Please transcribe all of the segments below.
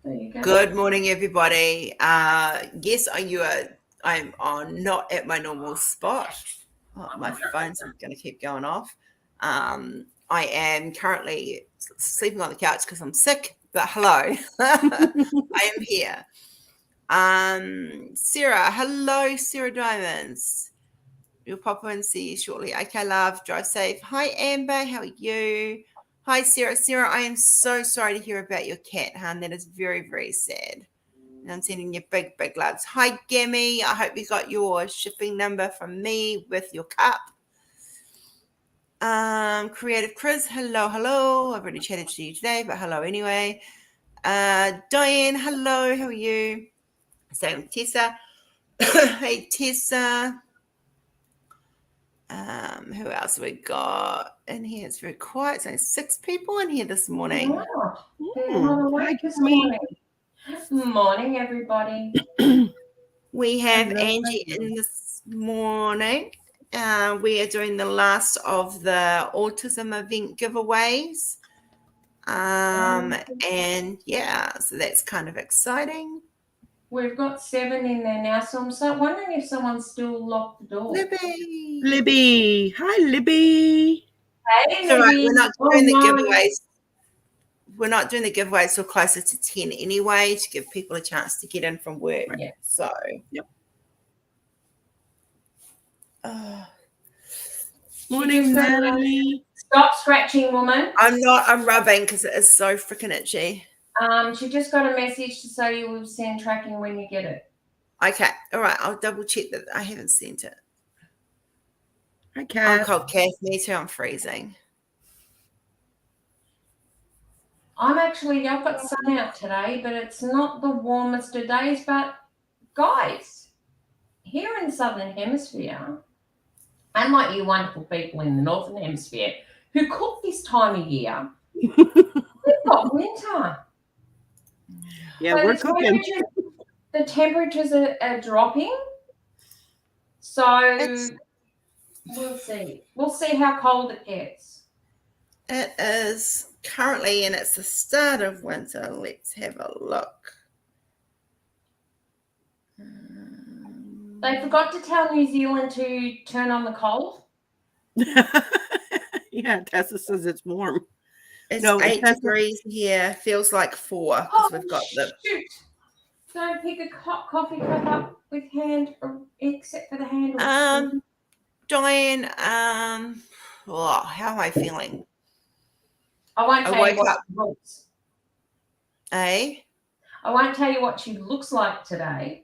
There you go. Good morning, everybody. Yes, I'm on, not at my normal spot. Oh, my phone's going to keep going off. I am currently sleeping on the couch because I'm sick, but hello, I am here. Sarah, hello, Sarah Diamonds. We'll pop in and see you shortly. Okay, love, drive safe. Hi, Amber, how are you? Hi, Sarah. Sarah, I am so sorry to hear about your cat, hon. That is very, very sad. And I'm sending you big, big loves. Hi, Gammy. I hope you got your shipping number from me with your cup. Creative Chris, hello, hello. I've already chatted to you today, but hello anyway. Diane, hello. How are you? Same Tessa. Hey, Tessa. Who else have we got in here? It's very quiet. So 6 people in here this morning. Wow. Morning, everybody. We have Angie in this morning. We are doing the last of the autism event giveaways. And yeah, so that's kind of exciting. We've got 7 in there now, so I'm wondering if someone's still locked the door. Libby. Hi, Libby. Hey, Libby. Right, we're not doing the giveaways. We're not doing the giveaways till closer to 10 anyway, to give people a chance to get in from work. Yeah. So, yep. Morning, Natalie. Stop scratching, woman. I'm rubbing because it is so freaking itchy. She just got a message to say you will send tracking when you get it. Okay. All right. I'll double check that I haven't sent it. Okay. I'm cold, Kath. Me too. I'm freezing. I've got sun out today, but it's not the warmest of days. But guys, here in the Southern Hemisphere, unlike you wonderful people in the Northern Hemisphere who cook this time of year, we've got winter. Yeah, so we're cooking. The temperatures are dropping. So we'll see. We'll see how cold it gets. It is currently, and it's the start of winter. Let's have a look. They forgot to tell New Zealand to turn on the cold. Yeah, Tessa says it's warm. It's 8 degrees here. Feels like 4 because we've got the. Shoot. Don't pick a coffee cup up with hand, except for the handle. Diane, how am I feeling? I won't tell you what she looks. Eh? I won't tell you what she looks like today.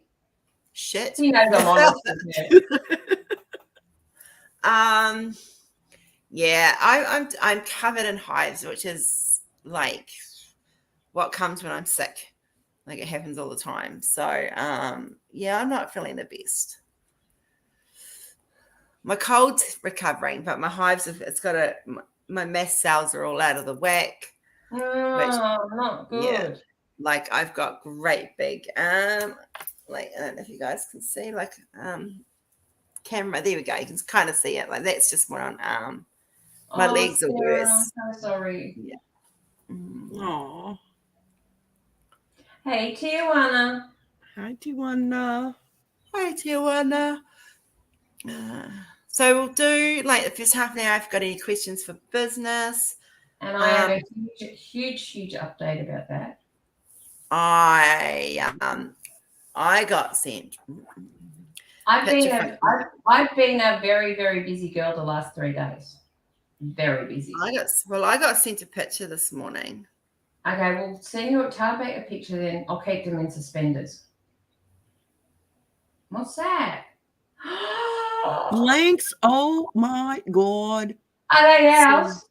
Shit. You know Yeah, I'm covered in hives, which is like what comes when I'm sick. Like it happens all the time. So yeah, I'm not feeling the best. My cold's recovering, but my hives my mast cells are all out of the whack. Not good. Yeah, like I've got great big like I don't know if you guys can see, like camera. There we go. You can kind of see it. Like that's just one arm. My legs are worse. I'm so sorry. Yeah. Aww. Hey, Tijuana. Hi, Tijuana. Hi, Tijuana. So we'll do like the first half an hour. If you've got any questions for business. And I have a huge update about that. I got sent. I've been a very, very busy girl the last 3 days. Very busy. I got sent a picture this morning. Okay, well, tell about your picture then. I'll keep them in suspenders. What's that? Links. Oh my God. Are they ours?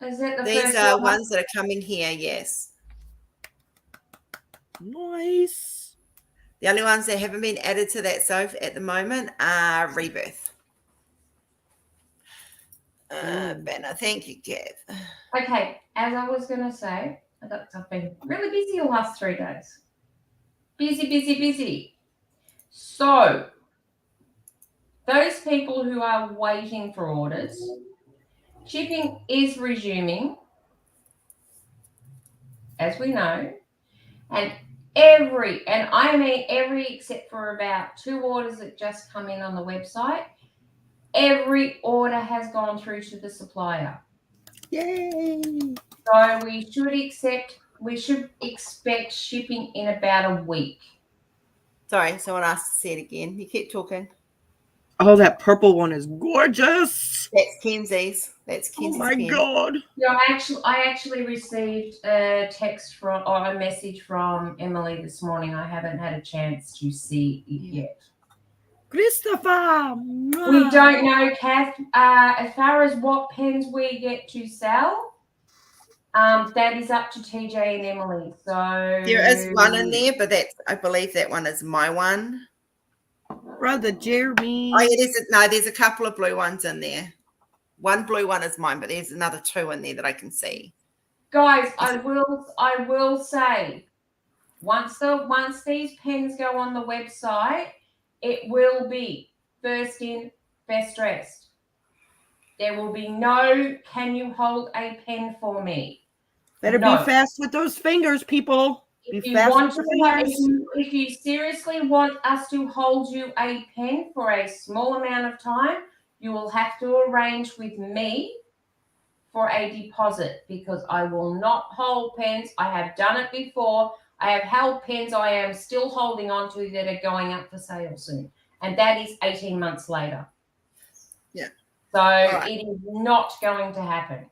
Is that the These are ones that are coming here, yes. Nice. The only ones that haven't been added to that at the moment are Rebirth. Banner, thank you, Kath. Okay, as I was going to say, I've been really busy the last 3 days. Busy. So, those people who are waiting for orders, shipping is resuming, as we know, And I mean every except for about 2 orders that just come in on the website, every order has gone through to the supplier. Yay! So we should expect shipping in about a week. Sorry, someone asked to see it again. You keep talking. Oh, that purple one is gorgeous. That's Kenzie's. That's Oh Kenzie's my pen. God. Yeah, I actually received a text or a message from Emily this morning. I haven't had a chance to see it yet. Christopher. We don't know, Kath. As far as what pens we get to sell, that is up to TJ and Emily. So There is one in there, but I believe that one is my one. Brother Jeremy. Oh, yeah, there's a couple of blue ones in there. One blue one is mine, but there's another 2 in there that I can see. Guys, I will say, once these pens go on the website, it will be first in, best dressed. There will be no, can you hold a pen for me? Better No. be fast with those fingers, people. If Be you fast want with to, the fingers. if you seriously want us to hold you a pen for a small amount of time, you will have to arrange with me for a deposit, because I will not hold pens. I have done it before. I have held pens I am still holding on to that are going up for sale soon, and that is 18 months later. Yeah. So right. It is not going to happen.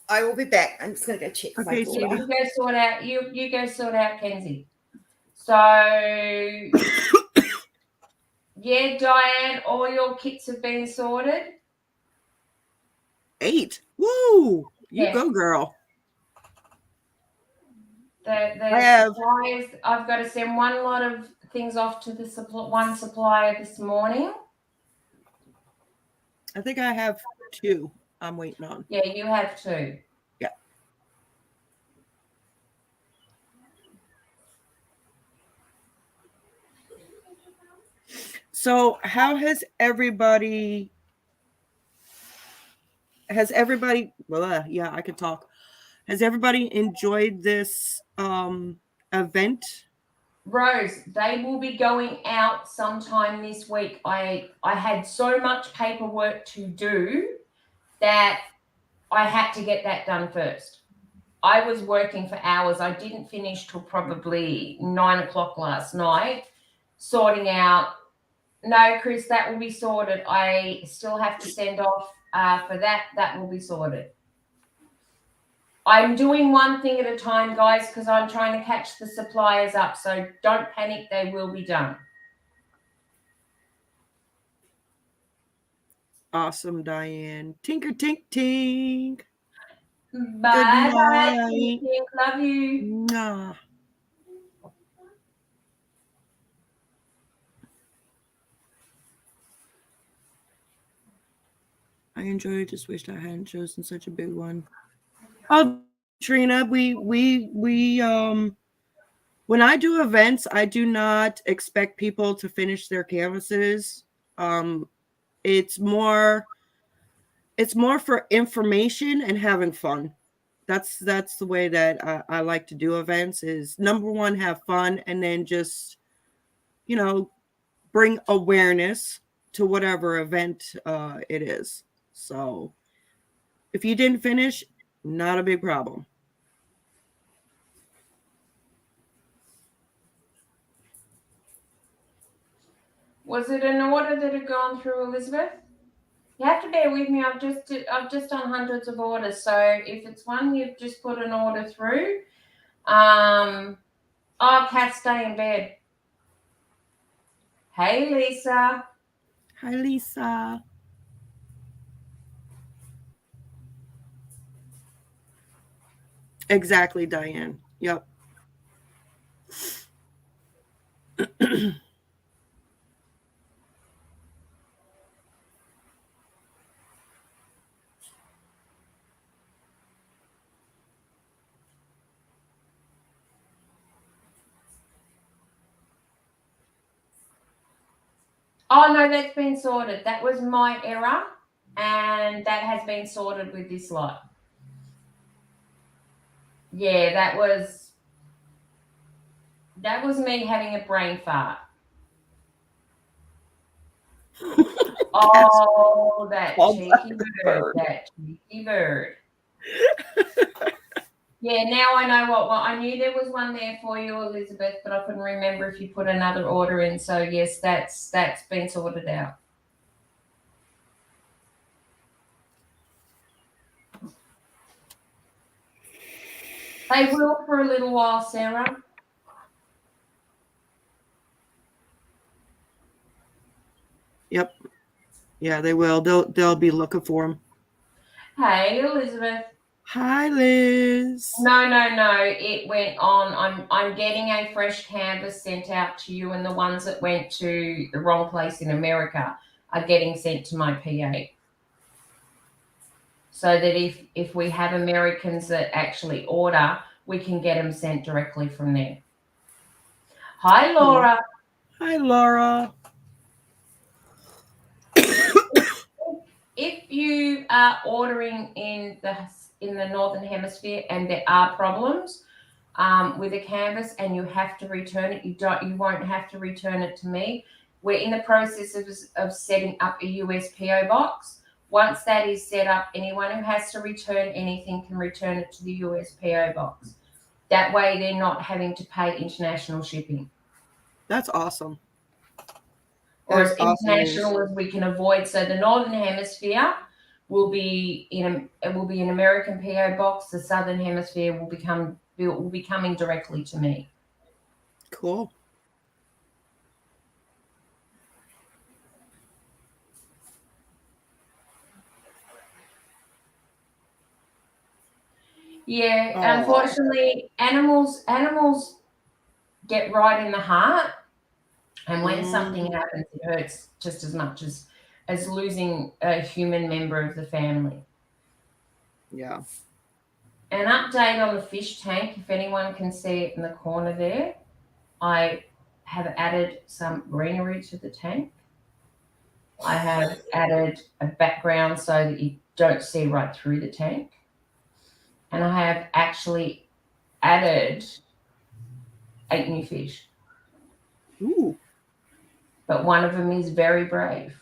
I will be back. I'm just going to go check my daughter. You go sort out. You go sort out Kenzie. So yeah, Diane, all your kits have been sorted. 8. Woo! You go, girl. The suppliers, I've got to send one lot of things off to the one supplier this morning. I think I have 2 I'm waiting on. Yeah, you have 2. Yeah. So how has everybody well, yeah, I could talk. Has everybody enjoyed this event? Rose, they will be going out sometime this week. I had so much paperwork to do that I had to get that done first. I was working for hours. I didn't finish till probably 9 o'clock last night, sorting out. No, Chris, that will be sorted. I still have to send off for that. That will be sorted. I'm doing one thing at a time, guys, because I'm trying to catch the suppliers up. So don't panic. They will be done. Awesome, Diane. Tinker, tink, tink. Bye, bye. Love you. Nah. I enjoyed. Just wished I hadn't chosen such a big one. Oh, Trina, we when I do events, I do not expect people to finish their canvases. It's more for information and having fun. That's the way that I like to do events. Is number one, have fun, and then just bring awareness to whatever event it is. So if you didn't finish, not a big problem. Was it an order that had gone through, Elizabeth? You have to bear with me. I've just done hundreds of orders. So if it's one you've just put an order through, Kat, stay in bed. Hey, Lisa. Hi, Lisa. Exactly, Diane. Yep. Oh, no, that's been sorted. That was my error, and that has been sorted with this lot. Yeah, that was That was me having a brain fart. Oh, that Oh, cheeky bird. bird. That cheeky bird. Yeah, now I know what I knew there was one there for you, Elizabeth, but I couldn't remember if you put another order in. So yes, that's been sorted out. They will for a little while, Sarah. Yep. Yeah, they will. They'll be looking for them. Hey, Elizabeth. Hi, Liz. No. It went on. I'm getting a fresh canvas sent out to you, and the ones that went to the wrong place in America are getting sent to my PA. So that if we have Americans that actually order, we can get them sent directly from there. Hi, Laura. Hi, Laura. If you are ordering in the Northern Hemisphere and there are problems with a canvas and you have to return it, you won't have to return it to me. We're in the process of setting up a US PO box. Once that is set up, anyone who has to return anything can return it to the US PO box. That way they're not having to pay international shipping. That's awesome. Or as international as we can avoid. So the Northern Hemisphere will be an American PO box. The Southern Hemisphere will be coming directly to me. Cool. Yeah, unfortunately, animals get right in the heart, and when something happens, it hurts just as much as losing a human member of the family. Yeah. An update on the fish tank, if anyone can see it in the corner there, I have added some greenery to the tank. I have added a background so that you don't see right through the tank. And I have actually added 8 new fish. Ooh. But one of them is very brave.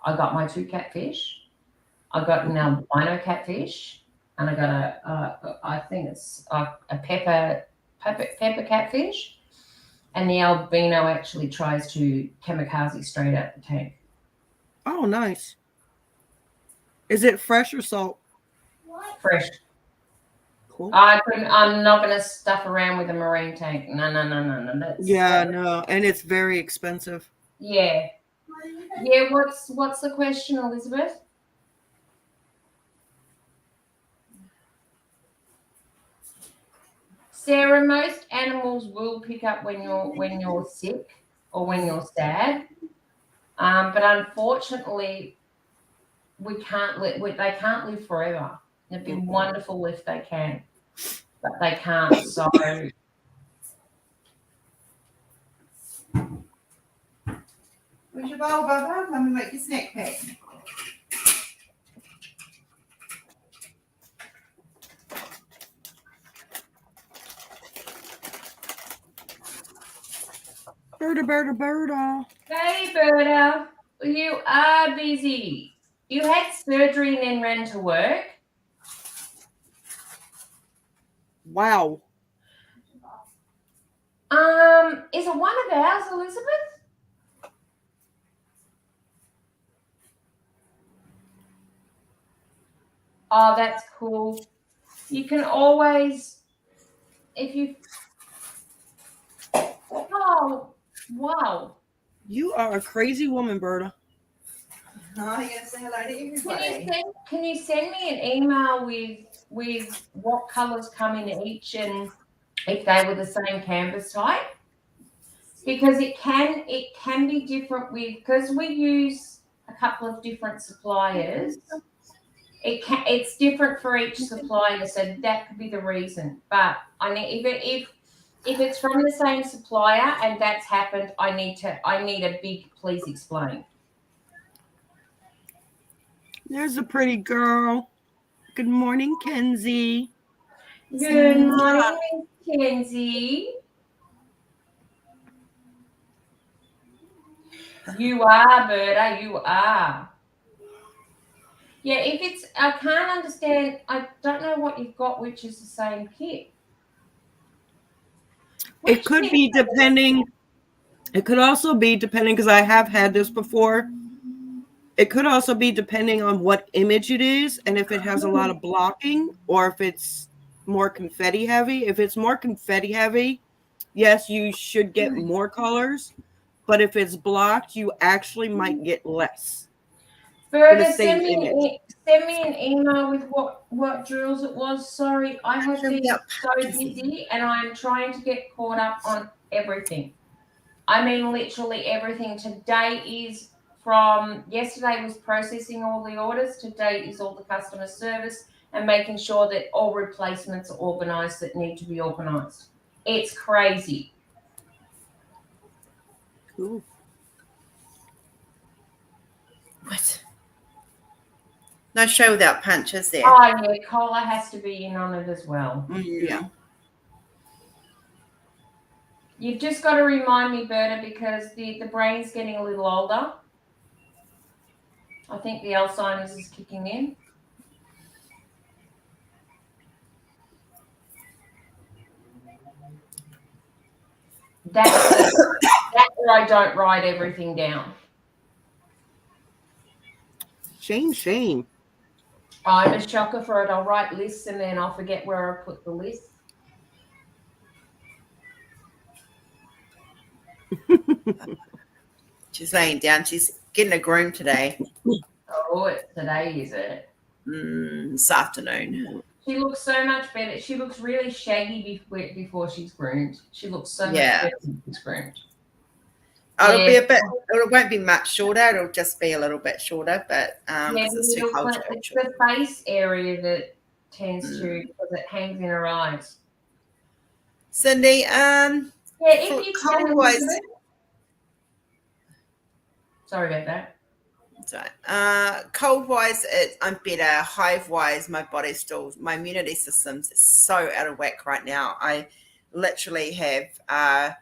I got my 2 catfish. I got an albino catfish, and I got I think it's a pepper catfish. And the albino actually tries to kamikaze straight out the tank. Oh, nice. Is it fresh or salt? Fresh. Cool. I'm not going to stuff around with a marine tank. No. No, and it's very expensive. Yeah. What's the question, Elizabeth? Sarah, most animals will pick up when you're sick or when you're sad, but unfortunately, they can't live forever. It'd be wonderful if they can, but they can't. So, where's your bowl, Bubba? Let me make your snack pack. Berta. hey, Berta, you are busy. You had surgery and then ran to work. Wow. Is it one of ours, Elizabeth? Oh, that's cool. You can always, if you. Oh, wow. You are a crazy woman, Berta. Oh, you gotta say hello to everybody. Can you send me an email with what colours come in each and if they were the same canvas type? Because it can be different because we use a couple of different suppliers. It's different for each supplier, so that could be the reason. But I need if it's from the same supplier and that's happened, I need a big please explain. There's a pretty girl. Good morning, Kenzie. Good morning, Miss Kenzie. You are, Berta, you are. Yeah, if it's, I can't understand, I don't know what you've got, which is the same kit. It could be depending. It could also be depending, because I have had this before. It could also be depending on what image it is and if it has a lot of blocking or if it's more confetti heavy. If it's more confetti heavy, yes, you should get more colors. But if it's blocked, you actually might get less for the Berta, same image. send me an email with what drills it was. Sorry, I have Show been me up. so busy and I'm trying to get caught up on everything. I mean, literally everything. Today is from yesterday was processing all the orders. Today is all the customer service and making sure that all replacements are organised that need to be organised. It's crazy. Cool. What? No show without punch, is there? Oh yeah, Cola has to be in on it as well. Yeah. You've just got to remind me, Berta, because the brain's getting a little older. I think the Alzheimer's is kicking in. That's where I don't write everything down. Shame. I'm a shocker for it. I'll write lists and then I'll forget where I put the list. She's laying down. She's getting a groom today. Oh, today is it? This afternoon. She looks so much better. She looks really shaggy before she's groomed. She looks so much Yeah. better when she's groomed. It'll be a bit. It won't be much shorter. It'll just be a little bit shorter, but it's too cold. It's the face area that tends to, because it hangs in her eyes. Cindy, Yeah, if you cold wise. Sorry about that. Sorry. Cold wise, I'm better. Hive wise, my immunity system's so out of whack right now. I literally have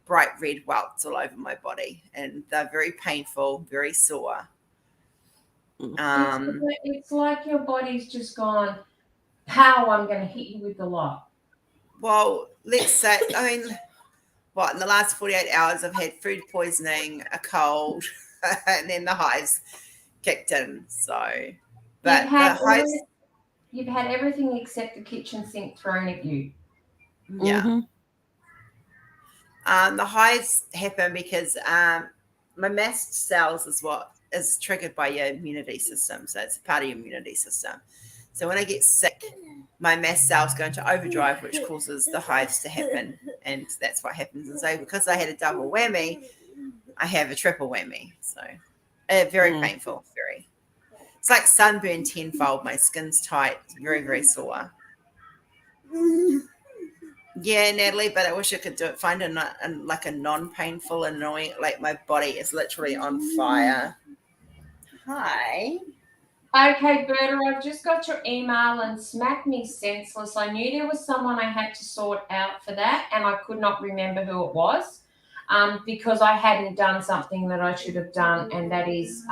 bright red welts all over my body, and they're very painful, very sore. It's like your body's just gone, pow, I'm going to hit you with the lot. Well, let's say, in the last 48 hours, I've had food poisoning, a cold, and then the hives kicked in. So, but you've had everything except the kitchen sink thrown at you. Yeah. Mm-hmm. The hives happen because my mast cells is what is triggered by your immunity system. So it's a part of your immunity system. So when I get sick, my mast cells go into overdrive, which causes the hives to happen. And that's what happens. And so because I had a double whammy, I have a triple whammy. So very painful, very. It's like sunburn tenfold. My skin's tight, very, very sore. Yeah, Natalie, but I wish I could find a non-painful, annoying, like my body is literally on fire. Hi. Okay, Berta, I've just got your email and smacked me senseless. I knew there was someone I had to sort out for that, and I could not remember who it was because I hadn't done something that I should have done, and that is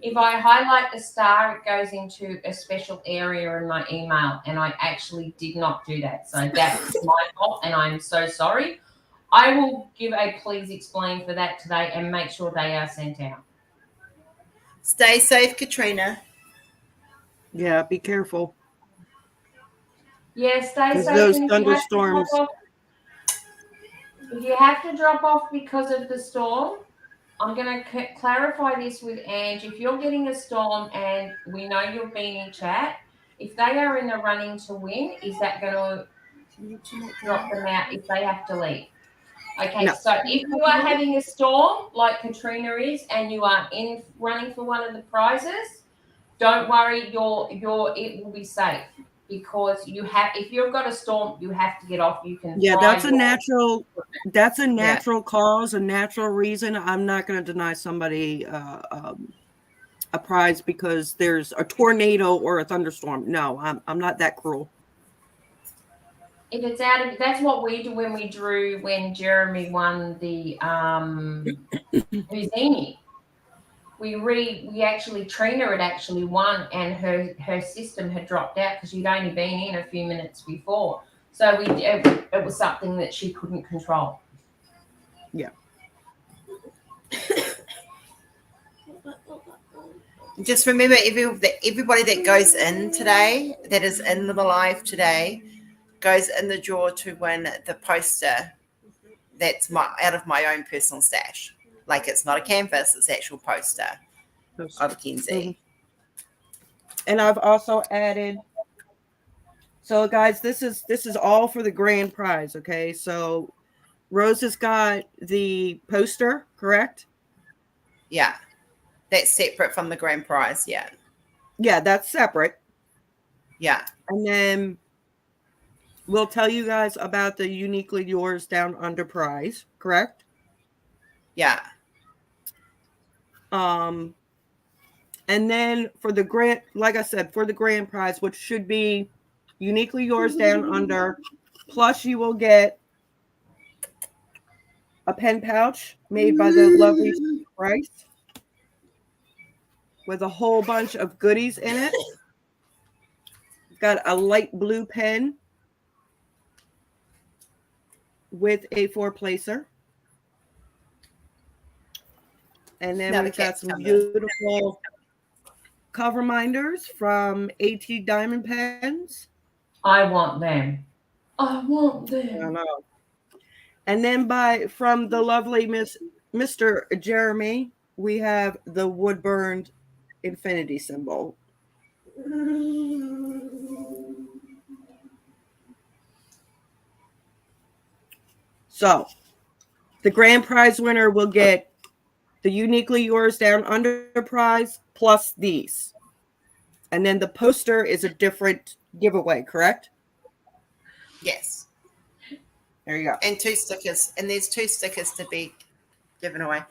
if I highlight the star, it goes into a special area in my email, and I actually did not do that. So that's my fault, and I'm so sorry. I will give a please explain for that today and make sure they are sent out. Stay safe, Katrina. Yeah, be careful. Yeah, stay safe. Those thunderstorms. If you have to drop off because of the storm, I'm going to clarify this with Ange. If you're getting a storm and we know you've been in chat, if they are in the running to win, is that going to drop them out if they have to leave? Okay, no. So if you are having a storm like Katrina is and you are running for one of the prizes, don't worry, it will be safe because if you've got a storm, you have to get off. You can that's a natural cause, a natural reason. I'm not going to deny somebody a prize because there's a tornado or a thunderstorm. No, I'm not that cruel. if it's out of, that's what we do when we drew when Jeremy won the Houdini. We actually, Trina had actually won, and her system had dropped out because she'd only been in a few minutes before. So it was something that she couldn't control. Yeah. Just remember, everybody that goes in today, that is in the live today, goes in the draw to win the poster that's out of my own personal stash. Like, it's not a canvas, it's actual poster of Kenzie. Mm-hmm. And I've also added, so guys, this is all for the grand prize, okay? So Rose has got the poster, correct? Yeah. That's separate from the grand prize, yeah. Yeah, that's separate. Yeah. And then we'll tell you guys about the Uniquely Yours Down Under prize, correct? Yeah. And then for the grant, like I said, for the grand prize, which should be Uniquely Yours Down Under, plus you will get a pen pouch made by the lovely Price with a whole bunch of goodies in it. Got a light blue pen with a 4-placer. And then we've got some beautiful cover minders from AT Diamond Pens. I want them. I want I them. don't know. And then from the lovely Mr. Jeremy, we have the wood burned infinity symbol. So the grand prize winner will get the Uniquely Yours Down Under prize plus these. And then the poster is a different giveaway, correct? Yes. There you go. And 2 stickers. And there's 2 stickers to be given away.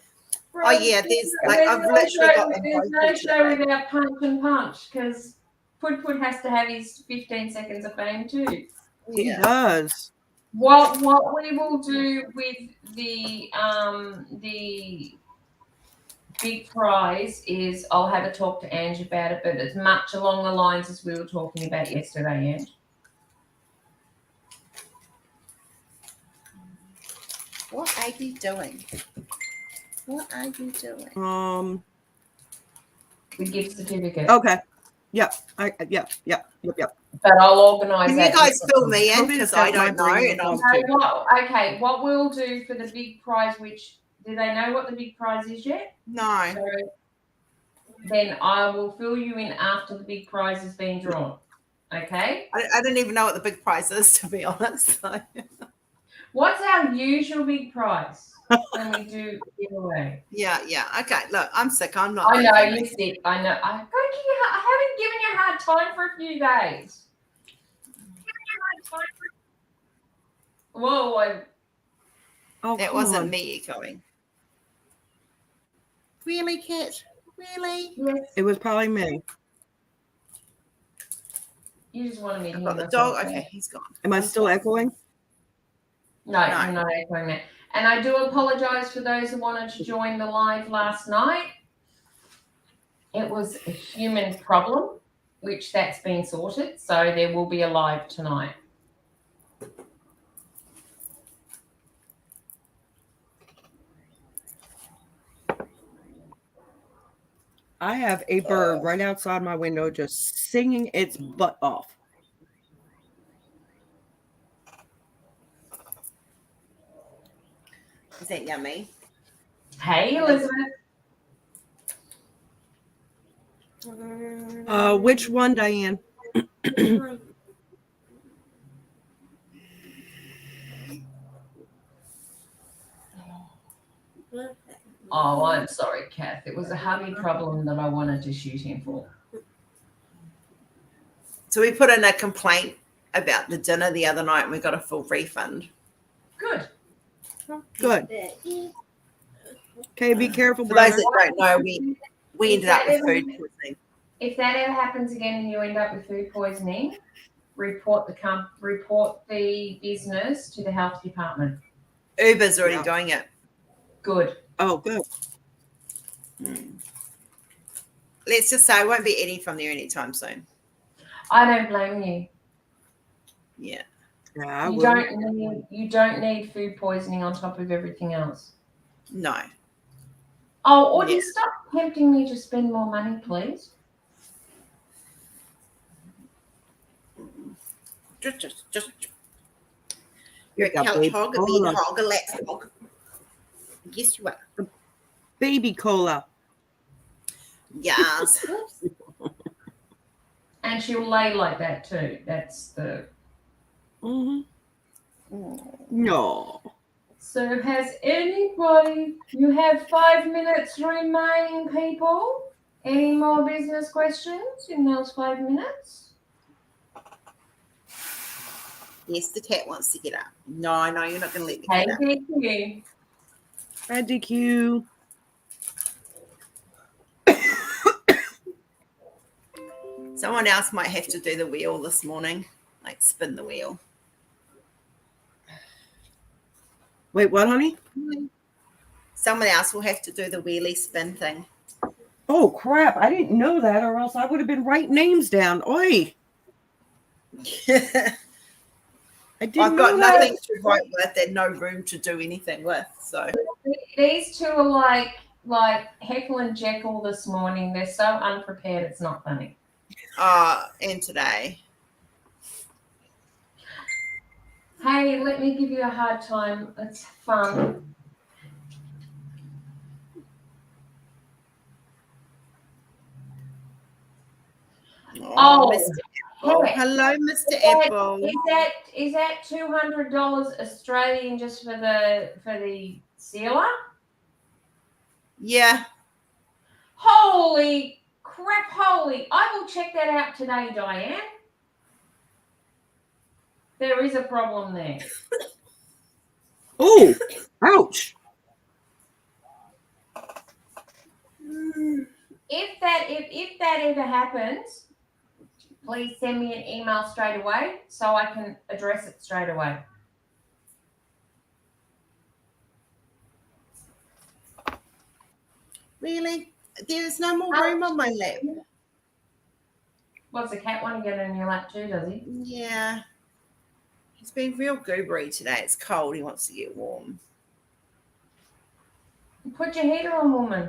Bro, Oh, yeah, I've literally got them. There's no show without punch and punch, because Put has to have his 15 seconds of fame too. He does. What we will do with the big prize is I'll have a talk to Ange about it, but it's much along the lines as we were talking about yesterday, Ange. What are you doing? What are you doing? The gift certificate. Okay. Yep. Yep. But I'll organise Can that. you guys fill me in? Because I don't know. Okay, what we'll do for the big prize, which, do they know what the big prize is yet? No. So then I will fill you in after the big prize has been drawn. Okay? I don't even know what the big prize is, to be honest. So. What's our usual big prize when we do giveaway? Yeah. Okay, look, I'm sick. I'm not. I know, you're sick. I know. I haven't given you a hard time for a few days. Whoa. That wasn't me echoing. Really, Kat? Really? Yes. It was probably me. You just wanted me to I've hear got the myself. dog. Okay, he's gone. Am I still echoing? No, I'm not echoing that. And I do apologise for those who wanted to join the live last night. It was a human problem, which that's been sorted. So there will be a live tonight. I have a bird right outside my window just singing its butt off. Is that yummy? Hey, Elizabeth. Which one, Diane? Oh, I'm sorry, Kath. It was a hubby problem that I wanted to shoot him for. So we put in a complaint about the dinner the other night and we got a full refund. Good. Good. Okay, be careful, For those brother. that don't know, we ended up with food poisoning. If that ever happens again and you end up with food poisoning, report the business to the health department. Uber's already doing it. Good. Oh, good. Let's just say it won't be any from there anytime soon. I don't blame you. Yeah. Yeah, You don't need food poisoning on top of everything else. No. Oh, Audie, stop tempting me to spend more money, please. Just. You're a couch hog, a bed hog, a lap hog. Yes, you are. Baby cola. Yes. And she'll lay like that too. That's the. No. So has anybody? You have 5 minutes remaining, people. Any more business questions in those 5 minutes? Yes, the cat wants to get up. No, you're not going to let the Hey, cat up. thank you. Hi, DQ. Someone else might have to do the wheel this morning, like spin the wheel. Wait, what, honey? Someone else will have to do the wheelie spin thing. Oh, crap. I didn't know that, or else I would have been writing names down. Oi. I didn't I've got know nothing that. to write with and no room to do anything with. So These two are like Heckle and Jekyll this morning. They're so unprepared, it's not funny. And today. Hey, let me give you a hard time. It's fun. Oh, Mr. Apple. Hello, Mr. Apple. Is that $200 Australian just for the sealer? Yeah. Holy crap! I will check that out today, Diane. There is a problem there. Oh, ouch. If that ever happens, please send me an email straight away so I can address it straight away. Really? There's no more room on my lap. What's the cat want to get in your lap too, does he? Yeah. He's been real goobery today. It's cold. He wants to get warm. Put your heater on, woman.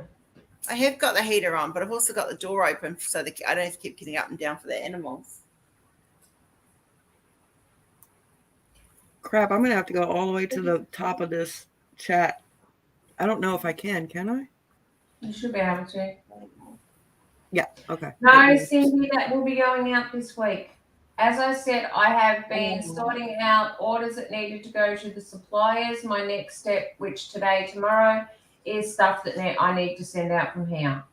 I have got the heater on, but I've also got the door open so I don't have to keep getting up and down for the animals. Crap, I'm going to have to go all the way to the top of this chat. I don't know if I can I? You should be able to. Yeah, okay. No, Cindy, that will be going out this week. As I said, I have been sorting out orders that needed to go to the suppliers. My next step, which tomorrow, is stuff that I need to send out from here.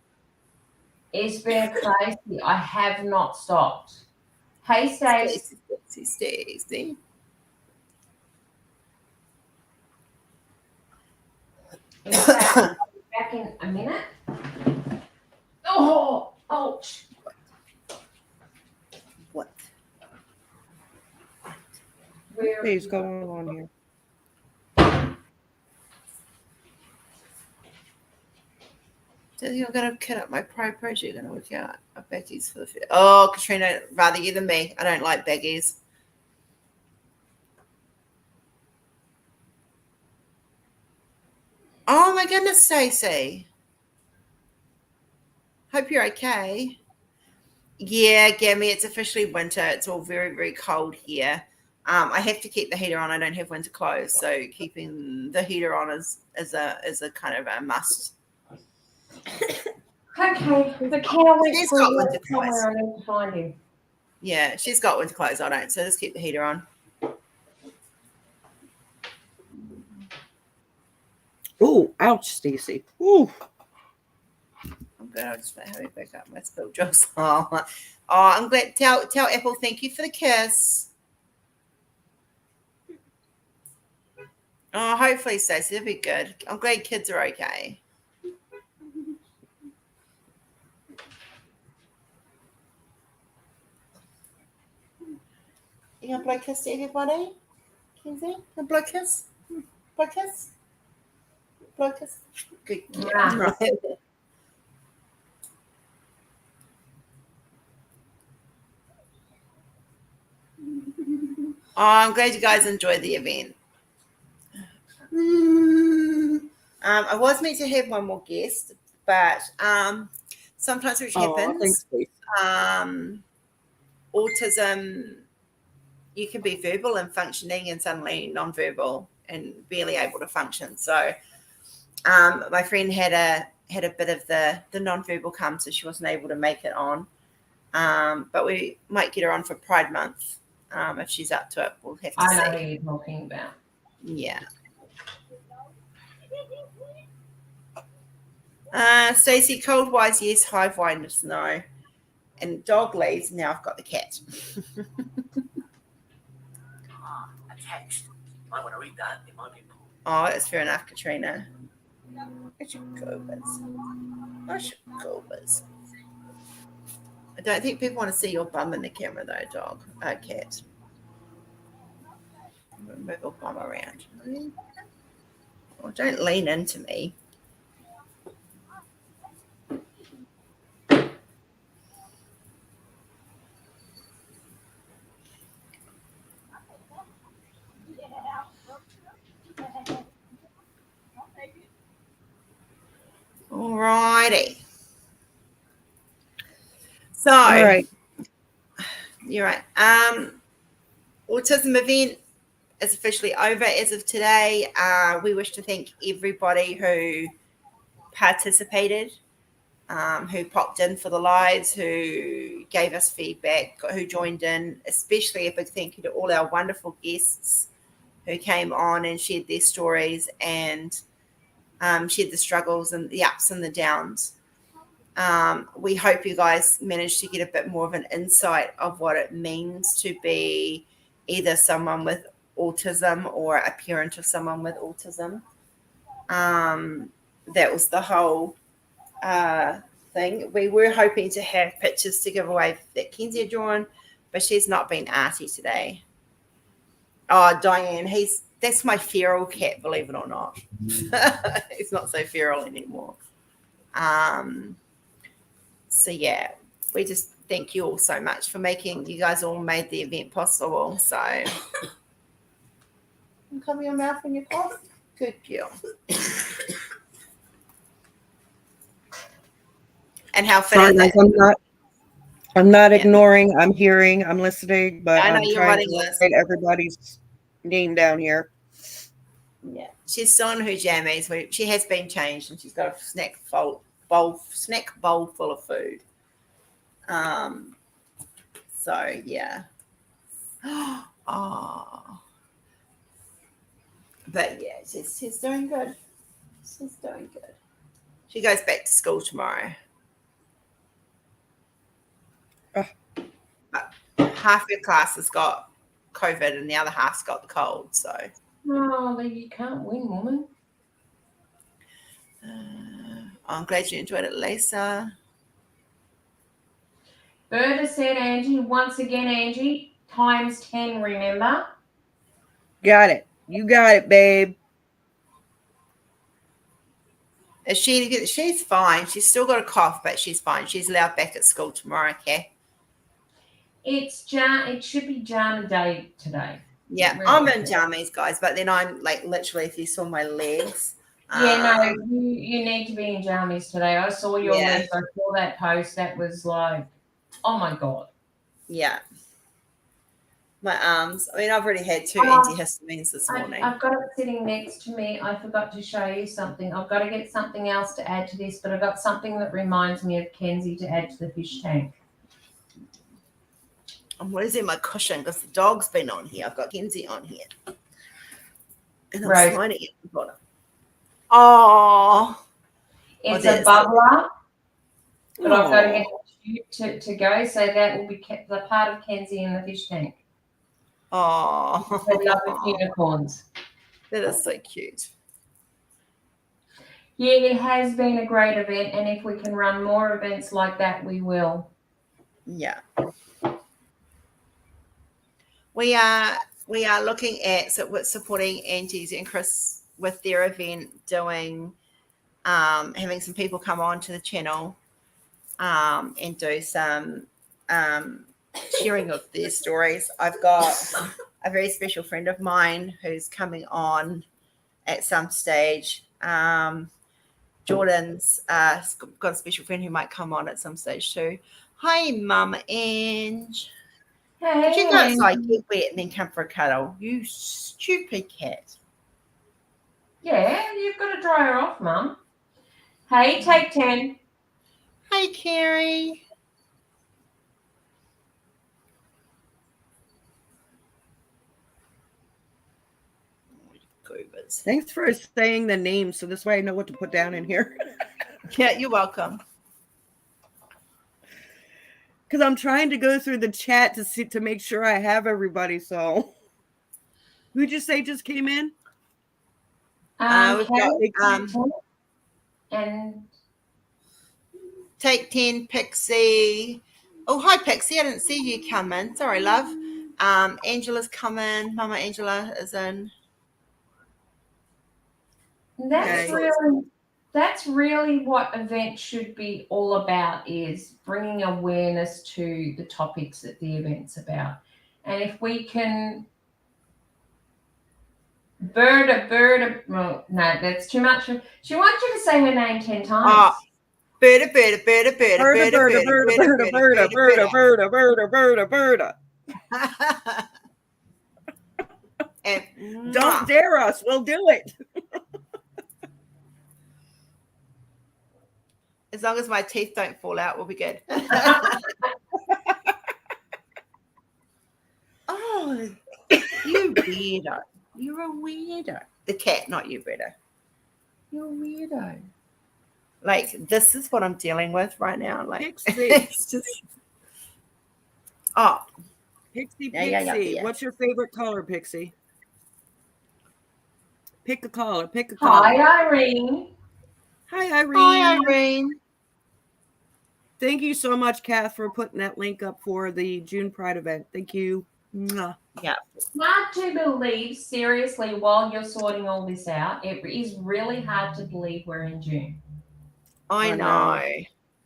It's been crazy. I have not stopped. Hey, Stacey. Stacey. In fact, I'll be back in a minute. Oh, ouch. What? What is going on here? So you're going to cut up my project. You're going to work out a baggies for the fit. Oh, Katrina, rather you than me. I don't like baggies. Oh my goodness, Stacey. Hope you're okay. Yeah, Gammy, it's officially winter. It's all very, very cold here. I have to keep the heater on. I don't have winter clothes, so keeping the heater on is a kind of a must. Okay, the cow went She's for got a walk winter somewhere. clothes. I need to find him. Yeah, she's got winter clothes. I don't, so let's keep the heater on. Oh, ouch, Stacey. Ooh. I'm good. I'll just hurry back up my spilled juice. Oh, I'm glad. Tell Apple thank you for the kiss. Oh, hopefully, Stacey, it'll be good. I'm glad kids are okay. blow kiss to everybody. Kenzie, a blow kiss. Blow kiss. Blow kiss. Good. Yeah. Yeah. Right. Oh, I'm glad you guys enjoyed the event. I was meant to have one more guest, but sometimes which happens. Autism, you can be verbal and functioning and suddenly non-verbal and barely able to function. So my friend had a bit of the non-verbal come, so she wasn't able to make it on. But we might get her on for Pride Month if she's up to it. We'll have to I know see. who you're talking about. Yeah. Stacey, cold wise, yes. Hive wise, no. And dog leaves. Now I've got the cat. A text. Might want to read that. It might be important. Oh, that's fair enough, Katrina. I should go, Biz. I should go, Biz. I don't think people want to see your bum in the camera, though, dog. Cat. Move your bum around. Oh, don't lean into me. Alrighty. So, All right. You're right. Autism event is officially over as of today. We wish to thank everybody who participated, who popped in for the lives, who gave us feedback, who joined in, especially a big thank you to all our wonderful guests who came on and shared their stories and shared the struggles and the ups and the downs. We hope you guys managed to get a bit more of an insight of what it means to be either someone with autism or a parent of someone with autism. That was the whole thing. We were hoping to have pictures to give away that Kenzie had drawn, but she's not been arty today. Oh, Diane, that's my feral cat, believe it or not. He's not so feral anymore. So yeah, we just thank you all so much for you guys all made the event possible. So cover your mouth when you cough. Good girl. And how Sorry, fitting guys, that. I'm not ignoring. I'm hearing. I'm listening, but I know I'm you're trying writing to lists. write everybody's name down here. Yeah, she's still in her jammies. She has been changed, and she's got a snack bowl full of food. So yeah. Oh. But yeah, she's doing good. She's doing good. She goes back to school tomorrow. But half her class has got COVID and the other half's got the cold. So Oh, you can't win, woman. I'm glad you enjoyed it, Lisa. Berta said, Angie, once again, Angie, times 10, remember? Got it. You got it, babe. She's fine. She's still got a cough, but she's fine. She's allowed back at school tomorrow, okay? It should be Jana Day today. Yeah, Really I'm in good. jammies, guys, but then I'm like literally, if you saw my legs. Yeah, no, you need to be in jammies today. I saw your Yeah. legs. I saw that post. That was like, oh my God. Yeah. My arms. I mean, I've already had 2 Oh, antihistamines this morning. I've got it sitting next to me. I forgot to show you something. I've got to get something else to add to this, but I've got something that reminds me of Kenzie to add to the fish tank. I'm losing my cushion because the dog's been on here. I've got Kenzie on here. And I'm Right. sliding at the bottom. Oh. It's there's a bubbler, but I've got to Aw. get it to go, so that will be the part of Kenzie in the fish tank. Oh. I love unicorns. That is so cute. Yeah, it has been a great event, and if we can run more events like that, we will. Yeah. we are looking at supporting Angie's and Chris with their event, doing having some people come on to the channel and do some sharing of their stories. I've got a very special friend of mine who's coming on at some stage. Jordan's got a special friend who might come on at some stage too. Hi, Mama Ange. Hey, Could you go outside, get wet, and then come for a cuddle? You stupid cat. Yeah, you've got to dry her off, Mum. Hey, take 10. Hey, Carrie. Goobers. Thanks for saying the name, so this way I know what to put down in here. Yeah, you're welcome. Because I'm trying to go through the chat to make sure I have everybody. So, who'd you say just came in? We've got and Take 10, Pixie. Oh, hi, Pixie. I didn't see you come in. Sorry, love. Angela's coming. Mama Angela is in. that's really what events should be all about, is bringing awareness to the topics that the event's about. And if we can well, no, that's too much. She wants you to say her name 10 times. Berta. Don't dare us. We'll do it. As long as my teeth don't fall out, we'll be good. Oh, you weirdo. You're a weirdo. The cat, not you, Berta. You're a weirdo. Like, this is what I'm dealing with right now. Like, it's just... Oh. Pixie, Yeah. what's your favorite color, Pixie? Pick a color. Hi, Irene. Hi, Irene. Hi, Irene. Thank you so much, Kath, for putting that link up for the June Pride event. Thank you. Mwah. Yeah. It's hard to believe, seriously, while you're sorting all this out, it is really hard to believe we're in June. I know.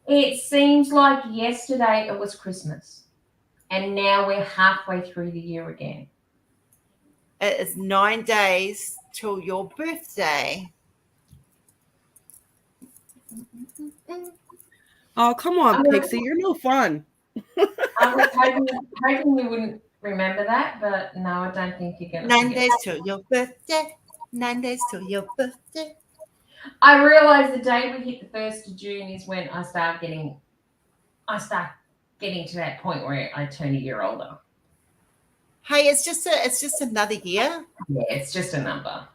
It seems like yesterday it was Christmas, and now we're halfway through the year again. It is 9 days till your birthday. Oh, come on, Pixie. You're no fun. I was hoping you wouldn't remember that, but no, I don't think you're going to. 9 days till your birthday. 9 days till your birthday. I realise the day we hit the 1st of June is when I start getting to that point where I turn a year older. Hey, it's just another year. Yeah, it's just a number.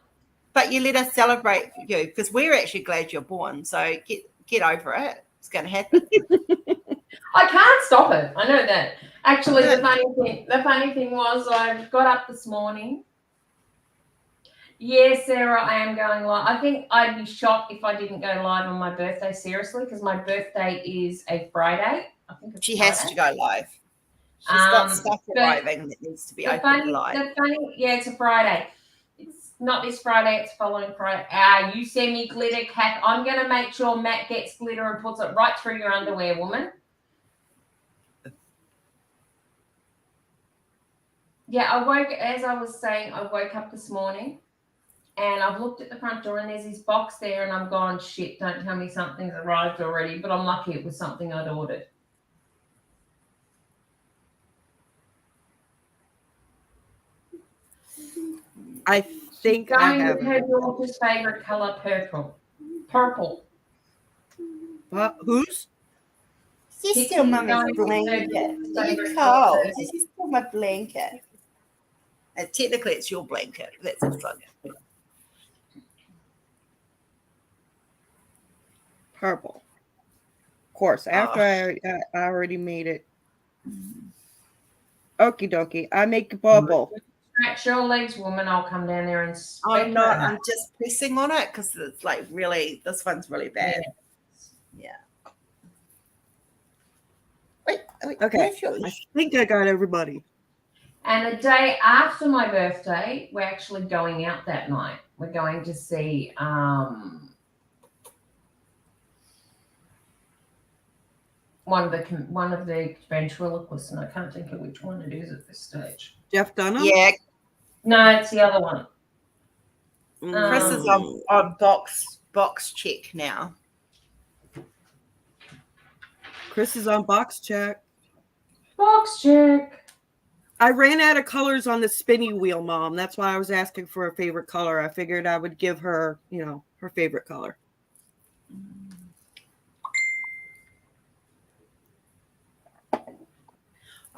But you let us celebrate you, because we're actually glad you're born. So get over it. It's going to happen. I can't stop it. I know that. Actually, the funny thing was, I got up this morning. Yes, Sarah, I am going live. I think I'd be shocked if I didn't go live on my birthday, seriously, because my birthday is a Friday. I think it's Friday. Has to go live. She's got stuff arriving that needs to be opened live. It's a Friday. It's not this Friday, it's following Friday. You send me glitter, Kath. I'm going to make sure Matt gets glitter and puts it right through your underwear, woman. Yeah, as I was saying, I woke up this morning and I've looked at the front door and there's this box there and I'm going, shit, don't tell me something's arrived already. But I'm lucky it was something I'd ordered. I think I have with her daughter's favorite color, purple. Whose? This is still Mummy's blanket. You cold. This is still my blanket. And technically, it's your blanket. That's a plug. Purple. Of course. After I already made it. Okie dokie. I make purple. Stretch your legs, woman. I'll come down there and I'm not. I'm just pressing on it because it's like really. This one's really bad. Yeah. Wait. Okay. I think I got everybody. And the day after my birthday, we're actually going out that night. We're going to see one of the ventriloquists, and I can't think of which one it is at this stage. Jeff Dunham? Yeah, No, it's the other one. Chris is Mm. on box check now. Chris is on box check. Box check. I ran out of colors on the spinny wheel, Mom. That's why I was asking for a favorite color. I figured I would give her, her favorite color.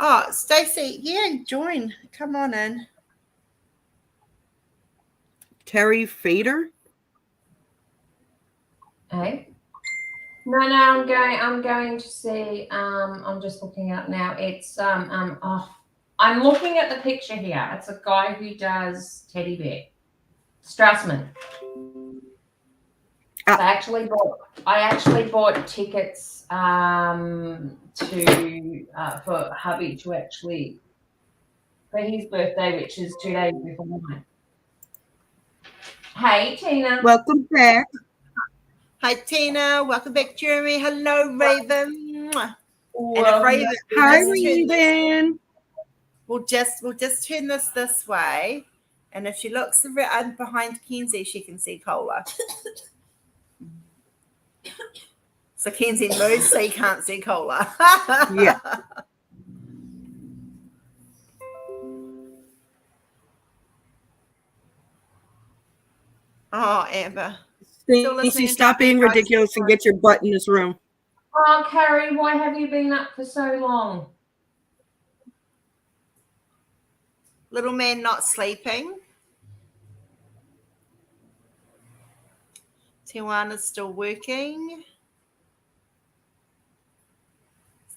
Oh, Stacey, yeah, join. Come on in. Terry Fader? Hey. No, I'm going to see I'm just looking up now. It's I'm looking at the picture here. It's a guy who does teddy bear. Strassman. Ah. I actually bought tickets for hubby to actually for his birthday, which is 2 days before mine. Hey Tina. Welcome back. Hi, Tina. Welcome back, Jeremy. Hello, Raven. Mwah. And Well, if Raven, Hi, Raven. we'll just turn this way, and if she looks around behind Kenzie, she can see Cola. So Kenzie moves so you can't see Cola. Yeah. Oh, Amber. Still listening Stacey, to stop being Happy ridiculous and get your butt in this room. Oh, Carrie, why have you been up for so long? Little man not sleeping. Tijuana's still working.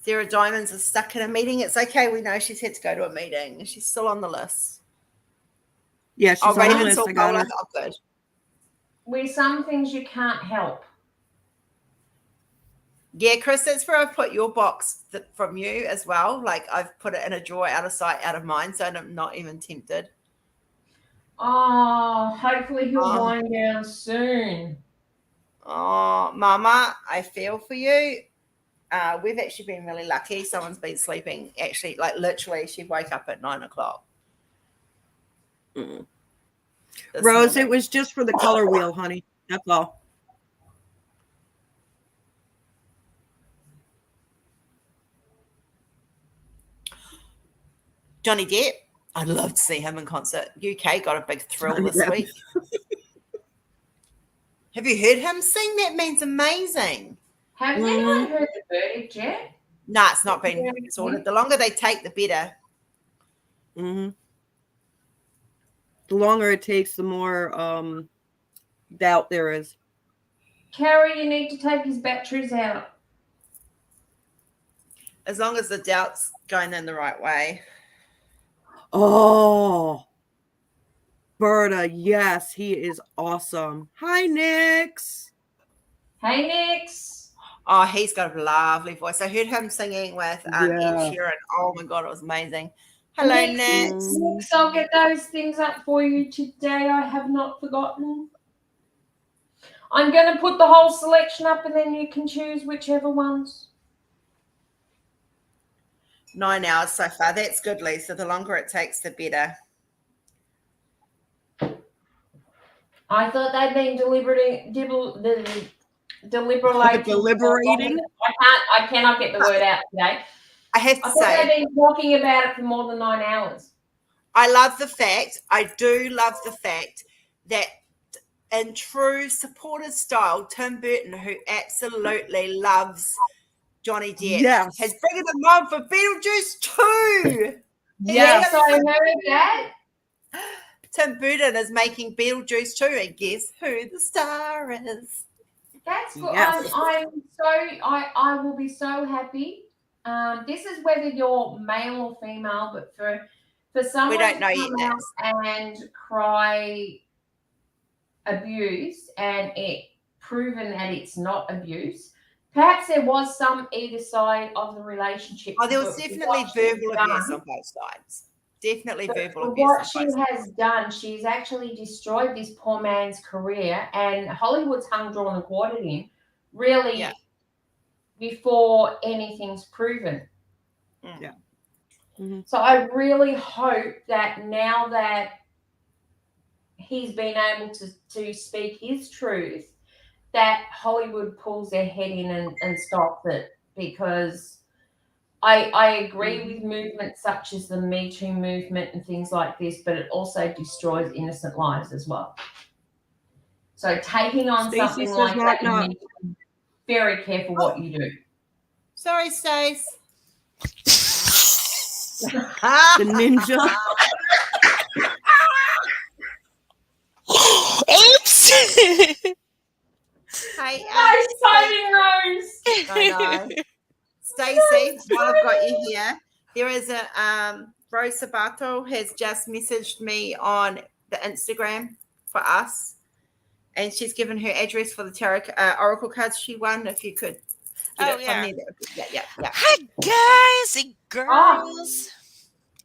Sarah Diamonds is stuck in a meeting. It's okay. We know she's had to go to a meeting. She's still on the list. Yeah, she's on the Raven list. saw I got Cola. her. Oh, good. With some things you can't help. Yeah, Chris, that's where I've put your box from you as well. Like I've put it in a drawer, out of sight, out of mind, so I'm not even tempted. Oh, hopefully he'll Oh. wind down soon. Oh, Mama, I feel for you. We've actually been really lucky. Someone's been sleeping. Actually, like literally, she woke up at 9 o'clock. Mm. this Rose, morning. it was just for the color wheel, honey. That's all. Johnny Depp. I'd love to see him in concert. UK got a big thrill Johnny this Depp. week. Have you heard him sing? That means amazing. Has anyone heard the verdict yet? No, it's not been sorted. The longer they take, the better. Mm-hmm. The longer it takes, the more doubt there is. Carrie, you need to take his batteries out. As long as the doubt's going in the right way. Oh, Berta, yes, he is awesome. Hi, Nix. Hey, Nix. Oh, he's got a lovely voice. I heard him singing with Ed Yeah. Sheeran. Oh my God, it was amazing. Hello, Nix. Nix, I'll get those things up for you today. I have not forgotten. I'm going to put the whole selection up and then you can choose whichever ones. 9 hours so far. That's good, Lisa. The longer it takes, the better. I thought they'd been deliberating. Deliberating? I cannot get the word out today. I have to I thought say, they've been talking about it for more than 9 hours. I do love the fact that in true supporter style, Tim Burton, who absolutely loves Johnny Depp, Yes. has bringing them on for Beetlejuice 2. Yes, I heard that. Tim Burton is making Beetlejuice 2, and guess who the star is? That's good. Yes. I will be so happy. This is whether you're male or female, but for someone don't to know come yet, out and cry abuse and it proven that it's not abuse. Perhaps there was some either side of the relationship. Oh, there was definitely verbal abuse on both sides. definitely verbal But abuse. what she has done, she's actually destroyed this poor man's career, and Hollywood's hung, drawn, and quartered him really Yeah. before anything's proven. Yeah. Mm-hmm. So I really hope that now that he's been able to speak his truth, that Hollywood pulls their head in and stops it, because I agree Mhm. with movements such as the Me Too movement and things like this, but it also destroys innocent lives as well. So taking on Stacey something says like knock, that, you knock. need to be very careful what you do. Sorry, Stace. The ninja. Oops. Hey, Exciting, Rose. I know. Stacey, while I've got you here, there is a Rose Sabato has just messaged me on the Instagram for us, and she's given her address for the tarot oracle cards she won. If you could get Oh, it from yeah. there, that would be, yeah. Hi, guys and girls.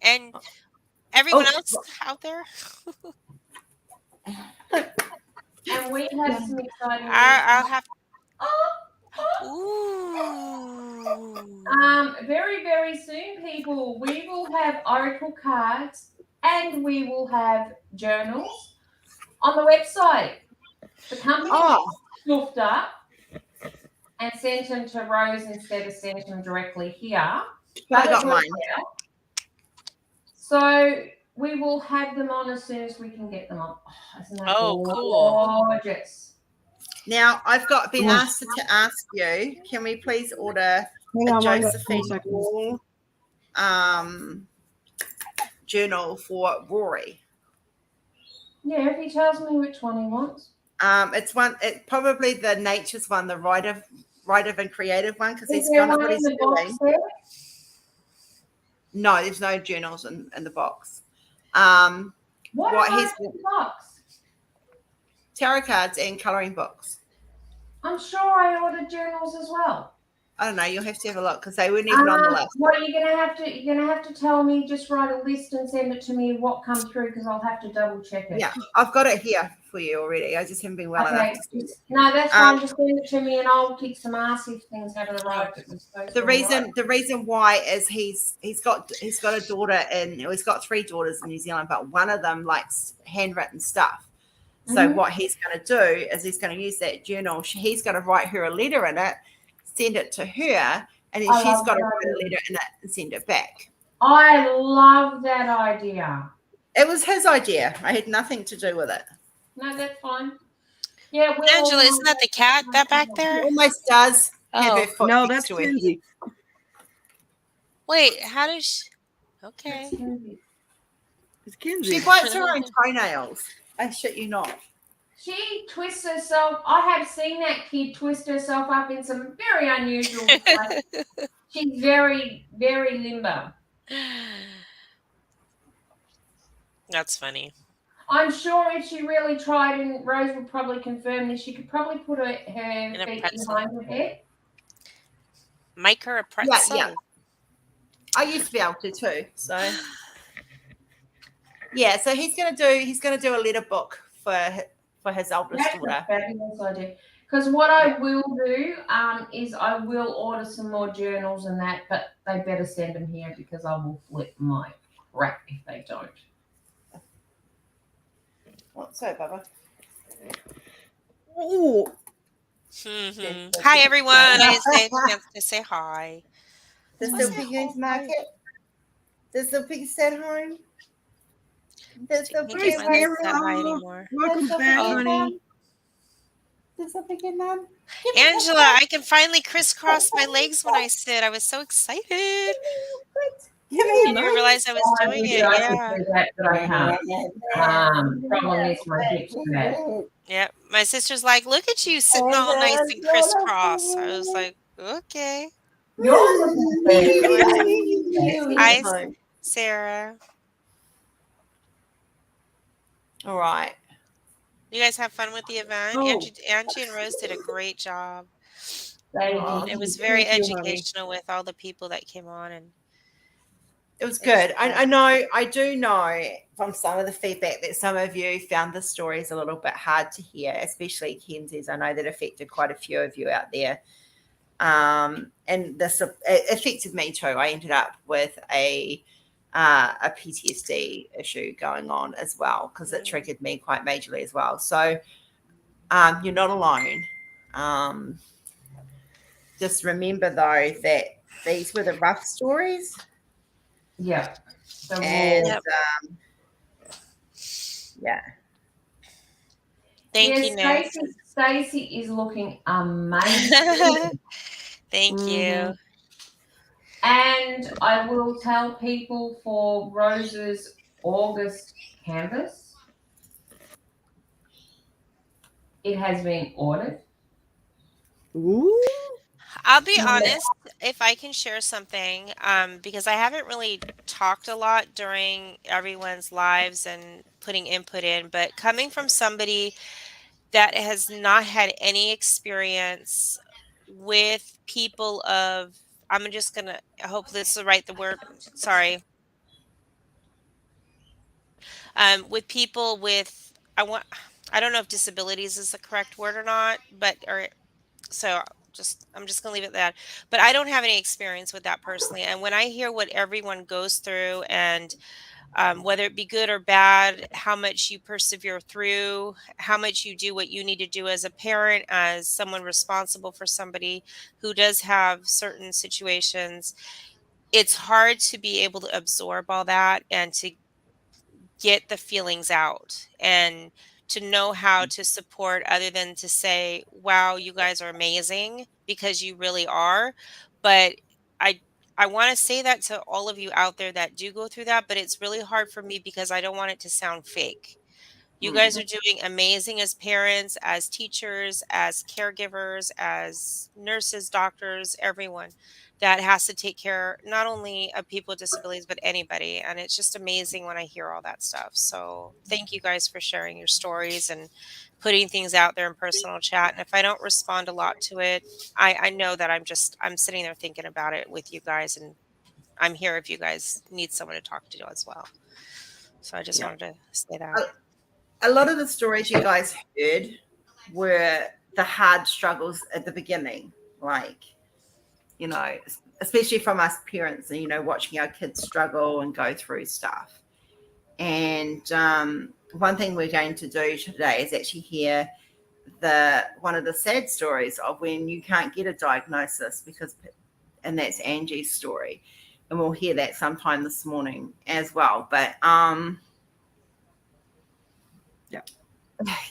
And everyone else out there. And we have some exciting news. I'll have. Oh, Ooh. very, very soon, people, we will have oracle cards and we will have journals on the website. The company scooped up and sent them to Rose instead of sending them directly here. I But got it mine. worked out. So we will have them on as soon as we can get them on. Oh, isn't that Cool. gorgeous? Now I've been asked to ask you, can we please order a Josephine Wall journal for Rory? Yeah, if he tells me which one he wants. It's probably the nature's one, the writer and creative one, because Is he's there gonna one what in he's the box doing. there? No, there's no journals in the box. What What am I he's in the box? tarot cards and coloring books. I'm sure I ordered journals as well. I don't know. You'll have to have a look because they weren't even on the list. What are you gonna have to? You're gonna have to tell me. Just write a list and send it to me. What comes through? Because I'll have to double check it. Yeah, I've got it here for you already. I just haven't been well enough to see it. No, that's fine. Just send it to me, and I'll kick some ass if things haven't arrived. The reason why is he's got a daughter he's got 3 daughters in New Zealand, but one of them likes handwritten stuff. So what he's going to do is he's going to use that journal. He's going to write her a letter in it, send it to her, and then she's got to write a letter in it and send it back. I love that idea. It was his idea. I had nothing to do with it. No, that's fine. Yeah, Angela, isn't that the cat that back there? It almost does have her foot No, next that's to her. Kenzie. Wait, how does she? Okay. It's Kenzie. She bites her own toenails. I shit you not. She twists herself. I have seen that kid twist herself up in some very unusual ways. She's very, very limber. That's funny. I'm sure if she really tried, and Rose would probably confirm this, she could probably put her feet behind her head. Make her a pretzel. Yeah. I used to be able to too. So yeah, so he's gonna do a letter book for his oldest That's daughter. a fabulous idea. Because what I will do is I will order some more journals and that, but they better send them here because I will flip my crap if they don't. What's so, Bubba? Ooh. Hi, everyone. I just had a chance to say hi. Does the piggies market? Does the pig stay at home? Does the Can't get my legs that high anymore. Welcome back, honey. Does the pig none? Angela, I can finally crisscross my legs when I sit. I was so excited. I didn't even realize I was doing it. Yeah. But I can't. Problem is my hips are bad. Yeah. My sister's like, look at you sitting all nice and crisscross. I was like, okay. You're looking Hi, Sarah. All right. You guys have fun with the event? Oh. Angie and Rose did a great job. They It was very Thank you, honey. educational with all the people that came on, and It was good. I do know from some of the feedback that some of you found the stories a little bit hard to hear, especially Kenzie's. I know that affected quite a few of you out there. And this it affected me too. I ended up with a PTSD issue going on as well, because it triggered me quite majorly as well. So you're not alone. Just remember though that these were the rough stories. Yeah. And Yep. yeah. Thank you, Nick. Stacey is looking amazing. Thank you. And I will tell people for Rose's August canvas, it has been ordered. Ooh. I'll be honest, if I can share something, because I haven't really talked a lot during everyone's lives and putting input in, but coming from somebody that has not had any experience with people of, I'm just gonna, I hope this is right, the word, sorry, with people with, I don't know if disabilities is the correct word or not, but, or, so I'm just gonna leave it at that. But I don't have any experience with that personally. And when I hear what everyone goes through, and whether it be good or bad, how much you persevere through, how much you do what you need to do as a parent, as someone responsible for somebody who does have certain situations, it's hard to be able to absorb all that and to get the feelings out and to know how to support, other than to say, wow, you guys are amazing, because you really are. But I I want to say that to all of you out there that do go through that, but it's really hard for me because I don't want it to sound fake. You guys are doing amazing as parents, as teachers, as caregivers, as nurses, doctors, everyone that has to take care not only of people with disabilities, but anybody. And it's just amazing when I hear all that stuff. So thank you guys for sharing your stories and putting things out there in personal chat. And if I don't respond a lot to it, I know that I'm sitting there thinking about it with you guys, and I'm here if you guys need someone to talk to as well. So I just wanted to say that. A lot of the stories you guys heard were the hard struggles at the beginning, like, you know, especially from us parents, and, you know, watching our kids struggle and go through stuff. And one thing we're going to do today is actually hear one of the sad stories of when you can't get a diagnosis, and that's Angie's story. And we'll hear that sometime this morning as well. But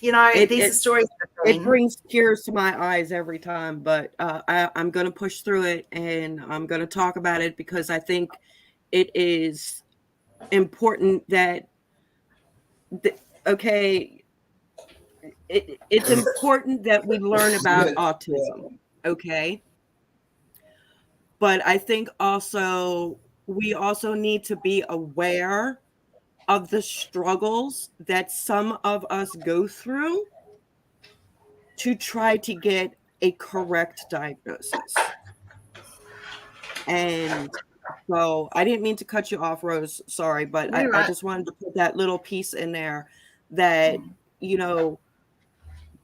you know, these are stories. It brings tears to my eyes every time, but I'm going to push through it, and I'm going to talk about it because I think it is important that, it's important that we learn about autism, okay? But I think also we also need to be aware of the struggles that some of us go through to try to get a correct diagnosis. And so I didn't mean to cut you off, Rose. Sorry, but I just wanted to put that little piece in there that, you know,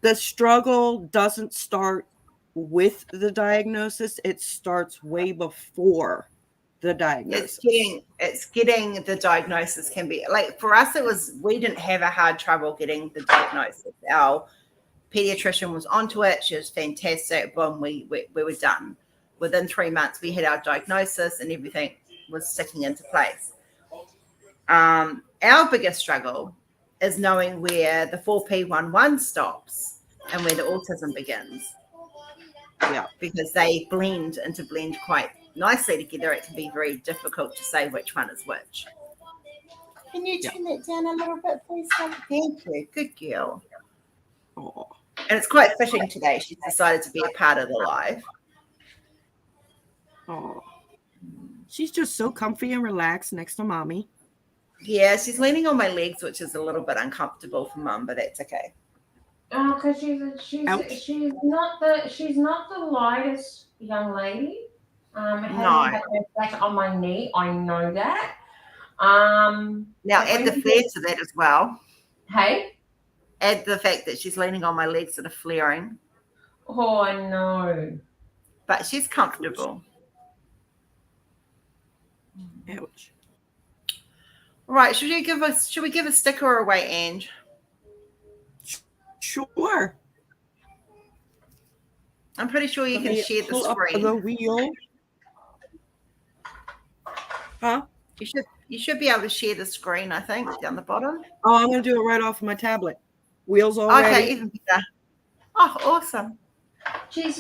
the struggle doesn't start with the diagnosis. It starts way before the diagnosis. It's getting the diagnosis can be, like, for us, we didn't have a hard trouble getting the diagnosis. Our pediatrician was onto it. She was fantastic. Boom, we were done. Within 3 months, we had our diagnosis and everything was sticking into place. Our biggest struggle is knowing where the 4P11 stops and where the autism begins. Yeah, because they blend quite nicely together. It can be very difficult to say which one is which. Can you turn that down a little bit, please? Thank you. Good girl. Oh. And it's quite fitting today. She's decided to be a part of the live. Oh, she's just so comfy and relaxed next to mommy. Yeah, she's leaning on my legs, which is a little bit uncomfortable for mum, but that's okay. Oh, because she's not the lightest young lady. Having No. had no flat on my knee, I know that. Now but add when the you flare get- to that as well. Hey? Add the fact that she's leaning on my legs that are flaring, Oh, I know. but she's comfortable. Ouch. All right, should we give a sticker away, Ange? Sure. I'm pretty sure you Let can me share the pull up screen. the wheel. Huh? You should be able to share the screen, I think, down the bottom. Oh, I'm gonna do it right off my tablet. Wheels all Okay, ready. even better. Oh, awesome. She's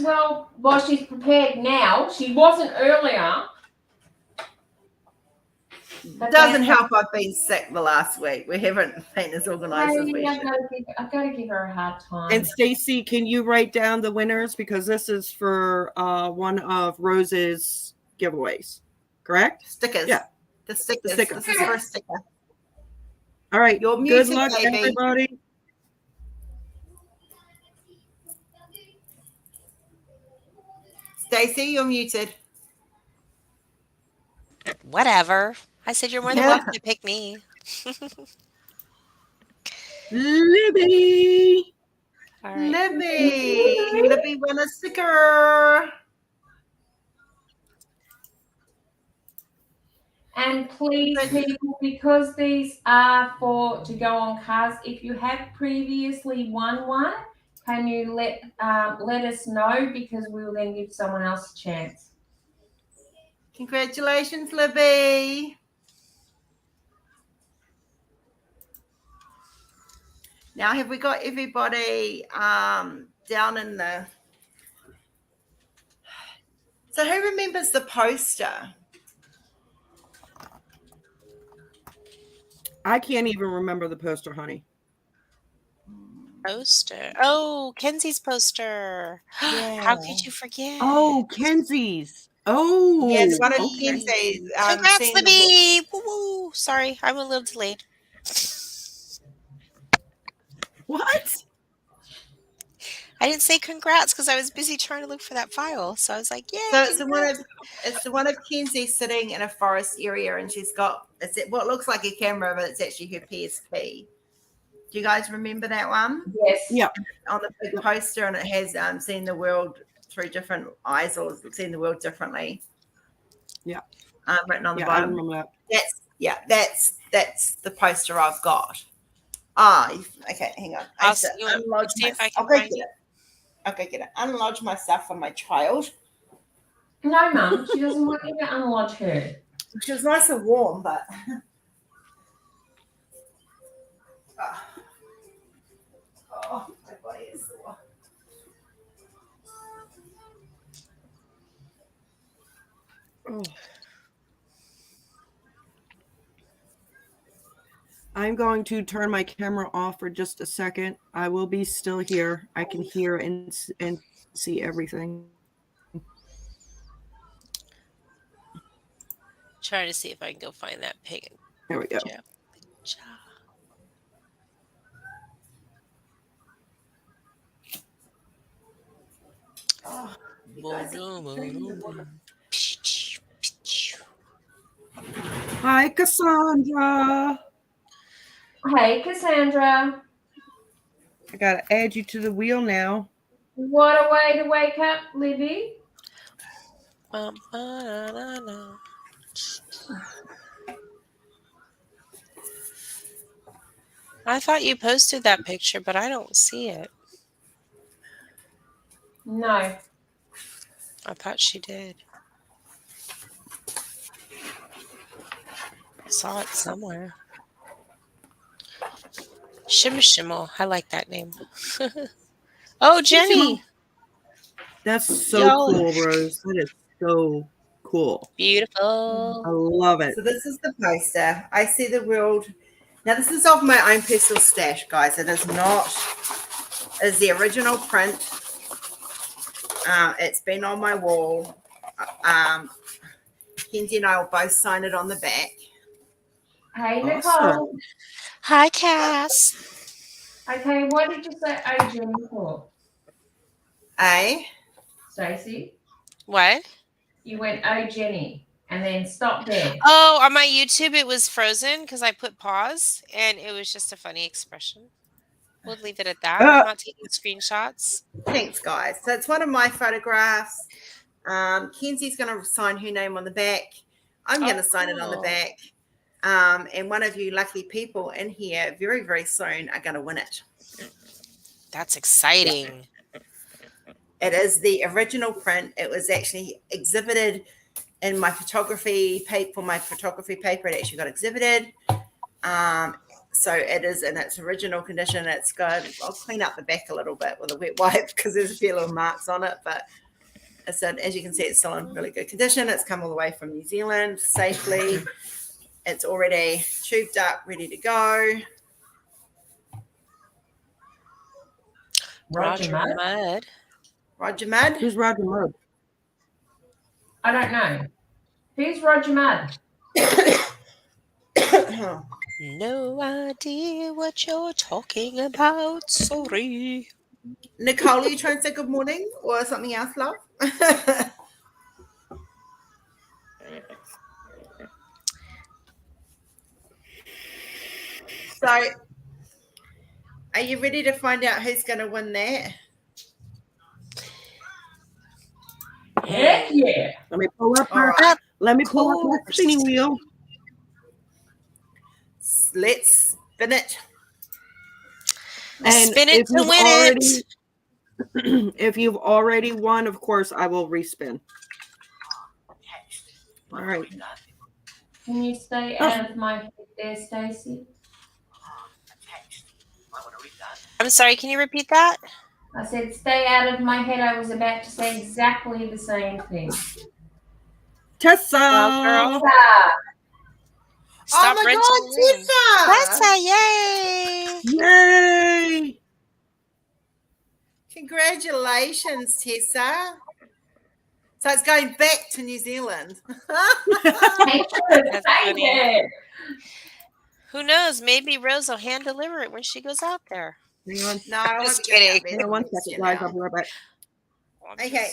she's prepared now. She wasn't earlier. But Doesn't then- help I've been sick the last week. We haven't been as organised as we I've should. got to give her a hard time. And Stacy, can you write down the winners, because this is for one of Rose's giveaways, correct? Stickers. Yeah. The stickers. sticker. This is for a sticker. All right. You're Good muted, luck, baby. everybody. Stacey, you're muted. Whatever. I said you're more than Yeah. welcome to pick me. Libby. All right. Libby won a sticker. And please, people, because these are to go on cars, if you have previously won one, can you let us know, because we will then give someone else a chance. Congratulations, Libby. Now, have we got everybody down in the... So who remembers the poster? I can't even remember the poster, honey. Poster. Oh, Kenzie's poster. How could you forget? Oh, Kenzie's. Oh, Yes, one of okay. Kenzie's. Congrats, seeing the- Libby! Woo woo. Sorry, I'm a little delayed. What? I didn't say congrats because I was busy trying to look for that file. So I was like, yeah. So it's the one of Kenzie sitting in a forest area, and she's got what looks like a camera, but it's actually her PSP. Do you guys remember that one? Yes. Yeah. On the big poster, and it has seen the world through different eyes, or seen the world differently. Yeah. Written on the Yeah, I bottom. remember that. That's the poster I've got. Okay, hang on. I'll see if I can find it. Okay, get it. Unlodge myself from my child. No, Mum, she doesn't want you to unlodge her. She was nice and warm, but oh, my body is sore. Oh. I'm going to turn my camera off for just a second. I will be still here. I can hear and see everything. Trying to see if I can go find that pig. There we go. Oh, you guys are- Hi, Cassandra. Hey, Cassandra. I got to add you to the wheel now. What a way to wake up, Libby. I thought you posted that picture, but I don't see it. No. I thought she did. I saw it somewhere. Shimmel. I like that name. Oh, Jenny. That's so Yo. cool, Rose. That is so cool. Beautiful. I love it. So this is the poster. I see the world. Now this is of my own personal stash, guys. It is not. Is the original print. It's been on my wall. Kenzie and I will both sign it on the back. Hey, Awesome. Nicole. Hi, Cass. Okay, what did you say Adrian for? Eh? Stacey? What? You went, oh, Jenny, and then stop there. Oh, on my YouTube, it was frozen because I put pause, and it was just a funny expression. We'll leave it at that. I'm not taking screenshots. Thanks, guys. So it's one of my photographs. Kenzie's going to sign her name on the back. I'm going to sign it on the cool. back. And one of you lucky people in here very, very soon are going to win it. That's exciting. It is the original print. It was actually exhibited in my photography paper. For my photography paper, it actually got exhibited. So it is in its original condition. It's good. I'll clean up the back a little bit with a wet wipe because there's a few little marks on it. But it's as you can see, it's still in really good condition. It's come all the way from New Zealand safely. It's already tubed up, ready to go. Roger Mudd? Mudd. Roger Mudd. Who's Roger Mudd? I don't know. Who's Roger Mudd? No idea what you're talking about. Sorry. Nicole, are you trying to say good morning or something else, love? So, are you ready to find out who's going to win that? Heck yeah. Let me pull up All my right. my spinning wheel. Let's spin it. And Spin it if to you've win already, it. if you've already won, of course, I will respin. Text. All right. Read that. Can you stay out of my head there, Stacey? Text. I want to read that. I'm sorry, can you repeat that? I said, stay out of my head. I was about to say exactly the same thing. Tessa. Well, girl. Ah, Stop oh my renting God, the room. Tessa! Tessa, yay! Yay! Congratulations, Tessa. So it's going back to New Zealand. thank you. That's Thank funny. you. Who knows? Maybe Rose will hand deliver it when she goes out there. Hang on. No, I won't Just be going out kidding. there Hang on one next second, year guys. I'll be right back. Well, Okay,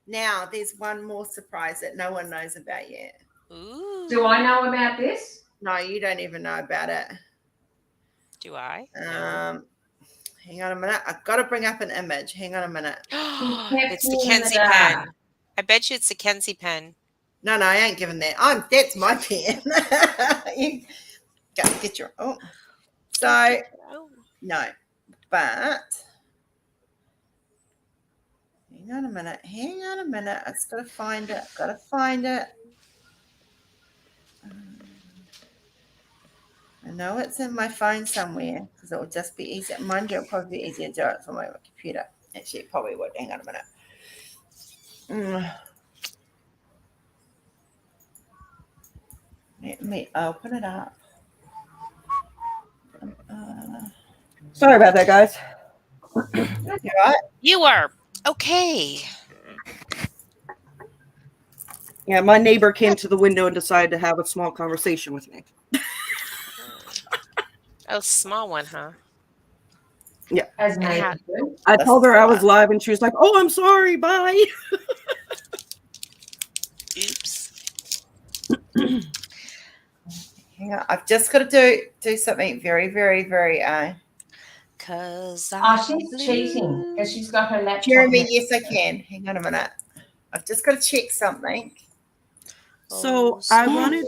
now there's one more surprise that no one knows about yet. Ooh. Do I know about this? No, you don't even know about it. Do I? Hang on a minute. I've got to bring up an image. Hang on a minute. It's the me in the Kenzie dark. pen. I bet you it's the Kenzie pen. No, I ain't giving that. That's my pen. You got to get your own. So, Oh. no, but hang on a minute. I just got to find it. I know it's in my phone somewhere because it will just be easier. Mind you, it'll probably be easier to do it from my computer. Actually, it probably would. Hang on a minute. Let me open it up. Sorry about that, guys. You right? You are. Okay. Yeah, my neighbor came to the window and decided to have a small conversation with me. Oh, small one, huh? As And how- neighbors do. I told her I was live and she was like, oh, I'm sorry. Bye. Oops. Hang on. I've just got to do something very, very, very. Cause Oh, she's cheating because she's got her laptop. Jeremy, next yes, to I her. can. Hang on a minute. I've just got to check something. So I wanted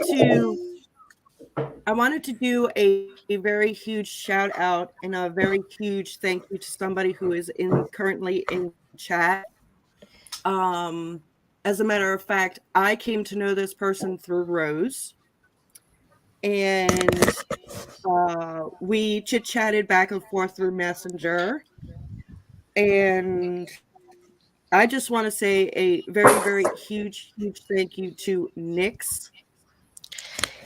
to do a very huge shout out and a very huge thank you to somebody who is currently in chat. As a matter of fact, I came to know this person through Rose, and we chit-chatted back and forth through Messenger, and I just want to say a very, very huge thank you to Nyx.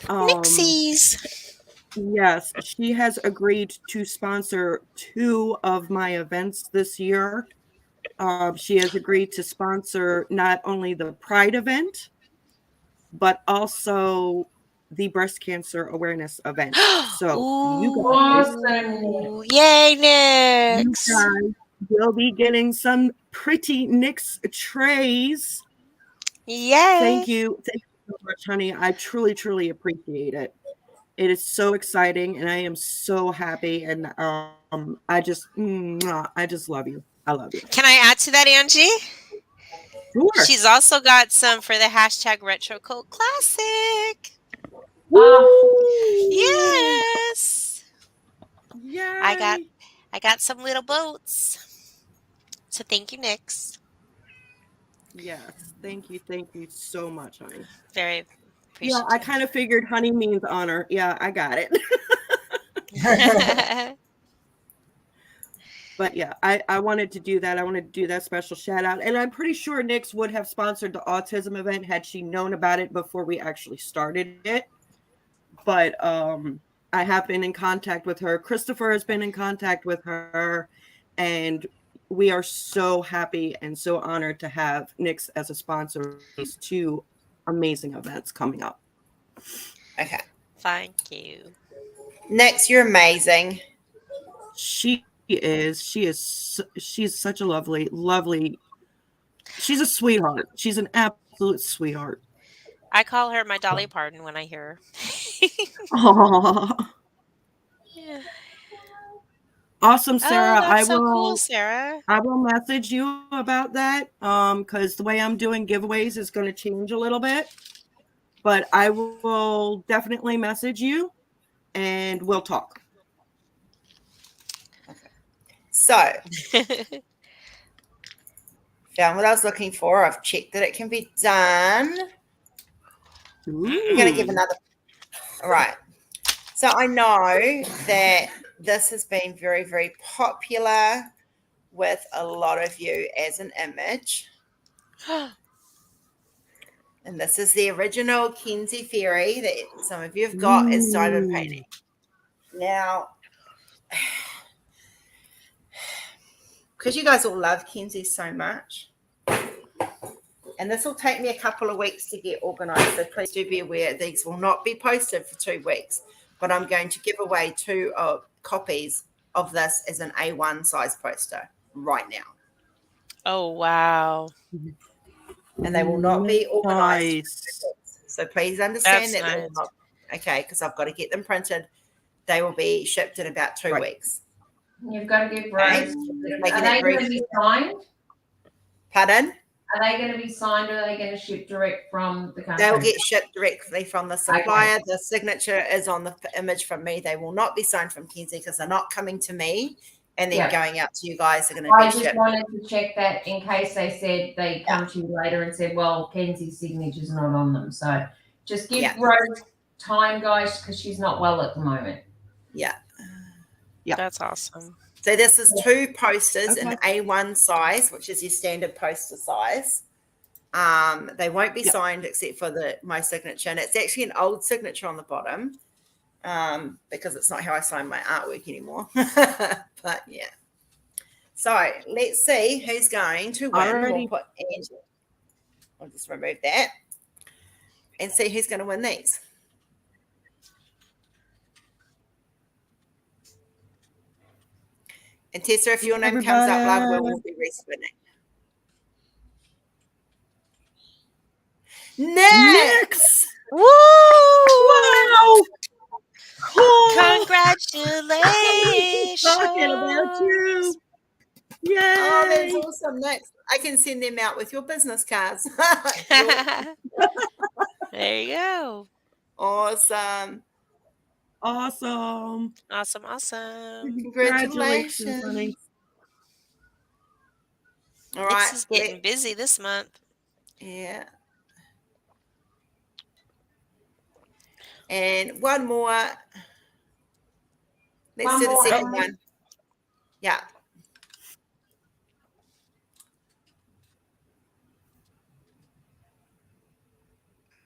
Nixies. Yes, she has agreed to sponsor 2 of my events this year. She has agreed to sponsor not only the Pride event, but also the breast cancer awareness event. So you Ooh, yay, Nyx. guys will be getting some pretty Nyx trays Yay. Thank you so much, honey. I truly, truly appreciate it. It is so exciting, and I am so happy. And I just love you. I love you. Can I add to that, Angie? Sure. She's also got some for the hashtag Retro Cult Classic. Woo! Yes. I got Yay! I got some little boats. So thank you, Nyx. Yes. Thank you so much, honey. Very Yeah, appreciative. I kind of figured honey means honor. Yeah, I got it. But yeah, I wanted to do that. I wanted to do that special shout out. And I'm pretty sure Nyx would have sponsored the autism event had she known about it before we actually started it. But I have been in contact with her. Christopher has been in contact with her. And we are so happy and so honored to have Nyx as a sponsor of these two amazing events coming up. Okay. Thank you. Next, you're amazing. She's such a lovely, she's a sweetheart. She's an absolute sweetheart. I call her my Dolly Parton when I hear her. Aww. Yeah. Awesome, Oh, Sarah. that's so cool, Sarah. I will message you about that because the way I'm doing giveaways is going to change a little bit. But I will definitely message you and we'll talk. So, found what I was looking for. I've checked that it can be done. We're going to give another. All right. So I know that this has been very, very popular with a lot of you as an image. And this is the original Kenzie Fairy that some of you have got as diamond painting. Now, because you guys all love Kenzie so much, and this will take me a couple of weeks to get organized, so please do be aware these will not be posted for 2 weeks, but I'm going to give away 2 copies of this as an A1 size poster right now. Oh, wow. And they will not be organized. Nice. So please understand That's that they will not, okay, because I've got to get them printed. They will be shipped in about 2 weeks. You've got to give Rose. Making Are they it very going to be signed? Pardon? Are they going to be signed or are they going to ship direct from the country? They'll get shipped directly from the supplier. Okay. The signature is on the image from me. They will not be signed from Kenzie because they're not coming to me and then going out to you guys. They're going to be shipped. I just wanted to check that in case they said they come to you later and said, well, Kenzie's signature's not on them. So just give Rose time, guys, because she's not well at the moment. Yeah. Yeah. That's awesome. So this is 2 posters in A1 size, which is your standard poster size. They won't be signed except for my signature. And it's actually an old signature on the bottom because it's not how I sign my artwork anymore. But yeah. So let's see who's going to win. We'll put Angie. I'll just remove that and see who's going to win these. And Tessa, if your name comes up, love, we will be respinning. Nyx! Woo! Wow! Cool. Congratulations! Talking about you. Yay! Oh, that's awesome. Nyx, I can send them out with your business cards. There you go. Awesome. Awesome. Congratulations, honey. All right. Nyx is getting busy this month. Yeah. And one more. Let's do the second one. Yeah.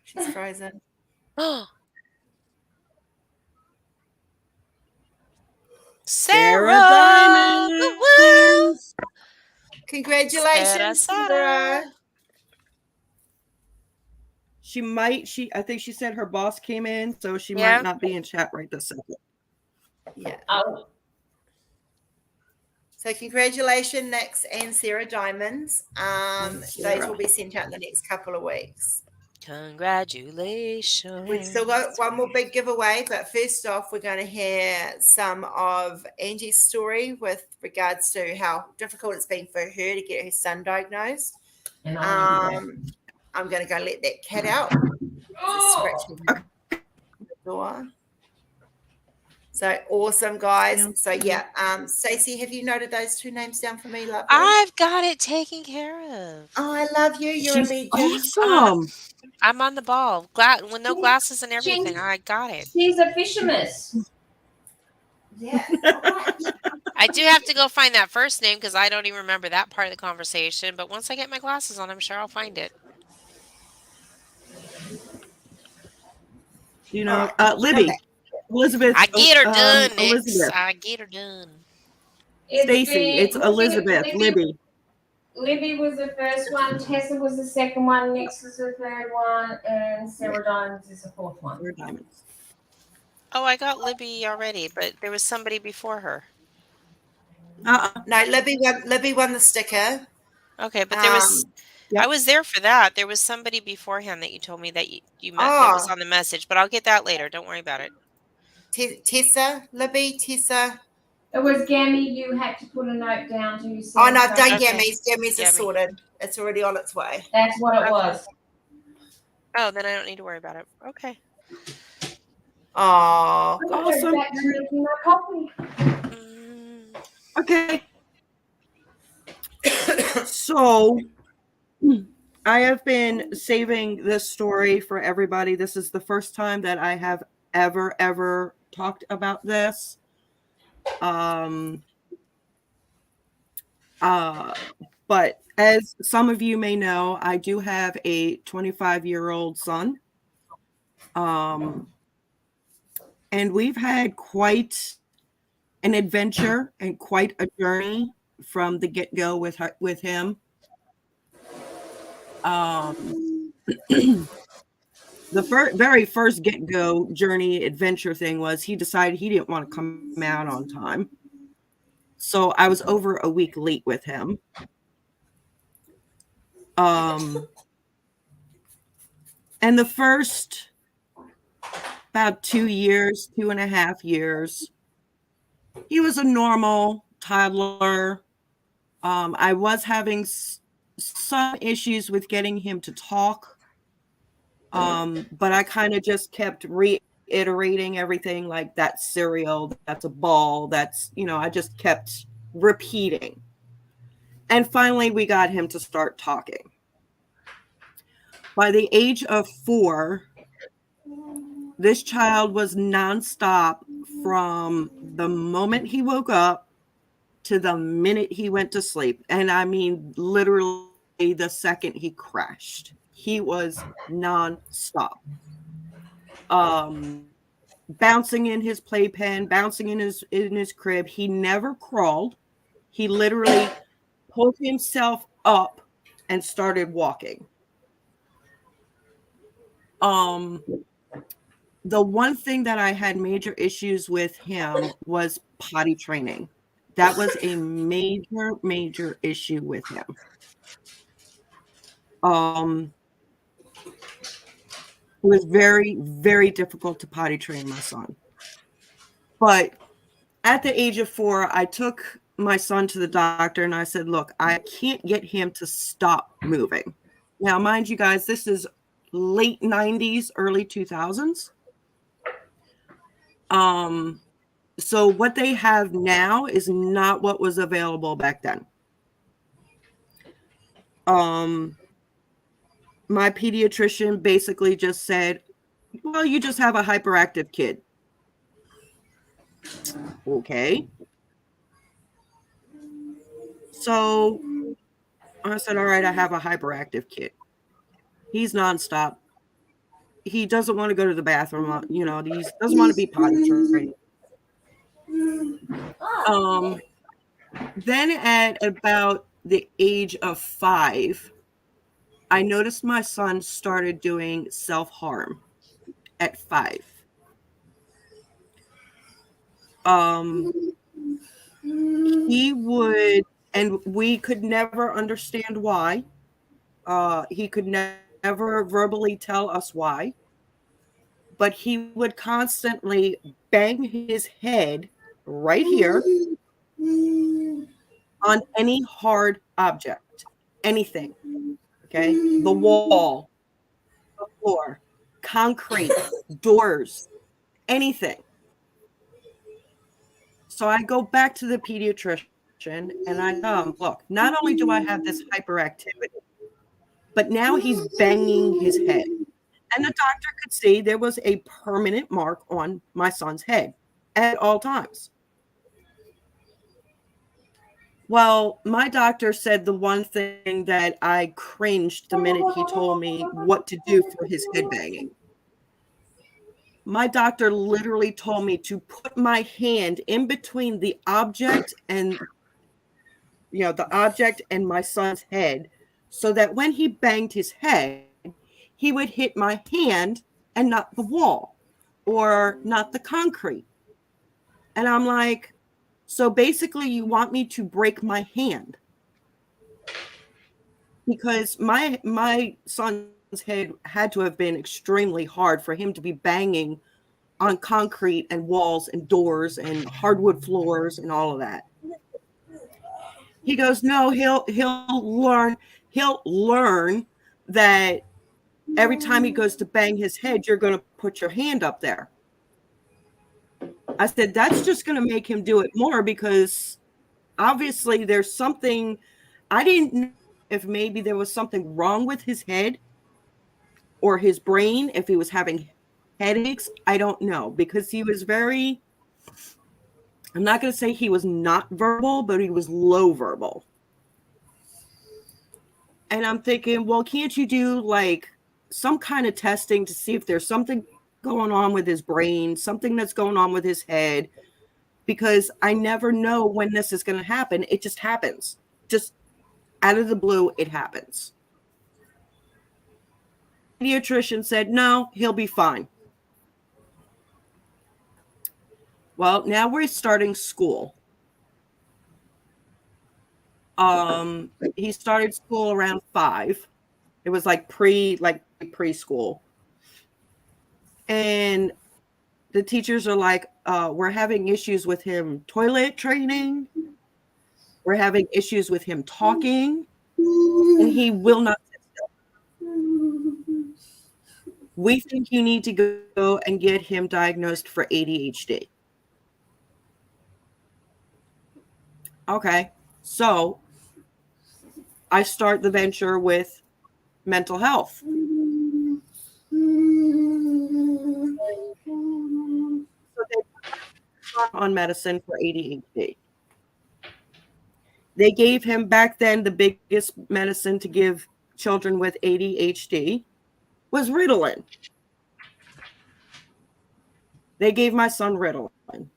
She's frozen. Sarah Diamond. Woo! Congratulations, Sarah. I think she said her boss came in, so she might not be in chat right this second. Yeah. Oh. So congratulations, Nix and Sarah Diamonds. Those Sarah. will be sent out in the next couple of weeks. Congratulations. We've still got one more big giveaway, but first off, we're going to hear some of Angie's story with regards to how difficult it's been for her to get her son diagnosed. And I'm I'm going to go let that cat out. It's scratching the door. So awesome, guys. Sounds So good. yeah, Stacey, have you noted those two names down for me, lovely? I've got it taken care of. Oh, I love you. You're She's a legend. awesome. I'm on the ball. With no glasses and everything. I got it. she's a fisherman. Yeah. All right. I do have to go find that first name because I don't even remember that part of the conversation. But once I get my glasses on, I'm sure I'll find it. You All know, right. Libby, Elizabeth. I get her done, Nix. Elizabeth, I get her done. Stacy. It's Elizabeth. Libby. Libby was the first one, Tessa was the second one, Nix was the third one, and Sarah Diamonds is the fourth one. Sarah Diamonds. Oh, I got Libby already, but there was somebody before her. No, Libby won the sticker. Okay, but there was. Yep. I was there for that. There was somebody beforehand that you told me that you met that was on the message, but I'll get that later. Don't worry about it. Tessa, Libby, Tessa. It was Gammy, you had to put a note down to say. Oh no, I've done Okay. Gammy's. Gammy's is Gammy. sorted. It's already on its way. That's what it Okay. was. Oh, then I don't need to worry about it. Okay. Oh, I'm gonna go back to making my coffee. Okay. So I have been saving this story for everybody. This is the first time that I have ever talked about this. But as some of you may know, I do have a 25-year-old son. And we've had quite an adventure and quite a journey from the get-go with him. The very first get-go journey adventure thing was he decided he didn't want to come out on time. So I was over a week late with him. And the first about 2.5 years, he was a normal toddler. I was having some issues with getting him to talk. But I kind of just kept reiterating everything like that's cereal, that's a ball, that's, I just kept repeating. And finally, we got him to start talking. By the age of 4, this child was nonstop from the moment he woke up to the minute he went to sleep. And I mean, literally the second he crashed, he was nonstop. Bouncing in his playpen, bouncing in his crib. He never crawled. He literally pulled himself up and started walking. The one thing that I had major issues with him was potty training. That was a major issue with him. It was very, very difficult to potty train my son. But at the age of 4, I took my son to the doctor and I said, look, I can't get him to stop moving. Now, mind you guys, this is late 90s, early 2000s. So what they have now is not what was available back then. My pediatrician basically just said, well, you just have a hyperactive kid. Okay. So I said, all right, I have a hyperactive kid. He's nonstop. He doesn't want to go to the bathroom. He doesn't want to be potty trained. Then at about the age of 5, I noticed my son started doing self-harm at 5. he would, and we could never understand why. He could never verbally tell us why, but he would constantly bang his head right here on any hard object, anything. Okay. The wall, the floor, concrete, doors, anything. So I go back to the pediatrician and I tell him, look, not only do I have this hyperactivity, but now he's banging his head. And the doctor could see there was a permanent mark on my son's head at all times. Well, my doctor said the one thing that I cringed the minute he told me what to do for his head banging. My doctor literally told me to put my hand in between the object and the object and my son's head so that when he banged his head, he would hit my hand and not the wall or not the concrete. And I'm like, so basically you want me to break my hand? Because my son's head had to have been extremely hard for him to be banging on concrete and walls and doors and hardwood floors and all of that. He goes, no, he'll learn that every time he goes to bang his head, you're going to put your hand up there. I said, that's just going to make him do it more because obviously there's something. I didn't know if maybe there was something wrong with his head or his brain, if he was having headaches. I don't know, because he was very, I'm not going to say he was not verbal, but he was low verbal. And I'm thinking, well, can't you do like some kind of testing to see if there's something going on with his brain, something that's going on with his head? Because I never know when this is going to happen. It just happens. Just out of the blue, it happens. The pediatrician said, no, he'll be fine. Well, now we're starting school. He started school around 5. It was like preschool. And the teachers are like, we're having issues with him toilet training. We're having issues with him talking. And he will not sit still. We think you need to go and get him diagnosed for ADHD. Okay. So I start the venture with mental health. So they put on medicine for ADHD. They gave him back then the biggest medicine to give children with ADHD was Ritalin. They gave my son Ritalin.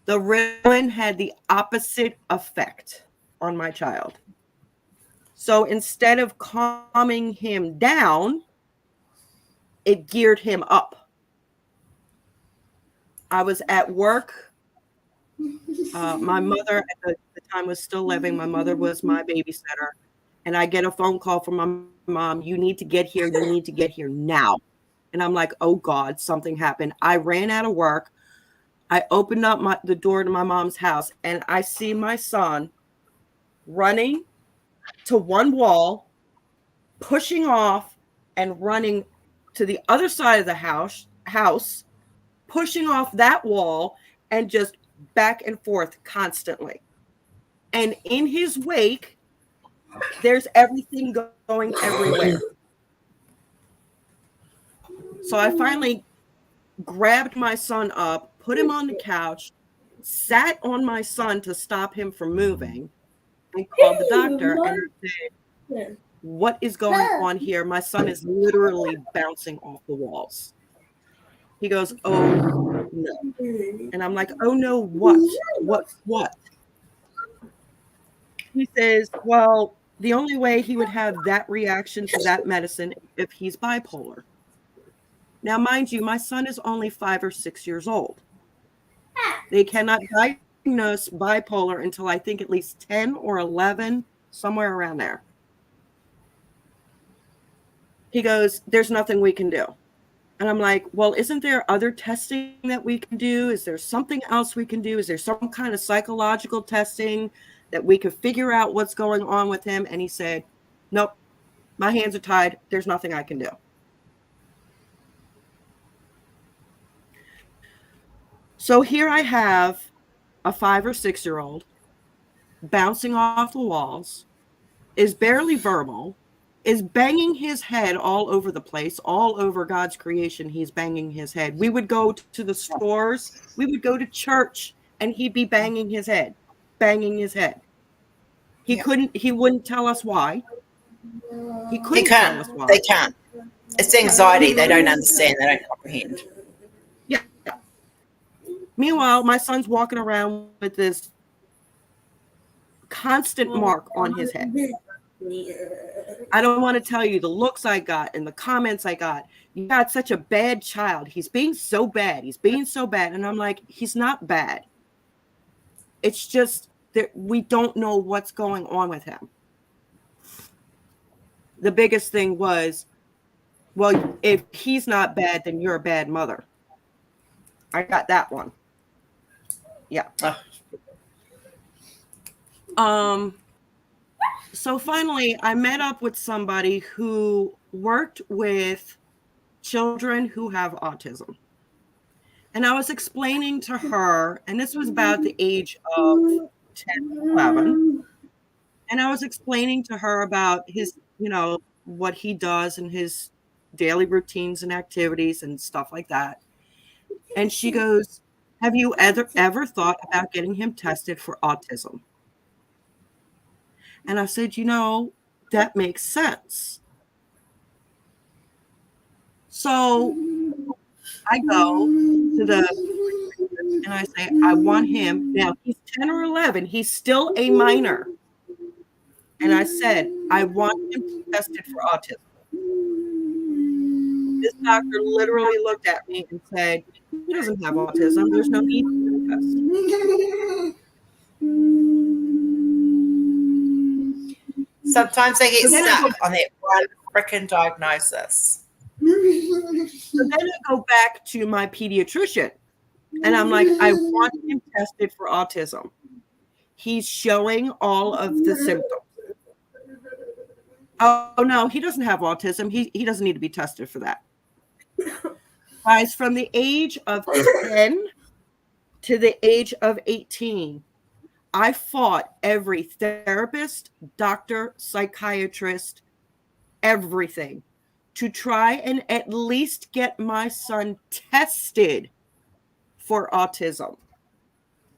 The Ritalin had the opposite effect on my child. So instead of calming him down, it geared him up. I was at work. My mother at the time was still living. My mother was my babysitter. And I get a phone call from my mom, you need to get here. You need to get here now. And I'm like, oh God, something happened. I ran out of work. I opened up the door to my mom's house and I see my son running to one wall, pushing off and running to the other side of the house, pushing off that wall and just back and forth constantly. And in his wake, there's everything going everywhere. So I finally grabbed my son up, put him on the couch, sat on my son to stop him from moving, and called the doctor and said, what is going on here? My son is literally bouncing off the walls. He goes, oh no. And I'm like, oh no, what? What? He says, well, the only way he would have that reaction to that medicine if he's bipolar. Now, mind you, my son is only 5 or 6 years old. They cannot diagnose bipolar until I think at least 10 or 11, somewhere around there. He goes, there's nothing we can do. And I'm like, well, isn't there other testing that we can do? Is there something else we can do? Is there some kind of psychological testing that we could figure out what's going on with him? And he said, nope, my hands are tied. There's nothing I can do. So here I have a 5 or 6-year-old bouncing off the walls, is barely verbal, is banging his head all over the place, all over God's creation. He's banging his head. We would go to the stores, we would go to church, and he'd be banging his head, banging his head. He wouldn't tell us why. He couldn't tell us why. They can't. It's anxiety. They don't understand. They don't comprehend. Yeah. Meanwhile, my son's walking around with this constant mark on his head. I don't want to tell you the looks I got and the comments I got. You got such a bad child. He's being so bad. He's being so bad. And I'm like, he's not bad. It's just that we don't know what's going on with him. The biggest thing was, well, if he's not bad, then you're a bad mother. I got that one. Yeah. So finally, I met up with somebody who worked with children who have autism. And I was explaining to her, and this was about the age of 10, 11. And I was explaining to her about his, what he does and his daily routines and activities and stuff like that. And she goes, have you ever thought about getting him tested for autism? And I said, that makes sense. So I go to the, and I say, I want him. Now he's 10 or 11. He's still a minor. And I said, I want him tested for autism. This doctor literally looked at me and said, he doesn't have autism. There's no need for the test. Sometimes they get stuck on that one freaking diagnosis. So then I go back to my pediatrician and I'm like, I want him tested for autism. He's showing all of the symptoms. Oh, no, he doesn't have autism. He doesn't need to be tested for that. Guys, from the age of 10 to the age of 18, I fought every therapist, doctor, psychiatrist, everything to try and at least get my son tested for autism.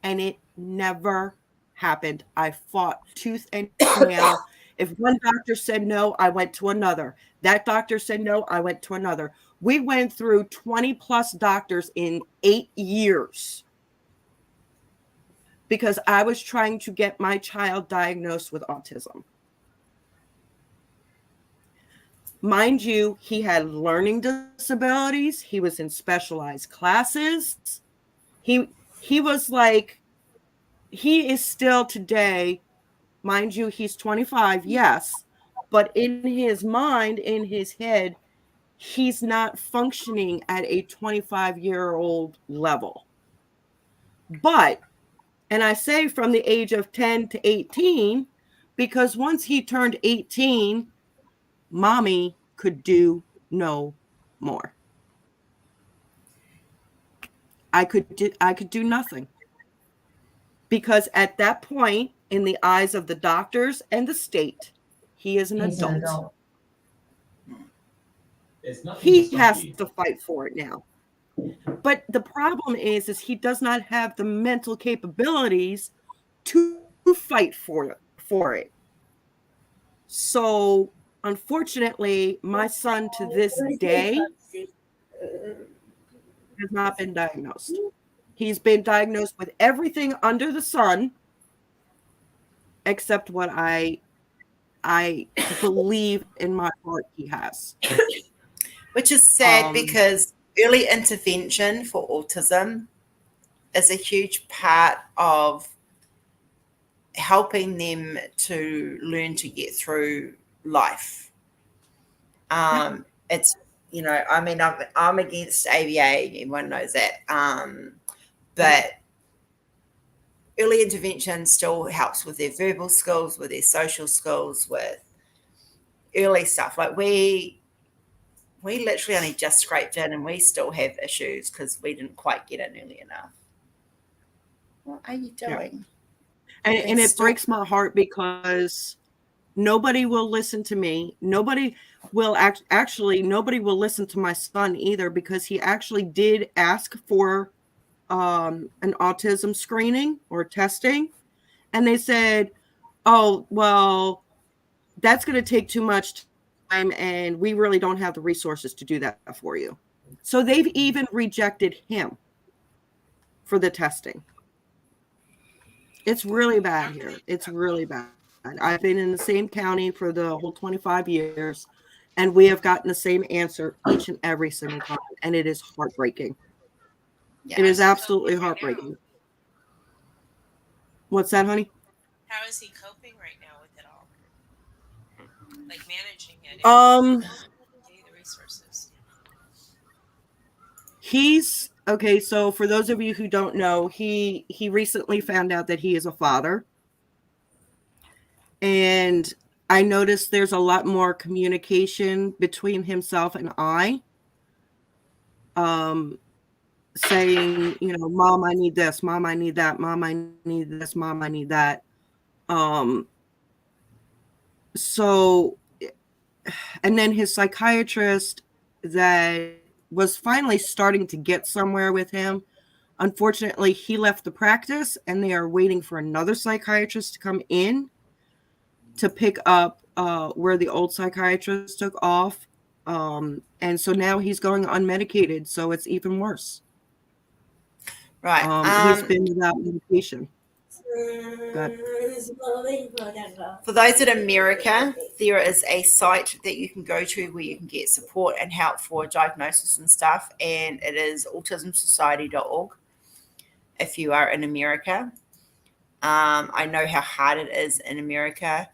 And it never happened. I fought tooth and nail. If one doctor said no, I went to another. That doctor said no, I went to another. We went through 20 plus doctors in 8 years because I was trying to get my child diagnosed with autism. Mind you, he had learning disabilities. He was in specialized classes. He was like, he is still today, mind you, he's 25, yes, but in his mind, in his head, he's not functioning at a 25-year-old level. But, and I say from the age of 10 to 18, because once he turned 18, mommy could do no more. I could do nothing. Because at that point, in the eyes of the doctors and the state, he is an adult. He has to fight for it now. But the problem is he does not have the mental capabilities to fight for it. So, unfortunately, my son to this day has not been diagnosed. He's been diagnosed with everything under the sun except what I believe in my heart he has. Which is sad because early intervention for autism is a huge part of helping them to learn to get through life. It's, you know, I mean, I'm against ABA, everyone knows that. But early intervention still helps with their verbal skills, with their social skills, with early stuff. Like we literally only just scraped in and we still have issues because we didn't quite get in early enough. What are you Yeah. doing? And it breaks my heart because nobody will listen to me. Nobody will actually nobody will listen to my son either, because he actually did ask for an autism screening or testing, and they said, "Oh, well, that's going to take too much time, and we really don't have the resources to do that for you." So they've even rejected him for the testing. It's really bad here. It's really bad. I've been in the same county for the whole 25 years, and we have gotten the same answer each and every single time, and it is heartbreaking. Yeah. It is absolutely heartbreaking. What's that, honey? How is he coping right now with it all? Like managing it? The resources. He's okay. So for those of you who don't know, he recently found out that he is a father, and I noticed there's a lot more communication between himself and I. Saying, you know, "Mom, I need this. Mom, I need that. Mom, I need this. Mom, I need that." Um, so, and then his psychiatrist that was finally starting to get somewhere with him, unfortunately, he left the practice, and they are waiting for another psychiatrist to come in to pick up where the old psychiatrist took off. And so now he's going unmedicated, so it's even worse. Right. He's been without medication. Good. For those in America, there is a site that you can go to where you can get support and help for diagnosis and stuff, and it is autismsociety.org if you are in America. I know how hard it is in America,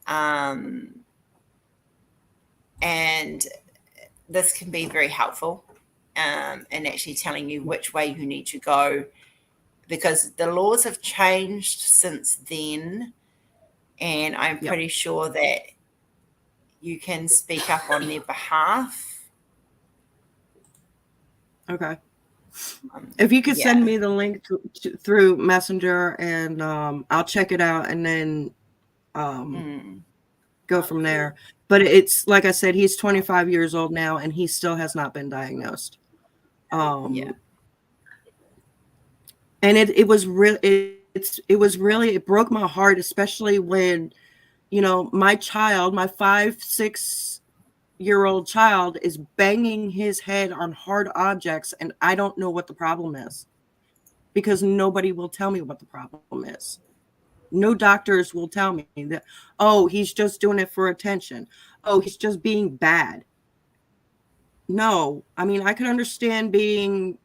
and this can be very helpful in actually telling you which way you need to go, because the laws have changed since then, and I'm pretty sure that you can speak up on their behalf. Okay. If you could send me the link through Messenger, and I'll check it out, and then go from there. But it's like I said, he's 25 years old now, and he still has not been diagnosed. And it was really, it broke my heart, especially when, you know, my 5-6-year-old child is banging his head on hard objects, and I don't know what the problem is, because nobody will tell me what the problem is. No doctors will tell me that, oh, he's just doing it for attention. Oh, he's just being bad. No, I mean, I can understand being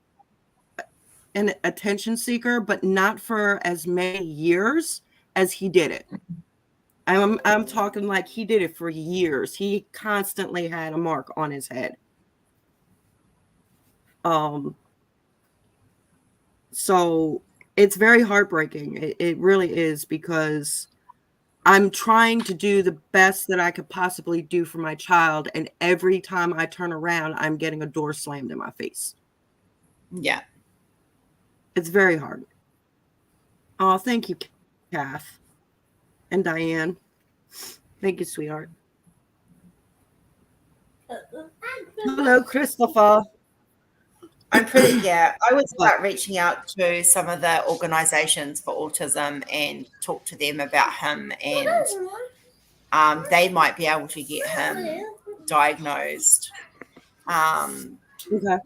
an attention seeker, but not for as many years as he did it. I'm talking like he did it for years. He constantly had a mark on his head. So it's very heartbreaking. It really is, because I'm trying to do the best that I could possibly do for my child, and every time I turn around, I'm getting a door slammed in my face. Yeah. It's very hard. Oh, thank you, Kath and Diane. Thank you, sweetheart. Hello, Christopher. I would start reaching out to some of the organizations for autism and talk to them about him, and they might be able to get him diagnosed a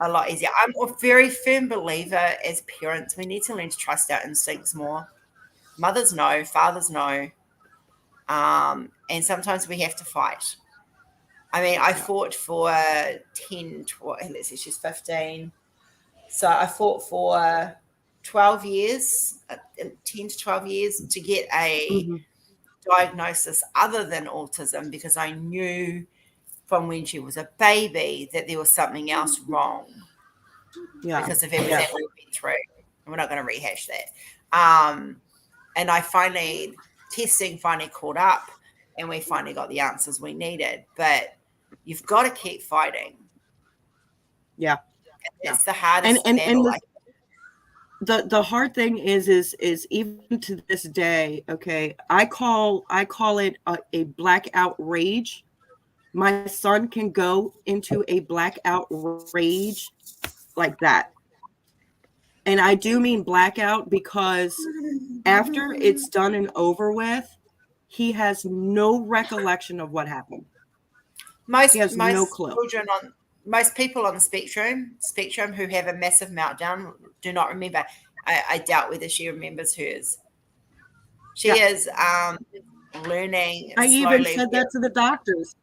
lot easier. I'm a very firm believer, as parents, we need to learn to trust our instincts more. Mothers know, fathers know, and sometimes we have to fight. I mean, I fought for 10, 12, let's say she's 15. So I fought for 12 years, 10 to 12 years to get a Mhm. diagnosis other than autism, because I knew from when she was a baby that there was something else wrong Yeah. because of everything Yeah. we've been through. And we're not going to rehash that. And testing finally caught up, and we finally got the answers we needed. But you've got to keep fighting. Yeah. It's Yeah. the hardest And battle. the hard thing is even to this day, okay, I call it a blackout rage. My son can go into a blackout rage like that. And I do mean blackout because after it's done and over with, he has no recollection of what happened. He has no clue. Most people on the spectrum who have a massive meltdown do not remember. I doubt whether she remembers hers. She Yeah. is learning I even slowly. said that to the doctors.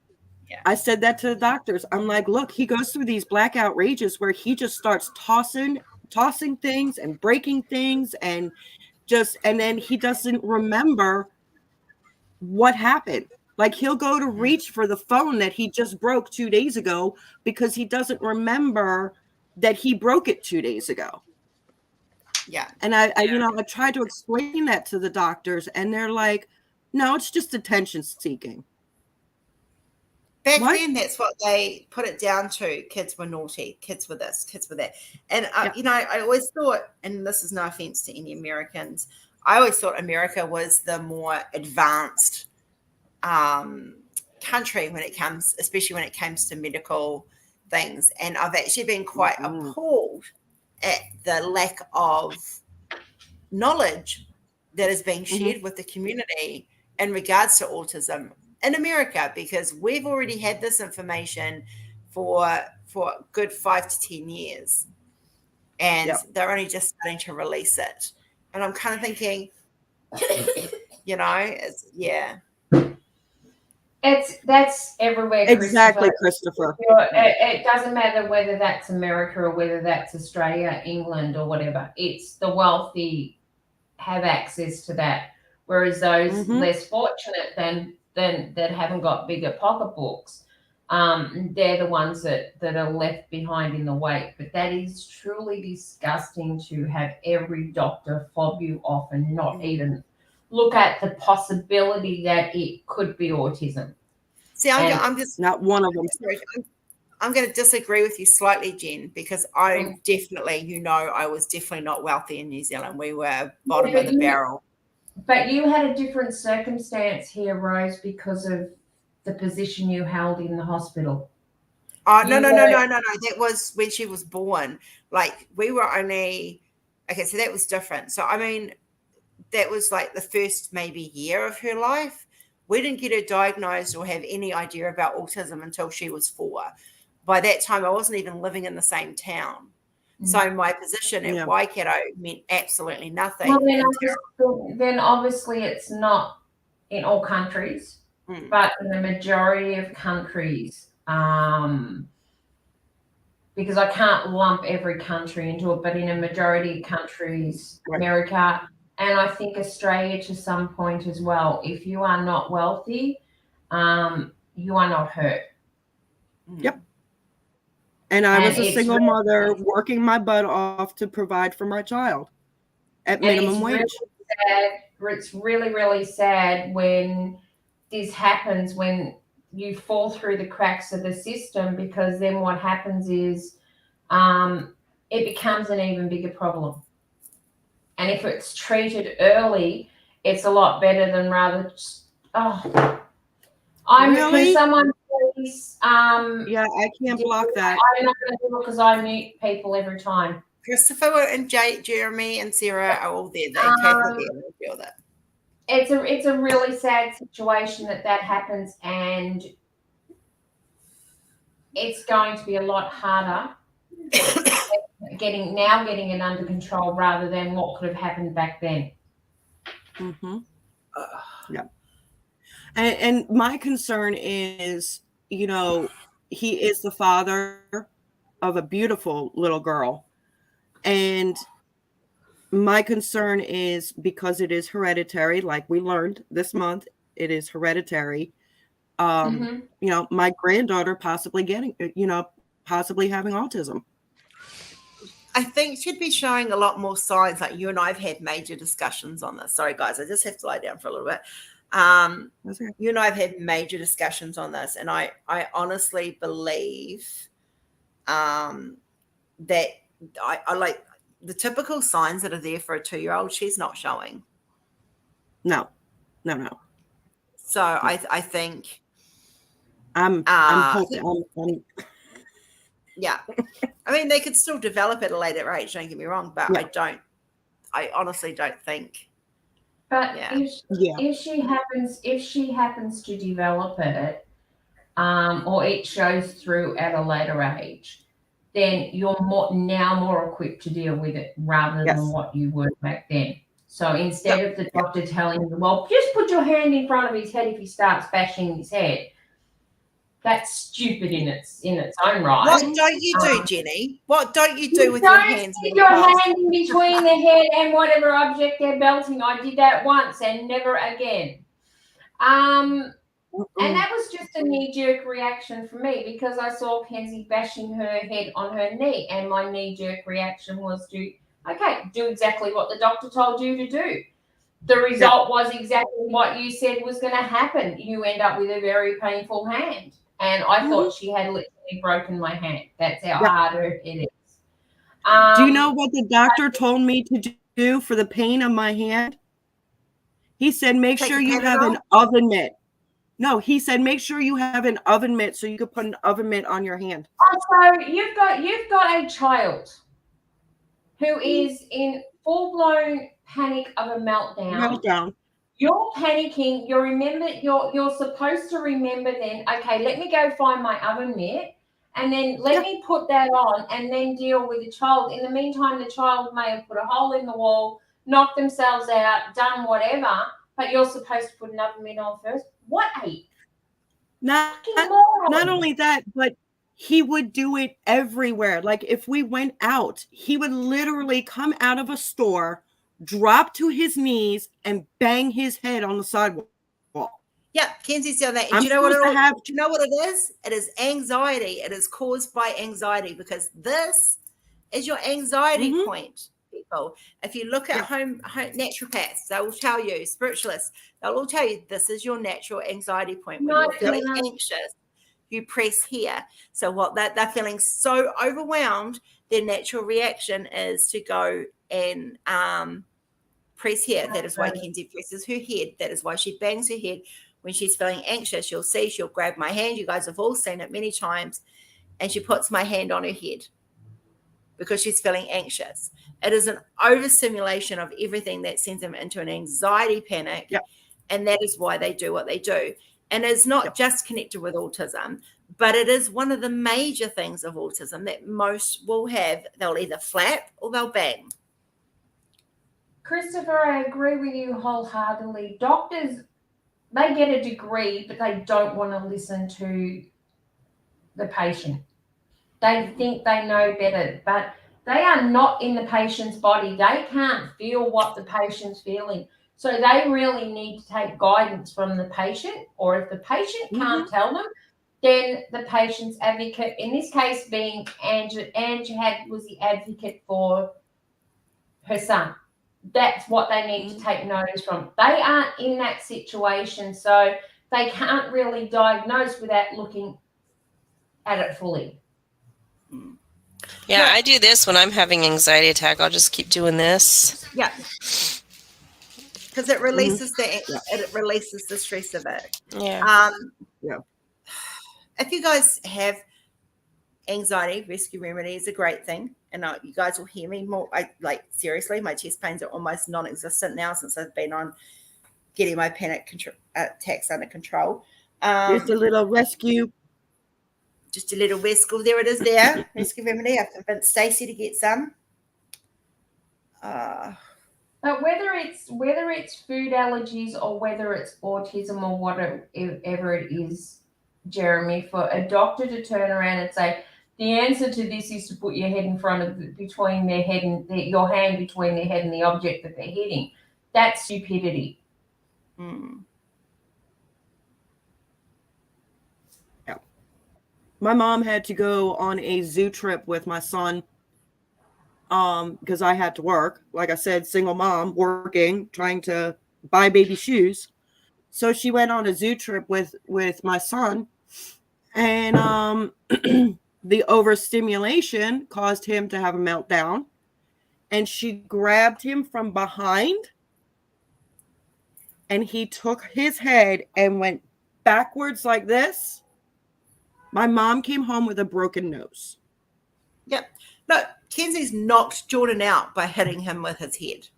Yeah. I said that to the doctors. I'm like, look, he goes through these blackout rages where he just starts tossing things and breaking things and then he doesn't remember what happened. Like he'll go to reach for the phone that he just broke 2 days ago because he doesn't remember that he broke it 2 days ago. Yeah. And I tried to explain that to the doctors and they're like, no, it's just attention seeking. Back What? then, that's what they put it down to. Kids were naughty. Kids were this. Kids were that. And, Yeah. I always thought, and this is no offense to any Americans, I always thought America was the more advanced country especially when it comes to medical things. And I've actually been quite Mhm. appalled at the lack of knowledge that is being shared with the community in regards to autism in America, because we've already had this information for a good 5 to 10 years, and Yep. they're only just starting to release it. And I'm kind of thinking, That's everywhere, Exactly, Christopher. Christopher. It doesn't matter whether that's America or whether that's Australia, England, or whatever. It's the wealthy have access to that, whereas those less fortunate than that haven't got bigger pocketbooks, they're the ones that are left behind in the wake. But that is truly disgusting to have every doctor fob you off and not even look at the possibility that it could be autism. See, I'm just not one of them. Sorry, I'm going to disagree with you slightly, Jen, because I was definitely not wealthy in New Zealand. We were bottom of the barrel. But you had a different circumstance here, Rose, because of the position you held in the hospital. No. That was when she was born. Like, we were only, okay, so that was different. So, I mean, that was like the first maybe year of her life. We didn't get her diagnosed or have any idea about autism until she was 4. By that time, I wasn't even living in the same town. So my position at Waikato meant absolutely nothing. Well, then obviously it's not in all countries, but in the majority of countries, because I can't lump every country into it, but in a majority of countries, America, and I think Australia to some point as well, if you are not wealthy, you are not hurt. Yep. And I was a single mother working my butt off to provide for my child at minimum wage. It's really, really sad when this happens, when you fall through the cracks of the system, because then what happens is it becomes an even bigger problem. And if it's treated early, it's a lot better than rather just, Really? Can someone please yeah, I can't block that. I'm not going to do it because I mute people every time. Christopher and Jeremy and Sarah are all there. They capable feel that. It's a really sad situation that happens, and it's going to be a lot harder getting it under control rather than what could have happened back then. Yeah. And my concern is, he is the father of a beautiful little girl, and My concern is because it is hereditary, like we learned this month, it is hereditary. Mhm. You know, my granddaughter possibly possibly having autism. I think she'd be showing a lot more signs. Like you and I have had major discussions on this. Sorry, guys, I just have to lie down for a little bit. That's okay. You and I have had major discussions on this, and I honestly believe that I like the typical signs that are there for a 2-year-old. She's not showing. No. So I think I'm hoping. yeah. I mean, they could still develop at a later age. Don't get me wrong, but Yeah. I honestly don't think. But Yeah. if she happens to develop it, or it shows through at a later age, then you're more equipped to deal with it rather Yes. than what you were back then. So instead of the doctor telling you, well, just put your hand in front of his head if he starts bashing his head, that's stupid in its own right. What don't you do, Jenny? What don't you do with your hands? Stick your hand in between the head and whatever object they're belting. I did that once and never again. And that was just a knee-jerk reaction for me because I saw Kenzie bashing her head on her knee, and my knee-jerk reaction was to, okay, do exactly what the doctor told you to do. The result was exactly what you said was going to happen. You end up with a very painful hand. And I thought she had literally broken my hand. That's how hard it is. Do you know what the doctor told me to do for the pain of my hand? He said, make sure you have an oven mitt. No, he said, make sure you have an oven mitt so you can put an oven mitt on your hand. So you've got a child who is in full-blown panic of a meltdown. You're panicking. You're supposed to remember then, okay, let me go find my oven mitt and then let me put that on and then deal with the child. In the meantime, the child may have put a hole in the wall, knocked themselves out, done whatever, but you're supposed to put an oven mitt on first. What a not only that, but he would do it everywhere. Like if we went out, he would literally come out of a store, drop to his knees, and bang his head on the sidewalk. Yeah, Kenzie's done that. And do you know what it is? It is anxiety. It is caused by anxiety because this is your anxiety point, people. If you look at home naturopaths, they will tell you, spiritualists, they'll all tell you this is your natural anxiety point. When you're feeling anxious, you press here. So what they're feeling so overwhelmed, their natural reaction is to go and press here. That is why Kenzie presses her head. That is why she bangs her head. When she's feeling anxious, you'll see she'll grab my hand. You guys have all seen it many times. And she puts my hand on her head because she's feeling anxious. It is an overstimulation of everything that sends them into an anxiety panic. And that is why they do what they do. And it's not just connected with autism, but it is one of the major things of autism that most will have. They'll either flap or they'll bang. Christopher, I agree with you wholeheartedly. Doctors, they get a degree, but they don't want to listen to the patient. They think they know better, but they are not in the patient's body. They can't feel what the patient's feeling. So they really need to take guidance from the patient, or if the patient can't tell them, then the patient's advocate, in this case being Angie was the advocate for her son. That's what they need to take notice from. They aren't in that situation, so they can't really diagnose without looking at it fully. Yeah, I do this when I'm having anxiety attack. I'll just keep doing this. Yeah. Because it releases it releases the stress of it. Yeah. If you guys have anxiety, Rescue Remedy is a great thing. And you guys will hear me more. Seriously, my chest pains are almost non-existent now since I've been on getting my panic attacks under control. Just a little rescue. Just a little rescue. There it is there. Rescue Remedy. I've convinced Stacey to get some. But whether it's food allergies or whether it's autism or whatever it is, Jeremy, for a doctor to turn around and say, The answer to this is to put your head in front of between their head and your hand between their head and the object that they're hitting. That's stupidity. Yeah. My mom had to go on a zoo trip with my son because I had to work. Like I said, single mom, working, trying to buy baby shoes. So she went on a zoo trip with my son, and the overstimulation caused him to have a meltdown, and she grabbed him from behind, and he took his head and went backwards like this. My mom came home with a broken nose. Yep. No, Kenzie's knocked Jordan out by hitting him with his head,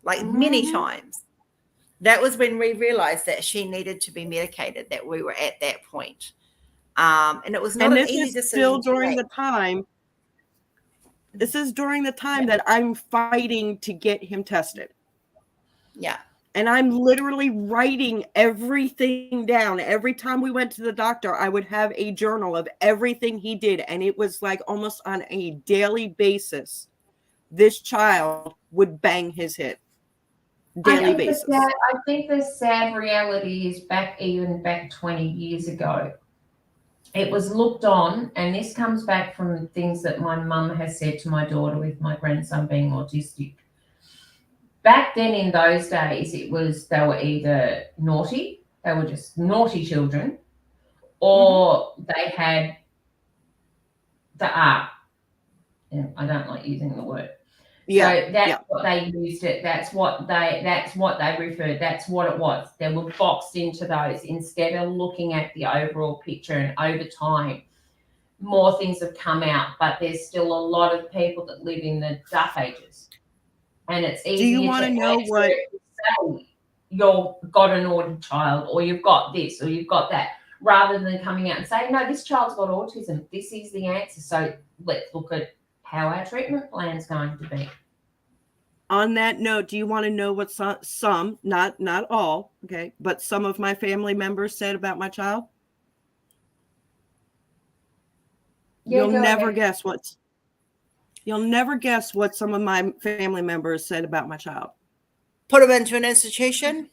like many times. That was when we realized that she needed to be medicated, that we were at that point. And it was not And an this easy is decision still to during make. the time. This is during the time that I'm fighting to get him tested. Yeah. And I'm literally writing everything down. Every time we went to the doctor, I would have a journal of everything he did. And it was like almost on a daily basis, this child would bang his head. Daily basis. I think the sad reality is even back 20 years ago. It was looked on, and this comes back from things that my mum has said to my daughter with my grandson being autistic. Back then in those days, they were either naughty, they were just naughty children, or they had the art. And I don't like using the word. So that's what they used it. That's what they referred. That's what it was. They were boxed into those instead of looking at the overall picture. And over time, more things have come out, but there's still a lot of people that live in the dark ages, and it's easier. Do you want to know what? Say you've got an naughty child, or you've got this, or you've got that, rather than coming out and saying, "No, this child's got autism. This is the answer." So let's look at how our treatment plan is going to be. On that note, do you want to know what some, not all, okay, but some of my family members said about my child? You'll never guess what some of my family members said about my child. Put him into an institution.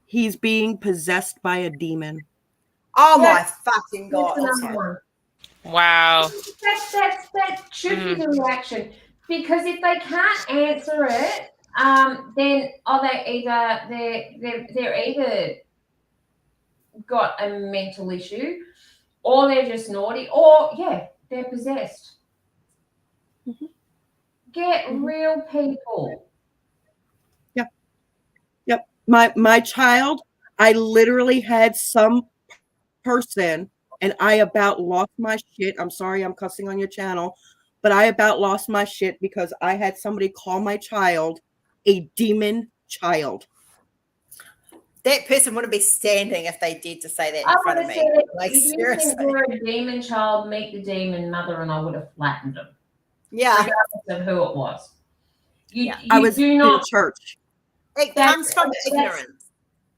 He's being possessed by a demon. Oh my fucking God. Wow. That should be the reaction. Because if they can't answer it, then they're either got a mental issue, or they're just naughty, or they're possessed. Get real people. Yep. My child, I literally had some person, and I about lost my shit. I'm sorry I'm cussing on your channel, but I about lost my shit because I had somebody call my child a demon child. That person wouldn't be standing if they did to say that in front of me. Like, if you think you're a demon child, meet the demon mother, and I would have flattened them. Yeah. Regardless of who it was. I was in church. It comes from ignorance.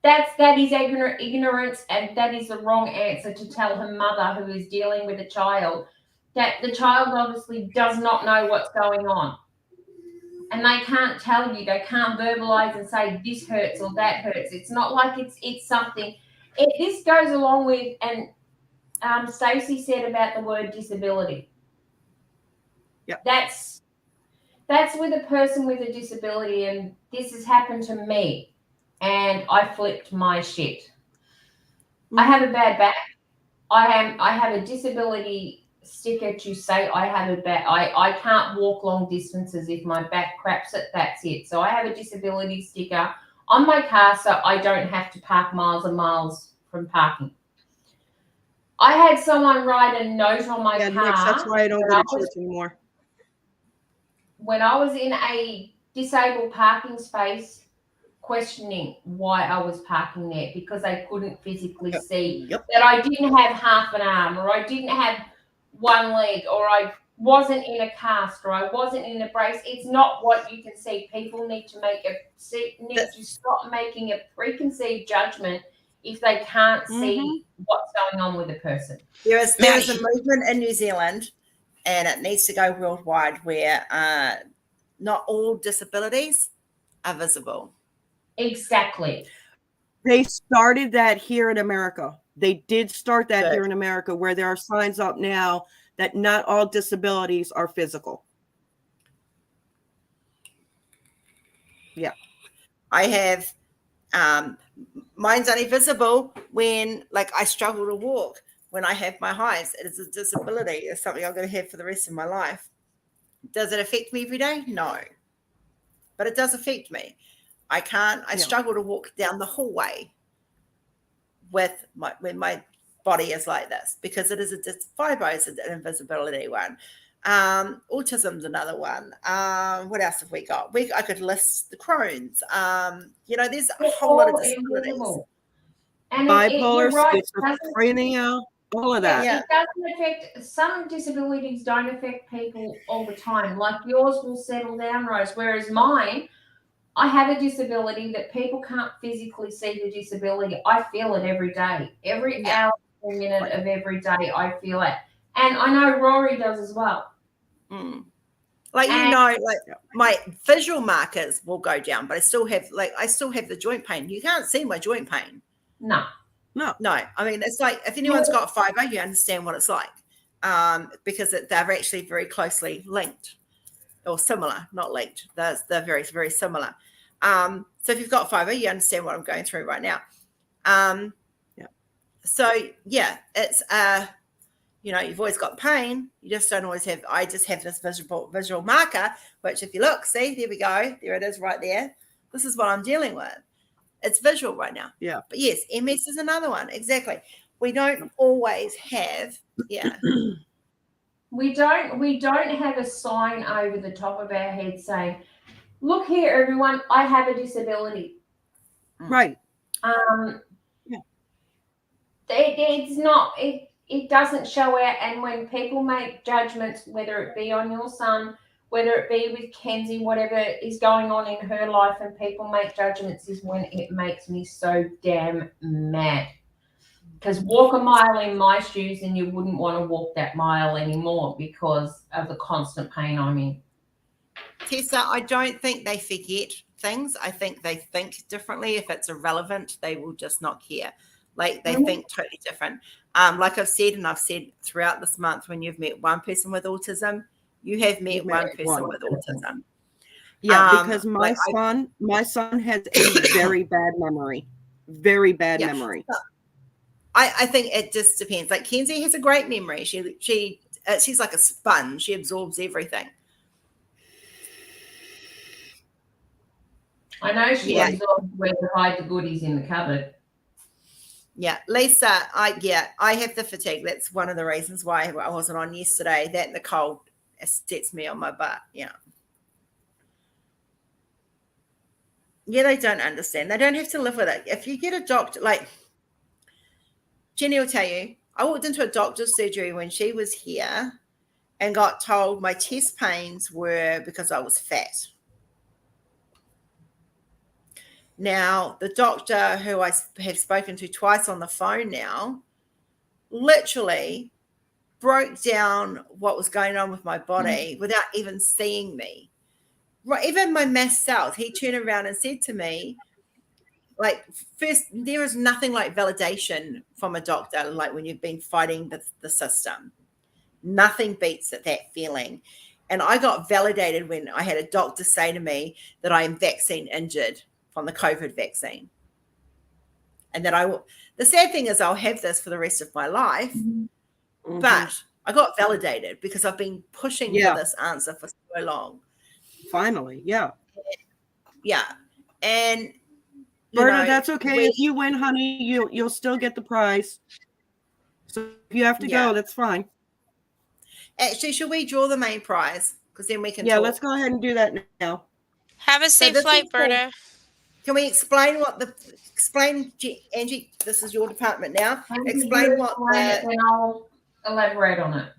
That is ignorance, and that is the wrong answer to tell her mother, who is dealing with a child, that the child obviously does not know what's going on. And they can't tell you, they can't verbalize and say this hurts or that hurts. It's not like it's something. This goes along with, and Stacey said about the word disability. Yeah. That's with a person with a disability, and this has happened to me, and I flipped my shit. I have a bad back. I have a disability sticker to say I have a back. I can't walk long distances if my back craps it. That's it. So I have a disability sticker on my car, so I don't have to park miles and miles from parking. I had someone write a note on my car. Next, that's why I don't go to church anymore. When I was in a disabled parking space, questioning why I was parking there, because they couldn't physically see that I didn't have half an arm, or I didn't have one leg, or I wasn't in a cast, or I wasn't in a brace. It's not what you can see. People need to stop making a preconceived judgment if they can't see what's going on with the person. There is a movement in New Zealand, and it needs to go worldwide, where not all disabilities are visible. Exactly. They started that here in America. They did start that Good. here in America, where there are signs up now that not all disabilities are physical. Yeah. I have mine's only visible when, like, I struggle to walk. When I have my hives, it is a disability. It's something I'm going to have for the rest of my life. Does it affect me every day? No. But it does affect me. I struggle to walk down the hallway when my body is like this, because it is fibro is an invisibility one. Autism's another one. What else have we got? I could list the Crohn's. There's a whole lot of disabilities. Invisible. And Bipolar, you're right, schizophrenia, all of that. It doesn't affect, some disabilities don't affect people all the time. Like yours will settle down, Rose, whereas mine, I have a disability that people can't physically see the disability. I feel it every day. Every hour, every minute of every day, I feel it. And I know Rory does as well. Like my visual markers will go down, but I still have the joint pain. You can't see my joint pain. No. I mean, it's like, if anyone's got fibro, you understand what it's like, because they're actually very closely linked, or similar, not linked. They're very, very similar. So if you've got fibro, you understand what I'm going through right now. So it's you've always got pain. You just don't always have. I just have this visual marker, which, if you look, see, there we go. There it is, right there. This is what I'm dealing with. It's visual right now. Yeah. But yes, MS is another one. Exactly. We don't always have. Yeah. We don't have a sign over the top of our head saying, "Look here, everyone, I have a disability." Right. It's not. It doesn't show out. And when people make judgments, whether it be on your son, whether it be with Kenzie, whatever is going on in her life, and people make judgments, is when it makes me so damn mad. Because walk a mile in my shoes and you wouldn't want to walk that mile anymore because of the constant pain I'm in. Tessa, I don't think they forget things. I think they think differently. If it's irrelevant, they will just not care. Like, they think totally different. Like I've said, and I've said throughout this month, when you've met one person with autism, you have met one person with autism. Yeah, because my son has a very bad memory. Very bad memory. I think it just depends. Like, Kenzie has a great memory. She's like a sponge. She absorbs everything. I know she absorbs where to hide the goodies in the cupboard. Yeah, Lisa, I have the fatigue. That's one of the reasons why I wasn't on yesterday. That and the cold sets me on my butt. Yeah. Yeah, they don't understand. They don't have to live with it. If you get a doctor, like Jenny will tell you, I walked into a doctor's surgery when she was here and got told my chest pains were because I was fat. Now, the doctor, who I have spoken to twice on the phone now, literally broke down what was going on with my body without even seeing me. Right, even my mast cells, he turned around and said to me, like, first, there is nothing like validation from a doctor, like when you've been fighting the system. Nothing beats that feeling. And I got validated when I had a doctor say to me that I am vaccine injured from the COVID vaccine. And that the sad thing is I'll have this for the rest of my life, but I got validated because I've been pushing for this answer for so long. Finally, yeah. Yeah. And Berta, that's okay. If you win, honey, you'll still get the prize. So if you have to go, that's fine. Actually, should we draw the main prize? Because then we can talk. Let's go ahead and do that now. Have a safe flight, Berta. Can we explain Angie, this is your department now. And I'll elaborate on it.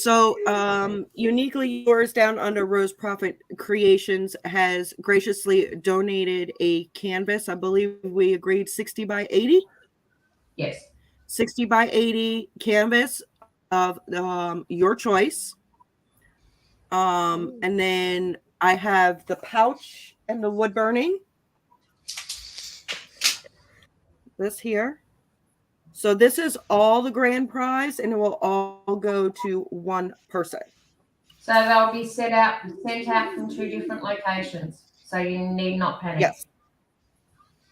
So, Uniquely Yours down under Rose Profit Creations has graciously donated a canvas. I believe we agreed 60 by 80. Yes. 60 by 80 canvas of your choice. And then I have the pouch and the wood burning. This here. So this is all the grand prize, and it will all go to one person. So they'll be sent out from 2 different locations. So you need not panic. Yes.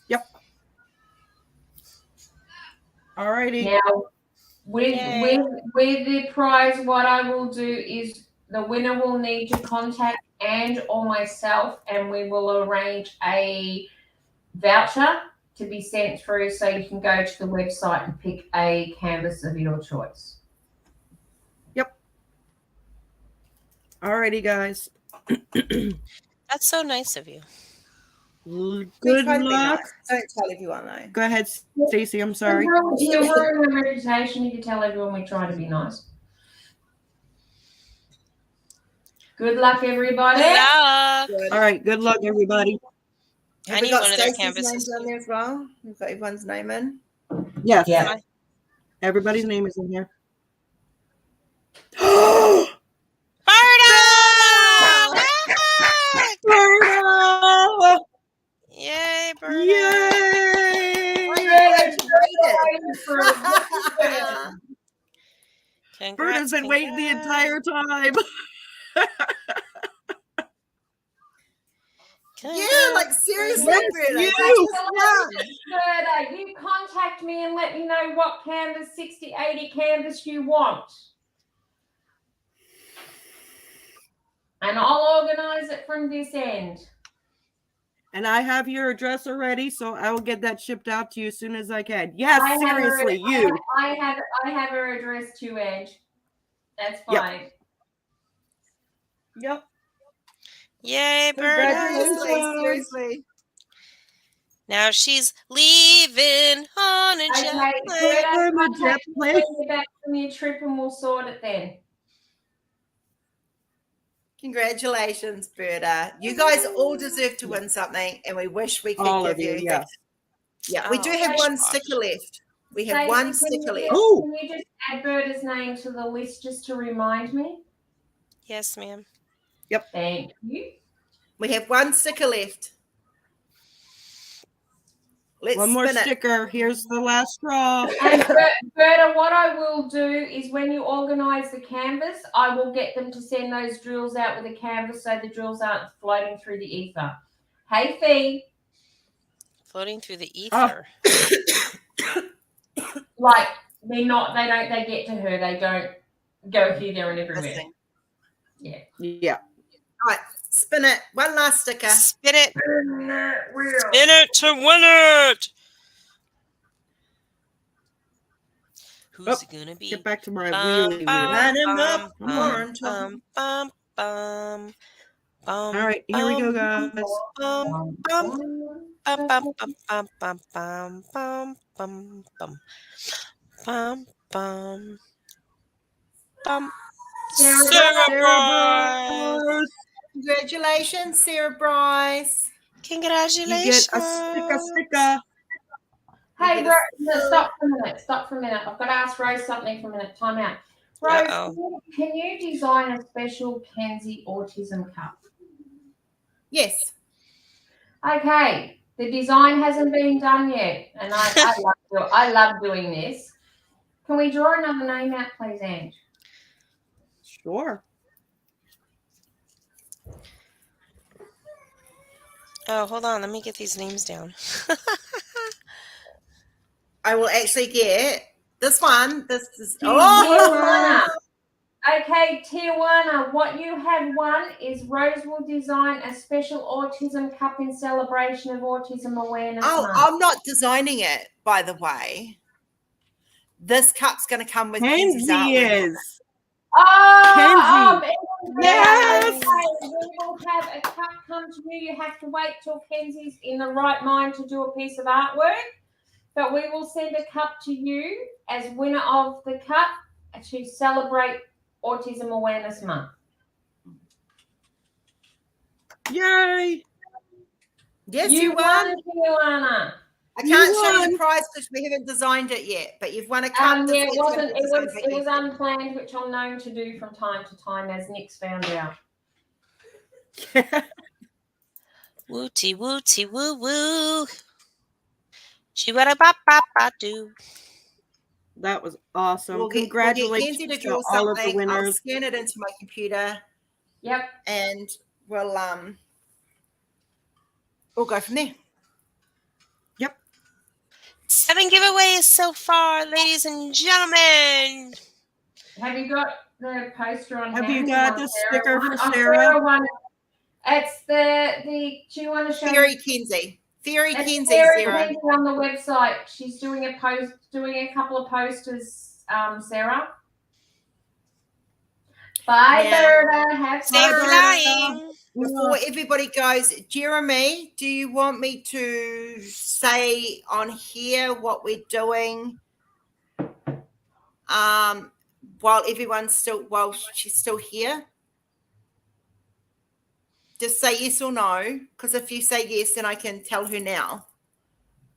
Yep. Alrighty. Now, with the prize, what I will do is the winner will need to contact and or myself, and we will arrange a voucher to be sent through so you can go to the website and pick a canvas of your choice. Yep. Alrighty, guys. That's so nice of you. Good try to be luck. nice. Don't tell everyone though. Go ahead, Stacey. I'm sorry. You'll ruin the reputation if you tell everyone we try to be nice. Good luck, everybody. Good luck. All right. Good luck, everybody. I Have we need got one of their Stacey's canvases names on there as well? We've got everyone's name in. Yes. Yeah. Everybody's name is in here. Berta! Yay, Berta! Yay! Berta's been waiting the entire time. Yeah, like seriously, Yes, Berta. you. Berta, you contact me and let me know what canvas, 60, 80 canvas you want. And I'll organize it from this end. And I have your address already, so I will get that shipped out to you as soon as I can. Yes, seriously, you. I have her address too, Edge. That's fine. Yep. Yay, Berta! Seriously. Now she's leaving on a jet Okay, plane. Berta, On a jet contact me plane. when you're back from your trip and we'll sort it then. Congratulations, Berta. You guys all deserve to win something, and we wish we could All give of you, you. yes. Yeah, we do Oh, have gosh, one gosh. sticker left. We have Stacey, one can sticker you left. Oh. Can you just add Berta's name to the list just to remind me? Yes, ma'am. Thank you. We have one sticker left. Let's One more spin it. sticker. Here's the last straw. And Berta, what I will do is when you organise the canvas, I will get them to send those drills out with the canvas so the drills aren't floating through the ether. Hey, Fee. Floating through the ether. Like they get to her. They don't go here, there, and everywhere. Listen. Yeah. All right, spin it. One last sticker. Spin it. Spin that wheel. Spin it to win it. Who's it gonna be? Get back to my Bum, wheelie bum, wheel. Line 'em up. bum, Horn bum, bum, bum, bum, All right, here we go, guys. bum, bum, bum, bum, bum, bum, bum, bum, bum, bum, bum, bum, bum, bum. Sarah Bryce. Congratulations, Sarah Bryce. Congratulations. You get a sticker. Hey, You get Rose, stop for a minute. I've got to ask Rose something for a minute. Time out. Rose, Uh-oh. can you design a special Kenzie Autism cup? Yes. Okay, the design hasn't been done yet, and I love doing this. Can we draw another name out, please, Ange? Sure. Oh, hold on. Let me get these names down. I will actually get this one. This is Tijuana. Okay, Tijuana, what you have won is Rose will design a special autism cup in celebration of Autism Awareness Month. I'm not designing it, by the way. This cup's going to come with Kenzie's Kenzie artwork. is. Oh, Kenzie. Yes. Okay, we will have a cup come to you. You have to wait till Kenzie's in the right mind to do a piece of artwork. But we will send a cup to you as winner of the cup to celebrate Autism Awareness Month. Yay! Yes, You you won. Tijuana. I You can't show you won. the prize because we haven't designed it yet, but you've won a cup. Yeah, it It's gonna wasn't. be designed by It was you. unplanned, which I'm known to do from time to time, as Nick's found out. Wooty wooty woo woo. Chiwada ba ba ba doo. That was awesome. We'll get Congratulations Kenzie to to draw all of the something. I'll winners. scan it into my computer Yep. and we'll go from there. 7 giveaways so far, ladies and gentlemen. Have you got the poster on Have hand? you got Come on, the Sarah. sticker for Oh, Sarah? won. It's the. Do you want to show? Theory Kenzie. Theory It's Kenzie, Sarah Sarah. Kenzie on the website. She's doing a couple of posters, Sarah. Bye, Now, Berta. Have Stay fun. flying. Before everybody goes, Jeremy, do you want me to say on here what we're doing? While she's still here? Just say yes or no, because if you say yes, then I can tell her now.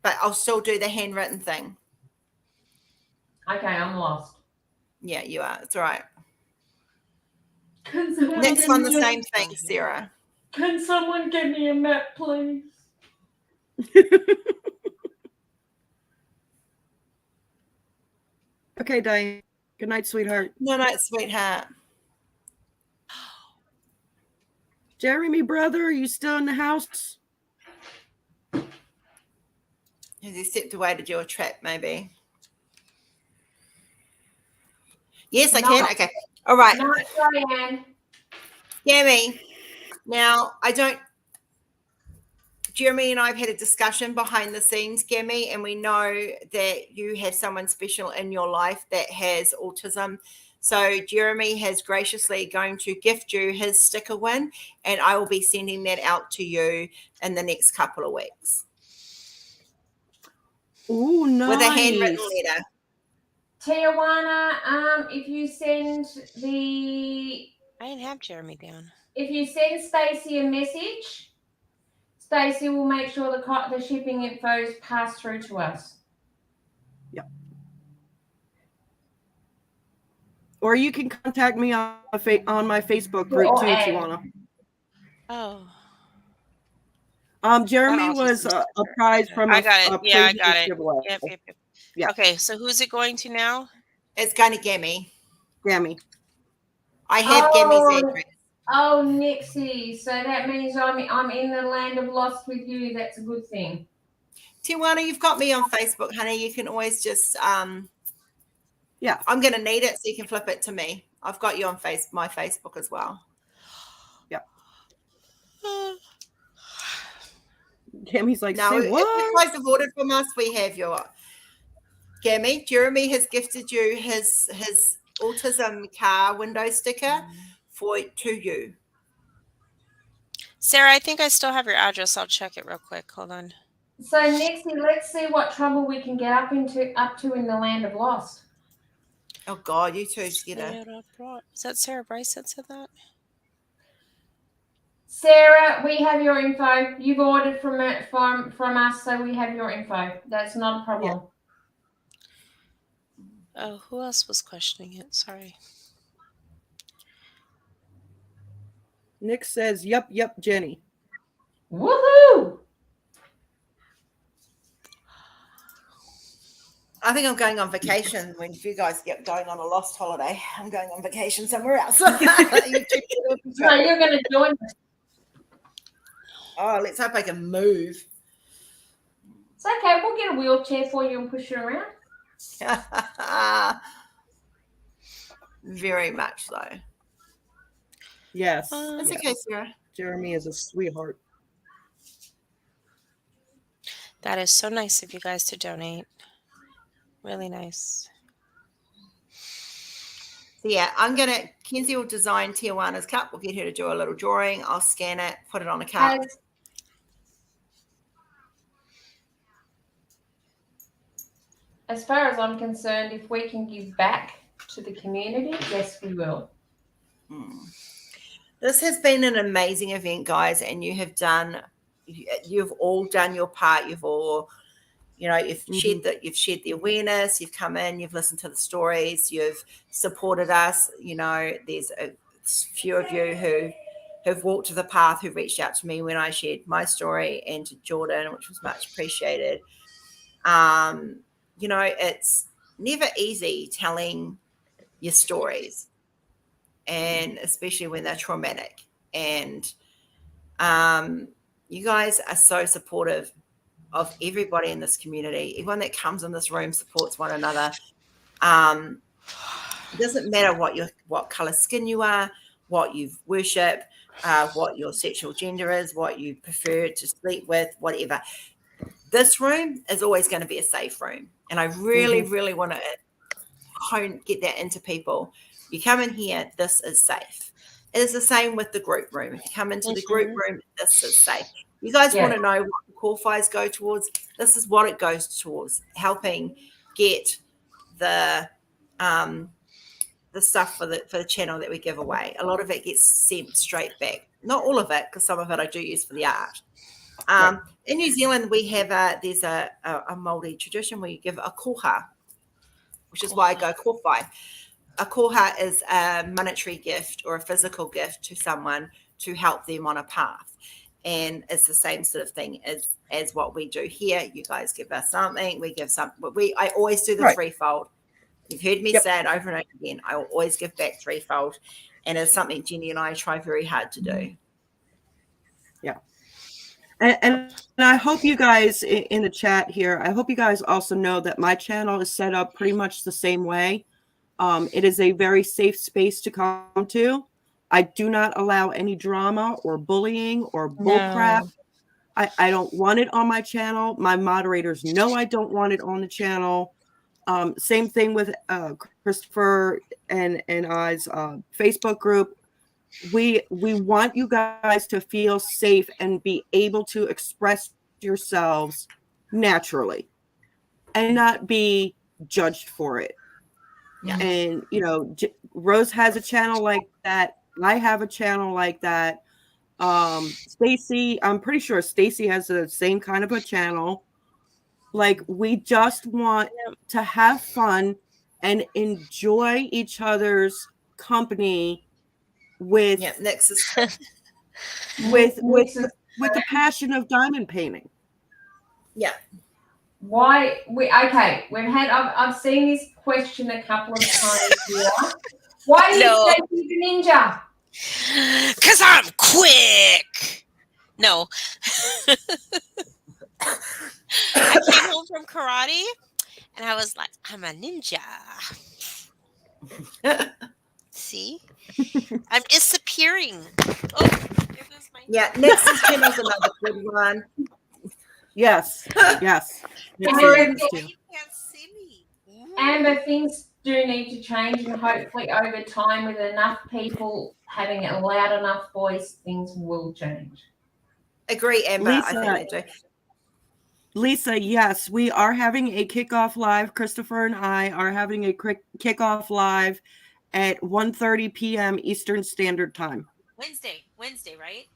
But I'll still do the handwritten thing. Okay, I'm lost. Yeah, you are. It's all right. Can someone Next give one, me the a- same thing, Sarah. Can someone give me a map, please? Okay, Diane. Good night, sweetheart. No, sweetheart. Jeremy, brother, are you still in the house? Has he stepped away to do a trap, maybe? Yes, I can. Okay. All right. No, Diane. Yami. Now, Jeremy and I have had a discussion behind the scenes, Gammy, and we know that you have someone special in your life that has autism. So Jeremy has graciously going to gift you his sticker win, and I will be sending that out to you in the next couple of weeks. Ooh, nice. With a handwritten letter. Tijuana, if you send I didn't have Jeremy down. if you send Stacey a message, Stacey will make sure the shipping info is passed through to us. Yep. Or you can contact me on my Facebook group too, Tijuana. Oh. Jeremy That was autism a prize from I got it. Yeah, I got previous it. giveaway. Yep. Yeah. Okay, so who's it going to now? It's going to Gammy. Gammy. I have Gammy's address. Oh, Nixie. So that means I'm in the land of lost with you. That's a good thing. Tijuana, you've got me on Facebook, honey. You can always just Yeah. I'm going to need it so you can flip it to me. I've got you on my Facebook as well. Yeah. Gammy's like, No, say if what? you guys have ordered from us, we have your Gammy. Jeremy has gifted you his autism car window sticker to you. Sarah, I think I still have your address. I'll check it real quick. Hold on. So Nixie, let's see what trouble we can get up to in the land of lost. Oh God, you two together. Is that Sarah Bryce that said that? Sarah, we have your info. You've ordered from us, so we have your info. That's not a problem. Yeah. Oh, who else was questioning it? Sorry. Nick says, yep, Jenny. Woohoo! I think I'm going on vacation when you guys get going on a lost holiday. I'm going on vacation somewhere else. No, you're going to join us. Oh, let's hope I can move. It's okay. We'll get a wheelchair for you and push you around. Very much so. Yes. That's yes. okay, Sarah. Jeremy is a sweetheart. That is so nice of you guys to donate. Really nice. So yeah, Kenzie will design Tijuana's cup. We'll get her to do a little drawing. I'll scan it, put it on a cup. As far as I'm concerned, if we can give back to the community, yes, we will. This has been an amazing event, guys, and you've all done your part. You've all, you've shared the awareness. You've come in, you've listened to the stories, you've supported us. There's a few of you who have walked to the path, who reached out to me when I shared my story, and to Jordan, which was much appreciated. It's never easy telling your stories, and especially when they're traumatic. And you guys are so supportive of everybody in this community. Everyone that comes in this room supports one another. It doesn't matter what color skin you are, what you worship, what your sexual gender is, what you prefer to sleep with, whatever. This room is always going to be a safe room. And I really, really want to get that into people. You come in here, this is safe. It is the same with the group room. If you come into the group room, this is safe. You guys want to know what the core fires go towards? This is what it goes towards, helping get the stuff for the channel that we give away. A lot of it gets sent straight back. Not all of it, because some of it I do use for the art. In New Zealand, we have there's a Māori tradition where you give a koha, which is why I go kōwhai. A koha is a monetary gift or a physical gift to someone to help them on a path. And it's the same sort of thing as what we do here. You guys give us something, we give something. I always do the threefold. You've heard me say it over and over again. I will always give back threefold. And it's something Jenny and I try very hard to do. Yeah. And I hope you guys in the chat here, I hope you guys also know that my channel is set up pretty much the same way. It is a very safe space to come to. I do not allow any drama or bullying or bullcrap. I don't want it on my channel. My moderators know I don't want it on the channel. Same thing with Christopher and I's Facebook group. We want you guys to feel safe and be able to express yourselves naturally and not be judged for it. Yeah. And, Rose has a channel like that. I have a channel like that. Stacy, I'm pretty sure Stacy has the same kind of a channel. Like, we just want to have fun and enjoy each other's company with with the passion of diamond painting. Yeah. I've seen this question a couple of times here. Why do you say he's a ninja? Because I'm quick. No. I came home from karate and I was like, I'm a ninja. See? I'm disappearing. Oh, there goes my... Yeah, Nexus channel's another good one. Yes. Yes. You can't see me. Amber, things do need to change, and hopefully over time, with enough people having a loud enough voice, things will change. Agree, Amber. Lisa, I think they do. Lisa, yes, we are having a kickoff live. Christopher and I are having a quick kickoff live at 1:30 p.m. Eastern Standard Time. Wednesday, right?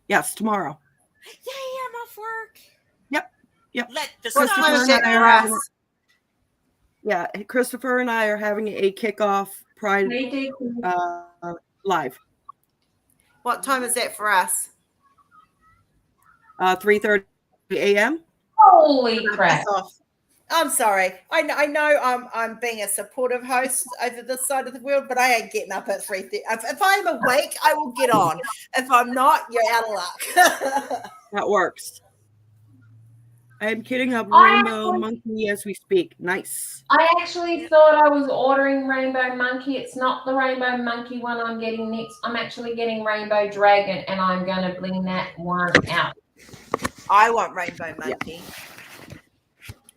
Yes, tomorrow. Yay, I'm off work. Yep. Let the Christopher sun and I are shine. having, Christopher and I are having a kickoff Pride live. What time is that for us? 3:30 a.m. Holy crap! I'm sorry. I know I'm being a supportive host over this side of the world, but I ain't getting up at 3:30. If I'm awake, I will get on. If I'm not, you're out of luck. That works. I am kidding up Rainbow Monkey as we speak. Nice. I actually thought I was ordering Rainbow Monkey. It's not the Rainbow Monkey one I'm getting next. I'm actually getting Rainbow Dragon, and I'm going to bring that one out. I want Rainbow Monkey. Yeah.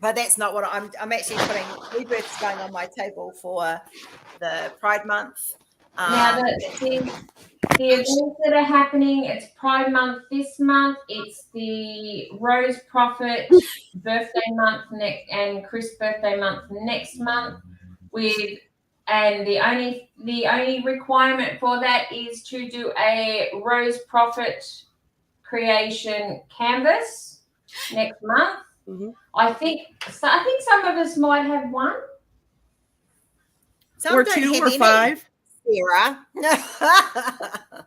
But that's not what I'm actually putting. Rebirth's going on my table for the Pride Month. Now, the events that are happening, it's Pride Month this month. It's the Rose Prophet birthday month and Chris birthday month next month, with and the only requirement for that is to do a Rose Profit creation canvas next month. Mhm. I think some of us might have one. Some Or don't 2 have or any, 5. Sarah.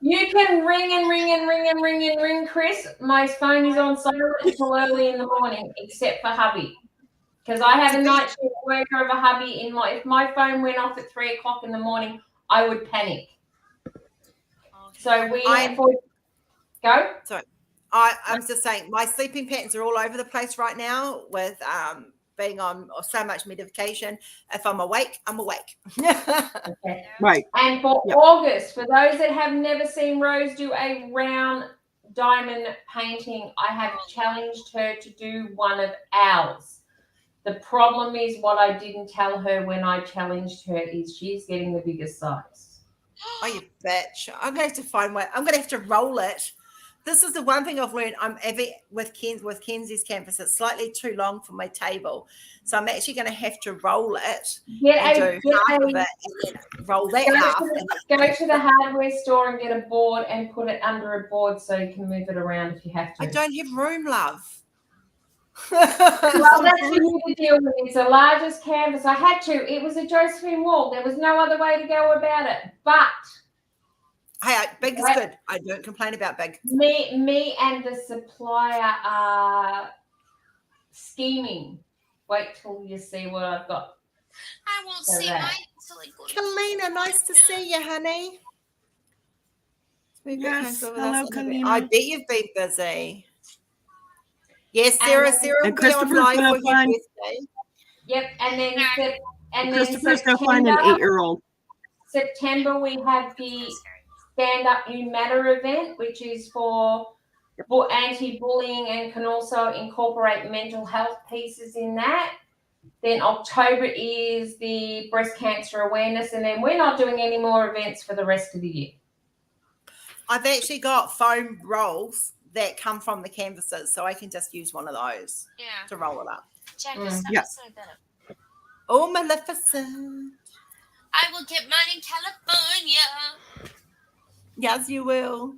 You can ring and ring and ring and ring and ring, Chris. My phone is on silent until early in the morning, except for hubby. Because I have a night shift worker of a hubby if my phone went off at 3 o'clock in the morning, I would panic. So go. Sorry. I was just saying my sleeping patterns are all over the place right now with being on so much medication. If I'm awake, I'm awake. Okay. Right. And for August, for those that have never seen Rose do a round diamond painting, I have challenged her to do one of ours. The problem is what I didn't tell her when I challenged her is she's getting the biggest size. Oh, you bitch. I'm going to have to find one. I'm going to have to roll it. This is the one thing I've learned. I'm with Kenzie's canvas. It's slightly too long for my table. So I'm actually going to have to roll it and do half of it and then roll that half. Go to the hardware store and get a board and put it under a board so you can move it around if you have to. I don't have room, love. Well, that's for you to deal with. It's the largest canvas. I had to. It was a Josephine wall. There was no other way to go about it. But hey, big is good. I don't complain about big. Me and the supplier are scheming. Wait till you see what I've got. I won't see mine until I go to Kalina, nice to see you, honey. Yes, hello, Kalina. I bet you've been busy. Yes, Sarah will and be on Christopher's live gonna for your find. birthday. Yep, and Christopher's gonna find an 8-year-old. September we have the Stand Up You Matter event, which is for anti-bullying and can also incorporate mental health pieces in that. Then October is the breast cancer awareness, and then we're not doing any more events for the rest of the year. I've actually got foam rolls that come from the canvases, so I can just use one of those to roll it up. Oh, Maleficent. I will get mine in California. Yes, you will.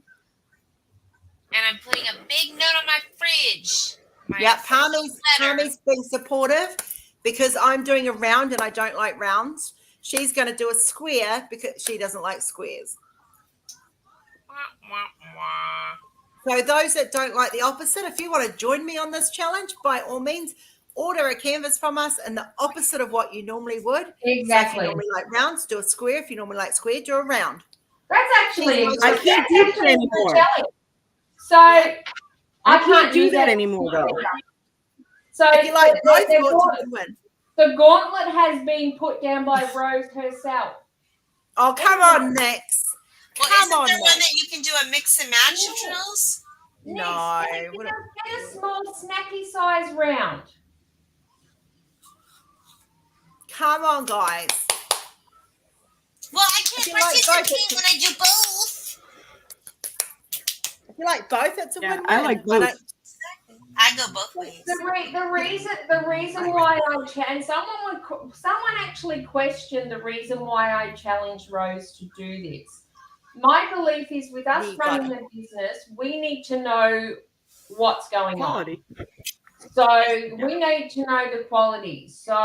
And I'm putting a big note on my fridge. Palmy's being supportive because I'm doing a round and I don't like rounds. She's going to do a square because she doesn't like squares. So those that don't like the opposite, if you want to join me on this challenge, by all means, order a canvas from us in the opposite of what you normally would. Exactly. So if you normally like rounds, do a square. If you normally like square, do a round. That's actually I can't do that anymore. So I can't do that anymore though. So if you like both, you can win. The gauntlet has been put down by Rose herself. Oh, come on, Nix. Well, isn't there one that you can do a mix and match of drills? No. Get a small snacky size round. Come on, guys. Well, I can't participate when I do both. If you like both, it's a win-win. I like both. I go both ways. The reason why and someone actually questioned the reason why I challenged Rose to do this. My belief is with us running the business, we need to know what's going on. So we need to know the quality. So,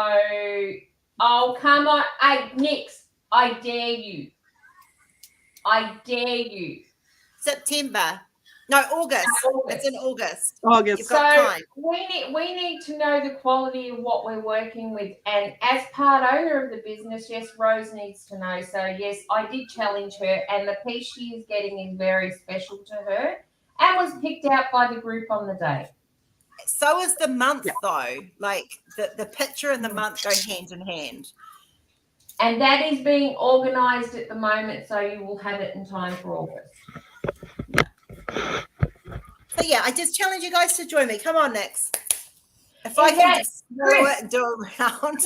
oh, come on. Hey, Nix, I dare you. I dare you. September. No, August. It's in August. August. You've got time. We need to know the quality of what we're working with. And as part owner of the business, yes, Rose needs to know. So, yes, I did challenge her. And the piece she is getting is very special to her and was picked out by the group on the day. So is the month, though. Like, the picture and the month go hand in hand. And that is being organised at the moment, so you will have it in time for August. So, yeah, I just challenge you guys to join me. Come on, Nix. If I can just throw it and do a round.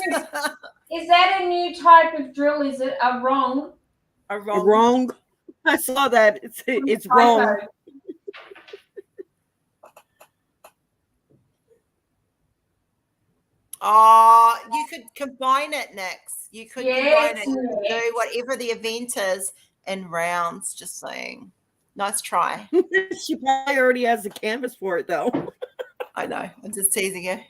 Is that a new type of drill? Is it a wrong? A wrong. A wrong. I saw that. It's wrong. Oh, You could combine it, Nix. You could combine Yes, it. You could do Nix. whatever the event is in rounds. Just saying. Nice try. She probably already has the canvas for it, though. I know. I'm just teasing you.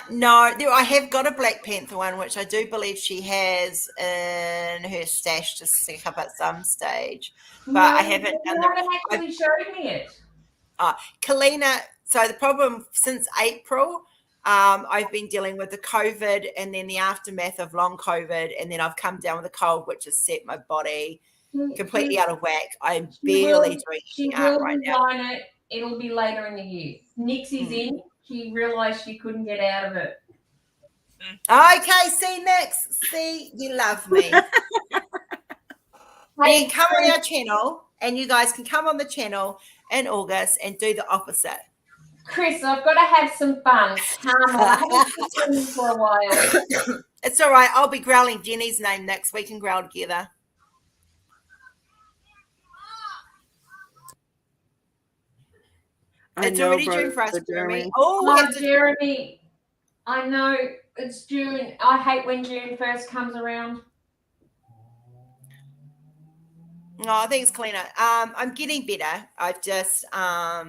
No, I have got a Black Panther one, which I do believe she has in her stash to stick up at some stage. But No, I haven't you done haven't actually showed me it. Kalina, so the problem since April, I've been dealing with the COVID and then the aftermath of long COVID, and then I've come down with a cold, which has set my body completely out of whack. I'm barely doing She any art will right now. design it. It'll be later in the year. Nixie's in. She realised she couldn't get out of it. Okay, see next. See, you love me. Then come on our channel, and you guys can come on the channel in August and do the opposite. Chris, I've got to have some fun. Come on, I haven't seen for a while. It's all right. I'll be growling Jenny's name next week and growl together. It's already June for us, Jeremy. Oh, Jeremy, I know it's June. I hate when June first comes around. Oh, thanks, Kalina. I'm getting better. I've just, I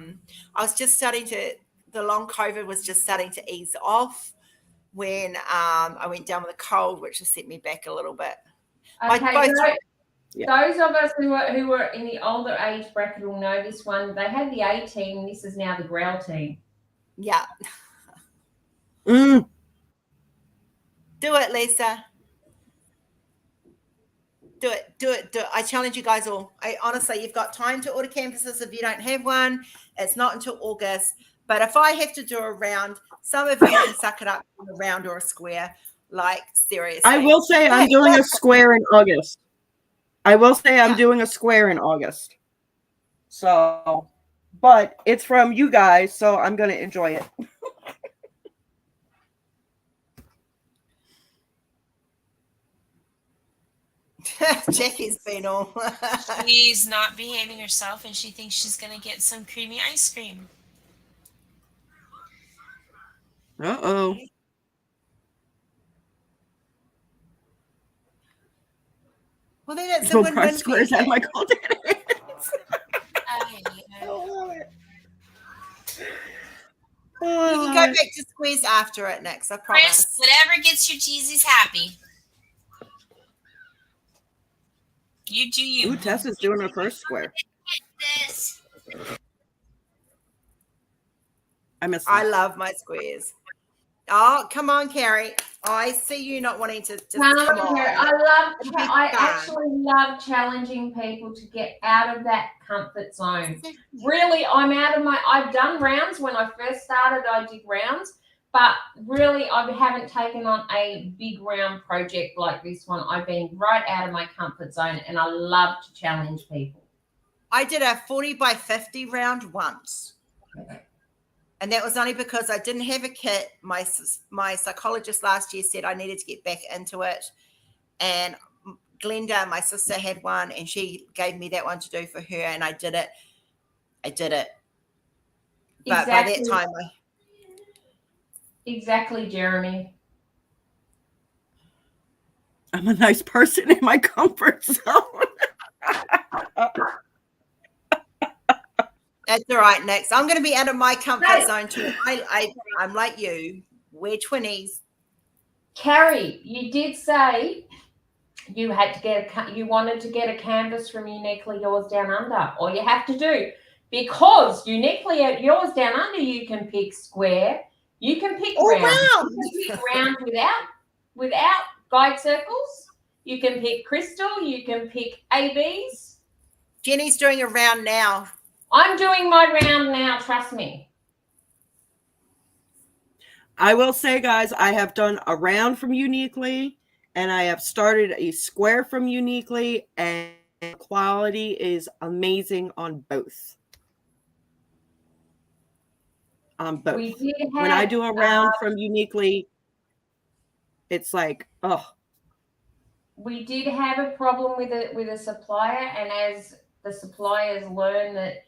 was just starting to, the long COVID was just starting to ease off when I went down with a cold, which has set me back a little bit. Okay, those of us who are in the older age bracket will know this one. They had the A team. This is now the growl team. Yeah. Do it, Lisa. Do it. I challenge you guys all. Honestly, you've got time to order canvases if you don't have one. It's not until August. But if I have to do a round, some of you can suck it up in a round or a square. Like, seriously. I will say I'm doing a square in August. Doing a square in August. So, but it's from you guys, so I'm going to enjoy it. Jackie's been all. She's not behaving herself, and she thinks she's going to get some creamy ice cream. Uh-oh. Well, then it's a win-win squares at my golden You can go back to squares after it next, I promise. Chris, whatever gets your cheesies happy. You do you. Ooh, Tessa's doing her first square. This. I love my squares. Oh, come on, Carrie. I see you not wanting to just come on. I actually love challenging people to get out of that comfort zone. Really, I've done rounds. When I first started, I did rounds, but really I haven't taken on a big round project like this one. I've been right out of my comfort zone, and I love to challenge people. I did a 40 by 50 round once. And that was only because I didn't have a kit. My psychologist last year said I needed to get back into it. And Glenda, my sister, had one, and she gave me that one to do for her, and I did it. But by that time, Exactly, Jeremy. I'm a nice person in my comfort zone. That's all right, next. I'm going to be out of my comfort zone too. I'm like you. We're 20s. Carrie, you did say you wanted to get a canvas from Uniquely Yours Down Under. All you have to do, because Uniquely Yours Down Under, you can pick square, you can pick round. You can pick round without guide circles. You can pick crystal. You can pick ABs. Jenny's doing a round now. I'm doing my round now, trust me. I will say, guys, I have done a round from Uniquely, and I have started a square from Uniquely, and quality is amazing on both. When I do a round from Uniquely, it's like, oh. We did have a problem with a supplier, and as the suppliers learn that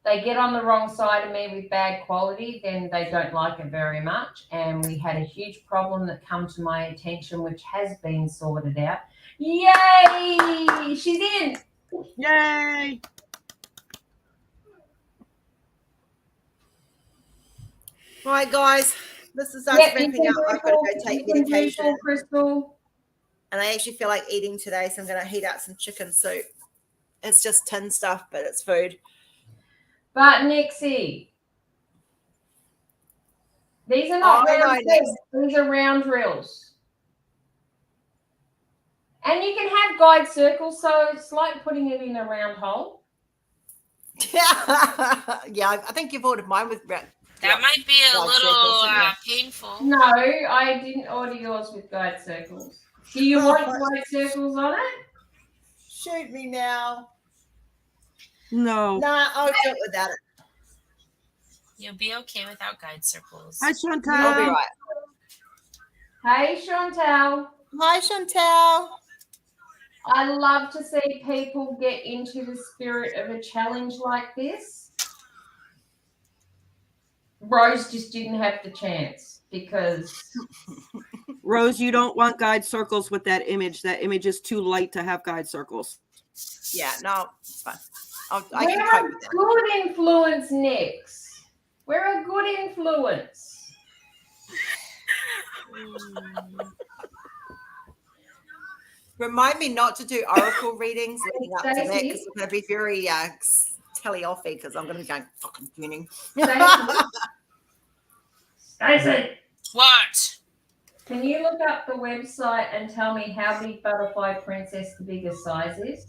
they get on the wrong side of me with bad quality, then they don't like it very much. And we had a huge problem that come to my attention, which has been sorted out. Yay! She's in. Yay! Right, guys, this is us Yep, wrapping up. I've got to go take medication, Crystal. and I actually feel like eating today, so I'm going to heat up some chicken soup. It's just tin stuff, but it's food. But Nixie, these are not round things. These are round drills. And you can have guide circles, so it's like putting it in a round hole. Yeah, I think you've ordered mine with round. That might be a little painful. No, I didn't order yours with guide circles. Do you want guide circles on it? Shoot me now. No. Nah, I'll do it without it. You'll be okay without guide circles. Hi, Chantal. I'll be right. Hey, Chantal. Hi, Chantal. I love to see people get into the spirit of a challenge like this. Rose just didn't have the chance because... Rose, you don't want guide circles with that image. That image is too light to have guide circles. Yeah, no, it's fine. I We're can a cope with that. good influence, Nix. We're a good influence. Remind me not to do oracle readings leading up to that Stacey? because I'm going to be very telly-offy because I'm going to be going fucking tuning. Stacey, What? can you look up the website and tell me how big Butterfly Princess the biggest size is?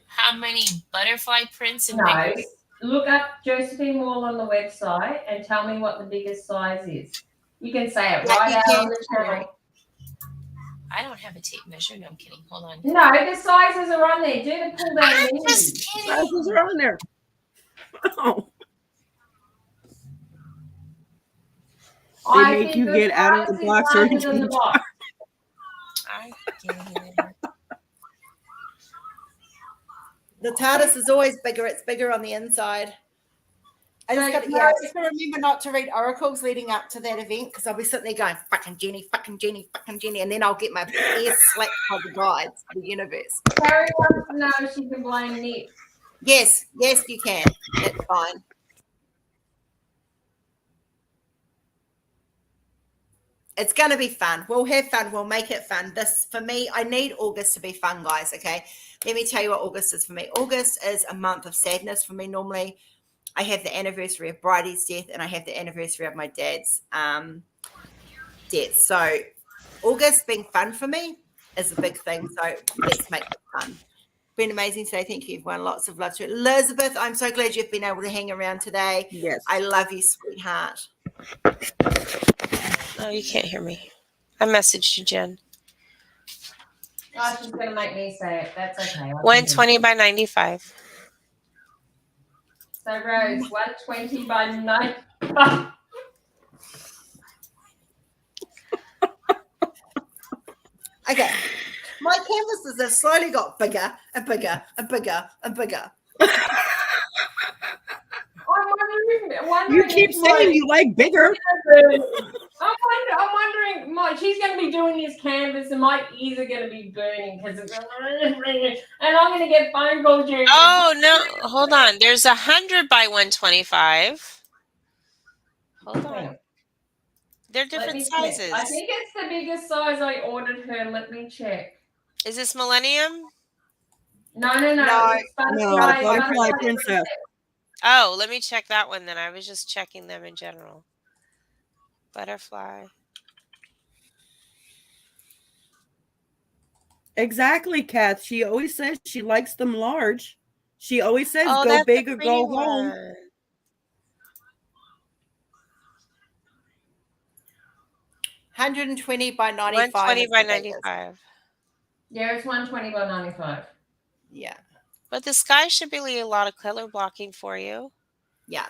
How many butterfly prints and No. Look up Josephine Wall on the website and tell me what the biggest size is. You can say it right out on the channel. I don't have a tape measure. No, I'm kidding. Hold on. No, the sizes are on there. Do the pull down I'm menu. just kidding. Sizes are on there. Oh. They I make think you the get out of the size is box or larger into than the the box. I can't hear it. The TARDIS is always bigger. It's bigger on the inside. I just got to remember not to read oracles leading up to that event because I'll be sitting there going, fucking Jenny, fucking Jenny, fucking Jenny. And then I'll get my ears slapped by the guides of the universe. Carrie wants to know if she can blame Nick. Yes, you can. That's fine. It's going to be fun. We'll have fun. We'll make it fun. This, for me, I need August to be fun, guys, okay? Let me tell you what August is for me. August is a month of sadness for me normally. I have the anniversary of Bridie's death and I have the anniversary of my dad's death. So August being fun for me is a big thing. So let's make it fun. Been amazing today. Thank you, everyone. Lots of love to you. Elizabeth, I'm so glad you've been able to hang around today. Yes. I love you, sweetheart. Oh, you can't hear me. I messaged you, Jen. Oh, she's going to make me say it. That's okay. 120 by 95. So, Rose, 120 by 9. Okay. My canvases have slowly got bigger and bigger and bigger and bigger. I'm wondering You keep saying you like bigger. I'm wondering, she's going to be doing this canvas and my ears are going to be burning because it's and I'm going to get phone calls. Oh, no. Hold on. There's 100 by 125. Hold on. They're different sizes. I think it's the biggest size I ordered her. Let me check. Is this Millennium? No. No, Butterfly Princess. Oh, let me check that one then. I was just checking them in general. Butterfly. Exactly, Kath. She always says she likes them large. She always says Oh, go that's big the or go pretty home. one. 120 by 95. 120 by 95. Yeah, it's 120 by 95. Yeah. But the sky should be a lot of color blocking for you. Yeah.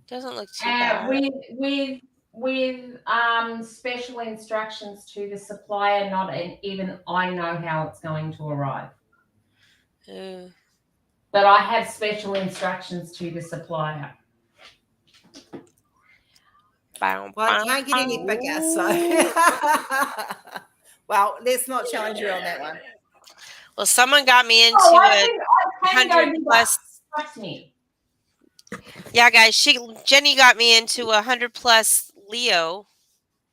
Doesn't look too bad. With special instructions to the supplier, not even I know how it's going to arrive. Ooh. but I have special instructions to the supplier. Well, it can't get any bigger, so. Well, let's not challenge you on that one. Well, someone got me into I can go 100 bigger. plus. Trust me. Yeah, guys, Jenny got me into 100 plus Leo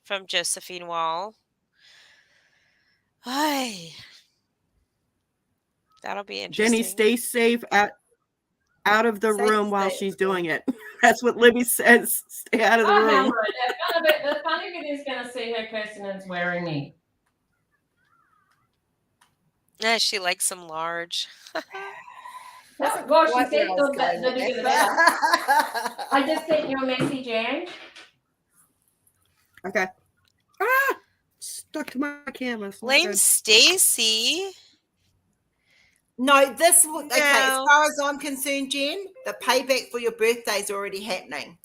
from Josephine Wall. Ay, that'll be interesting. Jenny, stay safe out of the Safe room to while stay she's at the room. doing it. That's what Libby says. Stay out of the Oh, hell room. no. The funny bit is going to see her Kirsten's wearing me. Yeah, she likes them large. Oh, gosh, she Quite said where I was going the with bigger the that. better. I just sent you a message, Ange. Okay. Ah! Stuck to my camera. Blame Stacy. No, this will, okay, as No. far as I'm concerned, Jen, the payback for your birthday is already happening.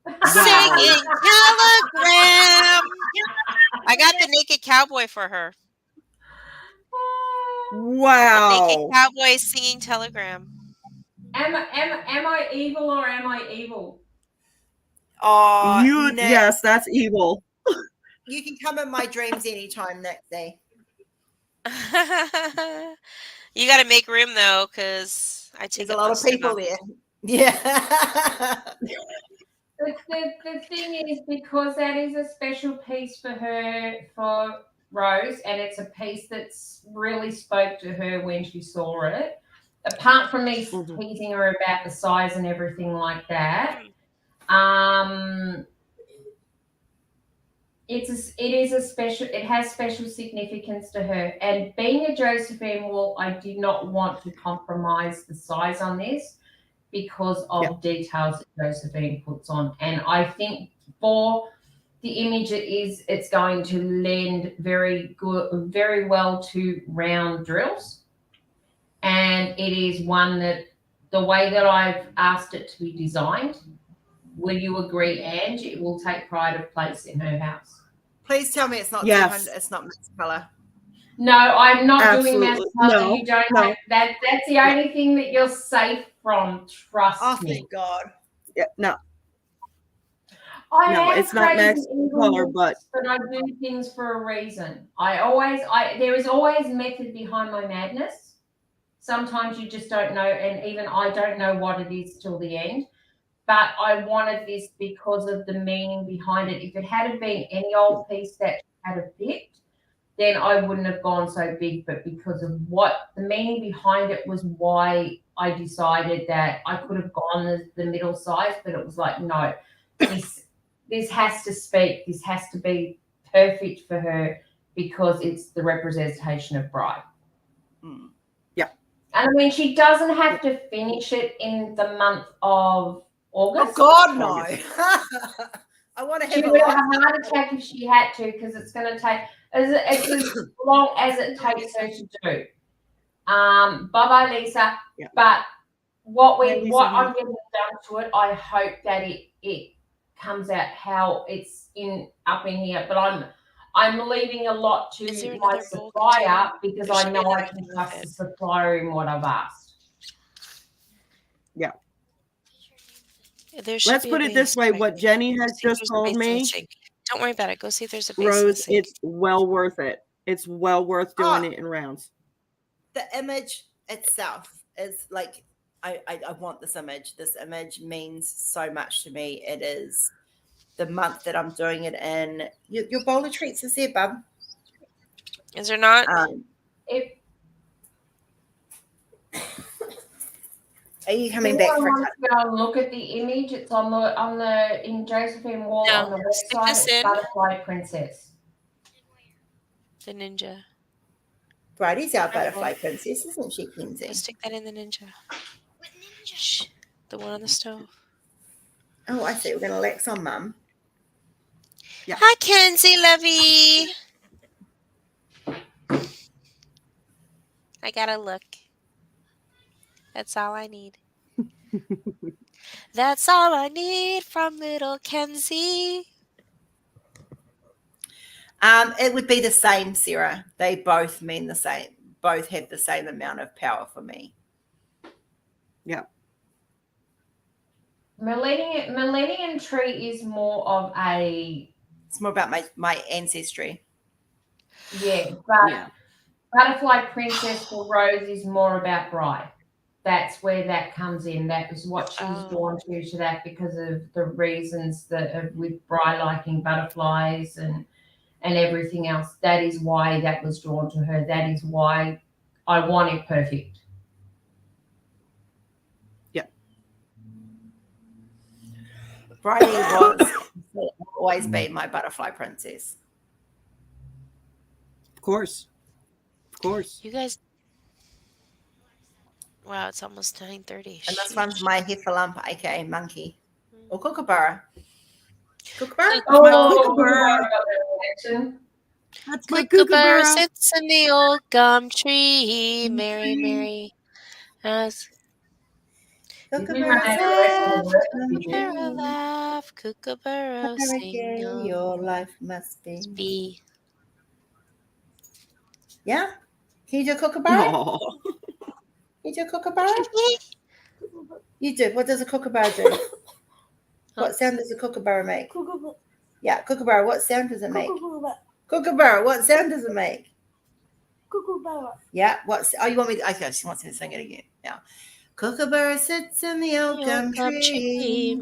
Singing Telegram. I got the naked cowboy for her. Wow. Naked cowboy singing Telegram. Am I evil or am I evil? Oh, Nick, Yes, that's evil. you can come in my dreams anytime, Nick. You got to make room though, because I take There's a lot of people there. Yeah. The thing is, because that is a special piece for her, for Rose, and it's a piece that's really spoke to her when she saw it. Apart from me teasing her about the size and everything like that, it has special significance to her. And being a Josephine Wall, I did not want to compromise the size on this because of details that Josephine puts on. And I think for the image it's going to lend very well to round drills. And it is one that the way that I've asked it to be designed, will you agree, Ange, it will take pride of place in her house. Please tell me it's not 200, it's not mixed color. No, I'm not Absolutely. doing mass color. No, You don't no. have that. That's the only thing that you're safe from. Trust me. Thank God. Yeah, no. I am it's not max color, but I do things for a reason. There is always method behind my madness. Sometimes you just don't know, and even I don't know what it is till the end. But I wanted this because of the meaning behind it. If it had been any old piece that had a picked, then I wouldn't have gone so big. But because of what the meaning behind it was, why I decided that I could have gone the middle size, but it was like, no, this has to speak. This has to be perfect for her because it's the representation of bride. Yeah. And I mean, she doesn't have to finish it in the month of August. Oh God, no! I want to have she would have a heart attack if she had to, because it's going to take it's as long as it takes her to do. Bye, Lisa. Yeah. But what I'm getting done to it, I hope that it comes out how it's up in here. But I'm leaving a lot to my supplier because I know I can trust the supplier in what I've asked. Yeah. Let's put it this way: what Jenny has just told me. Don't worry about it. Go see if there's a base. Rose, it's well worth it. It's well worth doing it in rounds. The image itself is like, I want this image. This image means so much to me. It is the month that I'm doing it in. Your bowl of treats is there, bub. Is there not? Are you coming back? I want to go and look at the image. It's on the in Josephine Wall on the website. It's Butterfly Princess. The ninja. Bridie's our butterfly princess, isn't she, Kenzie? Let's stick that in the ninja. What ninja? Shh. The one on the stove. Oh, I see. We're going to Lex on Mum. Yeah. Hi, Kenzie, lovey. I got to look. That's all I need. That's all I need from little Kenzie. It would be the same, Sarah. They both mean the same. both have the same amount of power for me. Yeah. Millennium tree is more of a It's more about my ancestry. but Yeah. butterfly princess for Rose is more about bride. That's where that comes in. That is what she's Oh. drawn to that because of the reasons that with Bri liking butterflies and everything else. That is why that was drawn to her. That is why I want it perfect. Bridie will always be my butterfly princess. Of course. Of course. You guys. Wow, it's almost 9:30. And this one's my heffalump, aka monkey. Or kookaburra. Kookaburra? My Oh, kookaburra. I got that reaction. That's my Kookaburra kookaburra. sits in the old gum tree. Mary, Mary. As Kookaburra Did we run out of the rest of the Kookaburra laugh, Kookaburra sing your life must be. be. Yeah? Can you do kookaburra? Oh. Can you do kookaburra? You do. What does a kookaburra do? What sound does a kookaburra make? Yeah, kookaburra. What sound does it make? Kookaburra. What sound does it make? Kookaburra. Yeah. Oh, you want me to? Okay, she wants me to sing it again. Yeah. Kookaburra sits in the old gum tree.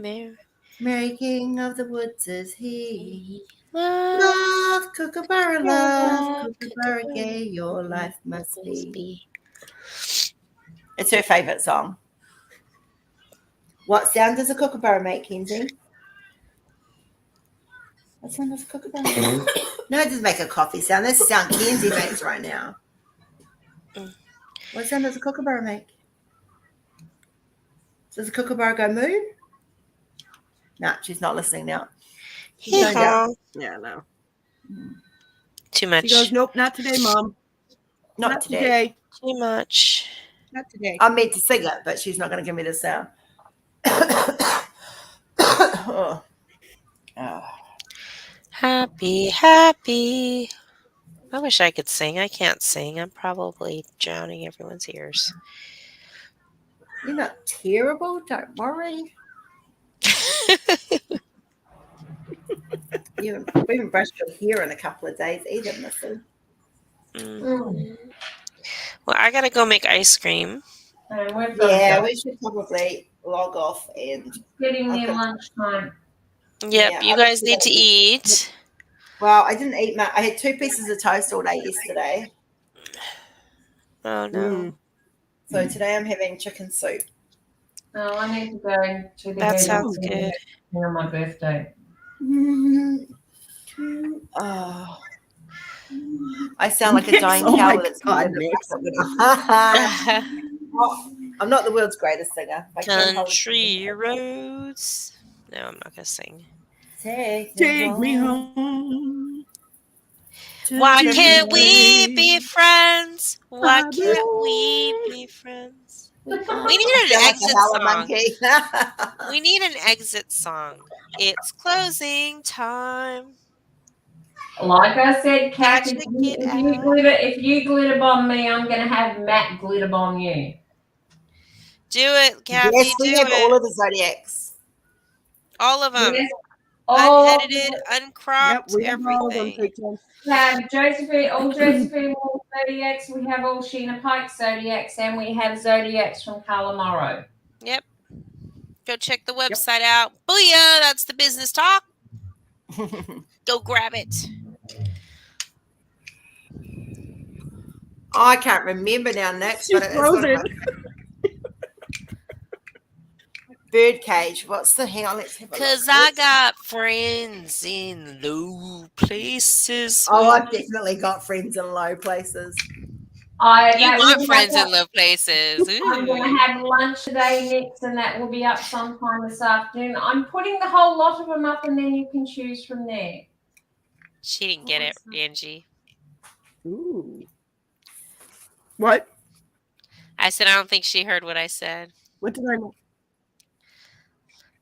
Merry King of the woods is he. Love, kookaburra, love, kookaburra gay, your life must be. It's her favourite song. What sound does a kookaburra make, Kenzie? What sound does a kookaburra make? No, it doesn't make a coffee sound. That's the sound Kenzie makes right now. What sound does a kookaburra make? Does a kookaburra go moo? No, she's not listening now. She's zoned out. Yeah, no. Too much. She goes, nope, not today, Mom. Not today. Too much. Not today. I meant to sing it, but she's not going to give me the sound. Oh. Happy, happy. I wish I could sing. I can't sing. I'm probably drowning everyone's ears. You're not terrible. Don't worry. You haven't brushed your hair in a couple of days either, Missy. Well, I gotta go make ice cream. Yeah, we should probably log off and Getting near lunchtime. Yep, Yeah, you guys need to eat. Well, I didn't eat much. I had 2 pieces of toast all day yesterday. Oh no. So today I'm having chicken soup. Oh, I need to go to the That sounds good. on my birthday. Oh. I sound like a dying Oh cow. my God, Nix. I'm not the world's greatest singer. I can't hold Country roads. No, I'm not gonna sing. Take me home. Why Take can't me we away. be friends? Why Bye-bye. can't we be friends? We need an Sound like a exit howler song. monkey. We need an exit song. It's closing time. Like I said, Kat, Gotta get if you glitter bomb me, I'm going to have Matt glitter bomb you. Do it, Kathy. Yes, we do have it. all of the zodiacs. All of them. Yes. All Unedited, uncropped, we have all of them. everything. We have Josephine Wall Zodiacs, we have all Sheena Pike Zodiacs, and we have Zodiacs from Carla Morrow. Yep. Go check the website out. Booyah! That's the business talk. Go grab it. I can't remember now, Nick. She's frozen. Birdcage. What's the hang on? Let's have a look. Cause I got friends in low places. Oh, I've definitely got friends in low places. You want friends in low places. I'm going to have lunch today, Nix, and that will be up sometime this afternoon. I'm putting the whole lot of them up, and then you can choose from there. She didn't get it, Angie. Ooh. What? I said I don't think she heard what I said. What did I know?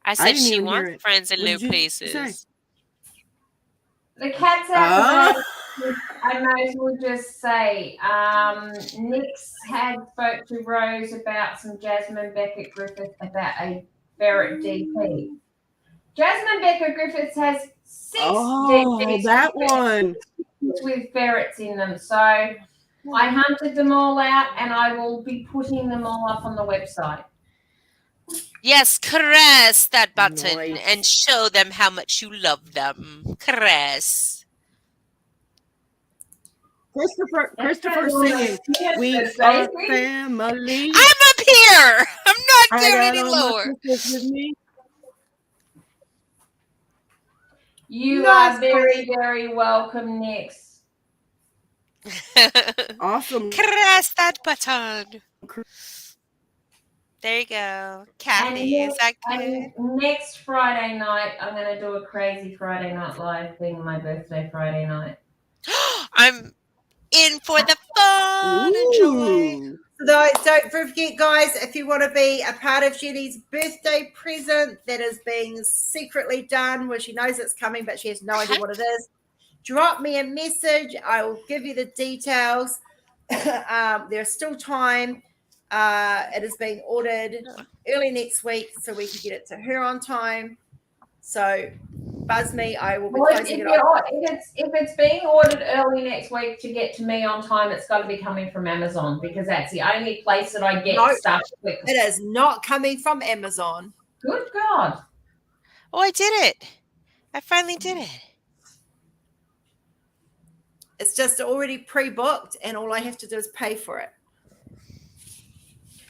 I said didn't she even hear wants it. friends in What low did you say? places. The cat's out the bag. I may as well just say, Nix had spoke to Rose about some Jasmine Beckett Griffith about a ferret DP. Jasmine Becker Griffiths has 6 Oh, DPs that one. with ferrets in them. So I hunted them all out and I will be putting them all up on the website. Yes, caress that button Nice. and show them how much you love them. Caress. Christopher singing. We Yes, are Daisy. family. I'm up here. I'm not I down got any all my lower. sisters with me. You Nice, are very, very welcome, Nix. Awesome. Caress that button. There you go. Kathy, is that good? And next Friday night, I'm going to do a crazy Friday Night Live thing, my birthday Friday night. I'm in for the fun and joy. Ooh. So don't forget, guys, if you want to be a part of Jenny's birthday present that is being secretly done, where she knows it's coming, but she has no idea what it is, drop me a message. I will give you the details. There's still time. It is being ordered early next week, so we can get it to her on time. So buzz me. I will be Well, closing it off. if it's being ordered early next week to get to me on time, it's got to be coming from Amazon because that's the only place that I get Nope. stuff quickly. It is not coming from Amazon. Good God. Oh, I did it. I finally did it. It's just already pre-booked, and all I have to do is pay for it.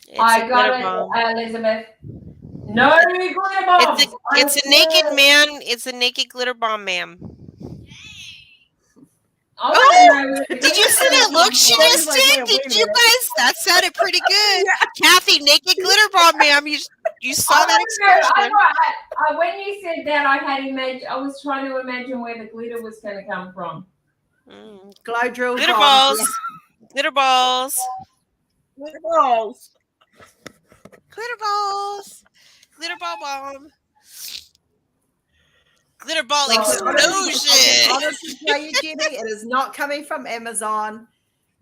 It's I a got glitter it, bomb. Elizabeth. No glitter bombs. It's a naked man. It's a naked glitter bomb, ma'am. Oh, Did you see that look she That just was like, did? wait a Did you minute. guys? That sounded pretty good. Kathy, naked glitter bomb, ma'am. You saw that expression. When you said that, I was trying to imagine where the glitter was going to come from. Glow drill Glitter bombs. balls. Glitter balls. Glitter balls. Glitter balls. Glitter ball bomb. Glitter ball explosion. Honestly, tell you, Jenny, it is not coming from Amazon.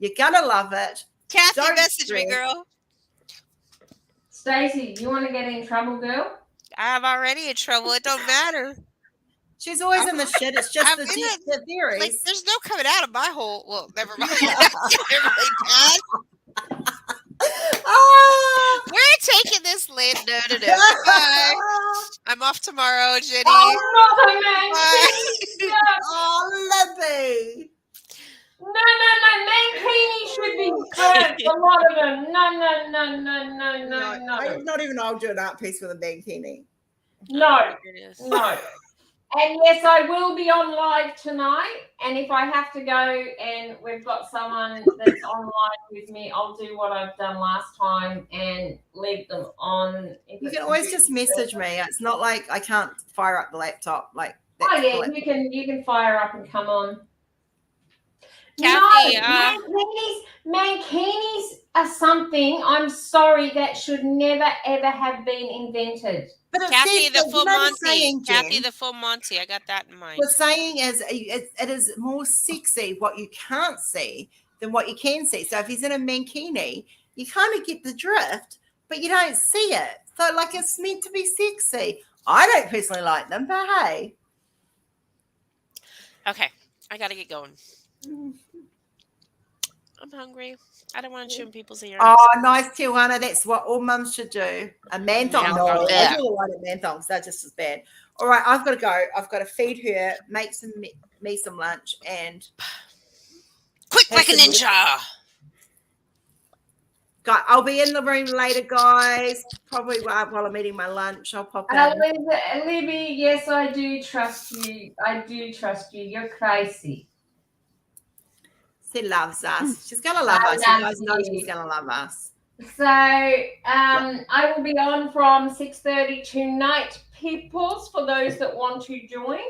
You're gonna love it. Kathy, Don't message me, stress. girl. Stacey, you want to get in trouble, girl? I'm already in trouble. It don't matter. She's always in the shit. It's just I'm the in deep it. theories. Like, there's no coming out of my hole. Well, never mind. That's really bad. Ah! We're taking this land. No. Bye. I'm off tomorrow, Jenny. Oh, not a man. Bye. Oh, Libby. No. Mankini should be burnt. A lot of them. No. I'm not even I'll do an art piece with a bikini. No. Goodness. No. And yes, I will be on live tonight. And if I have to go and we've got someone that's on live with me, I'll do what I've done last time and leave them on. You can always just message me. It's not like I can't fire up the laptop. Like Oh yeah, the you can fire up and come on. Kathy, no, mankinis are something. I'm sorry that should never ever have been invented. But it Kathy, says the that- full you know Monty. saying, Kathy, Jen? the full Monty. I got that in mind. What saying is it is more sexy what you can't see than what you can see. So if he's in a mankini, you kind of get the drift, but you don't see it. So like it's meant to be sexy. I don't personally like them, but hey. Okay, I gotta get going. I'm hungry. I don't want to chew in people's ears. Oh, nice, Tijuana. That's what all mums should do. A man thong. Yeah, No, I yeah. do a lot of man thongs. They're just as bad. All right, I've got to go. I've got to feed her, make me some lunch, and Quick like a ninja. I'll be in the room later, guys. Probably while I'm eating my lunch. I'll pop in. Libby, yes, I do trust you. I do trust you. You're crazy. She loves us. She's gonna love us. You guys know she's gonna love us. So I will be on from 6:30 tonight, peoples, for those that want to join.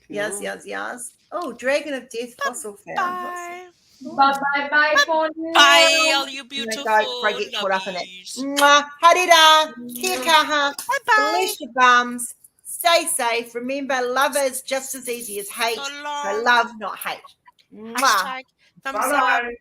Yes. Oh, Dragon of Death fossil found. Bye. Bye for now. Bye, all you beautiful Before I get caught up in it. lovies. Mwah. Harira. Kia kaha. Bye-bye. Bless your bums. Stay safe. Remember, love is just as easy as hate. So So long. love, not hate. Mwah. Hashtag thumbs up. Bye-bye.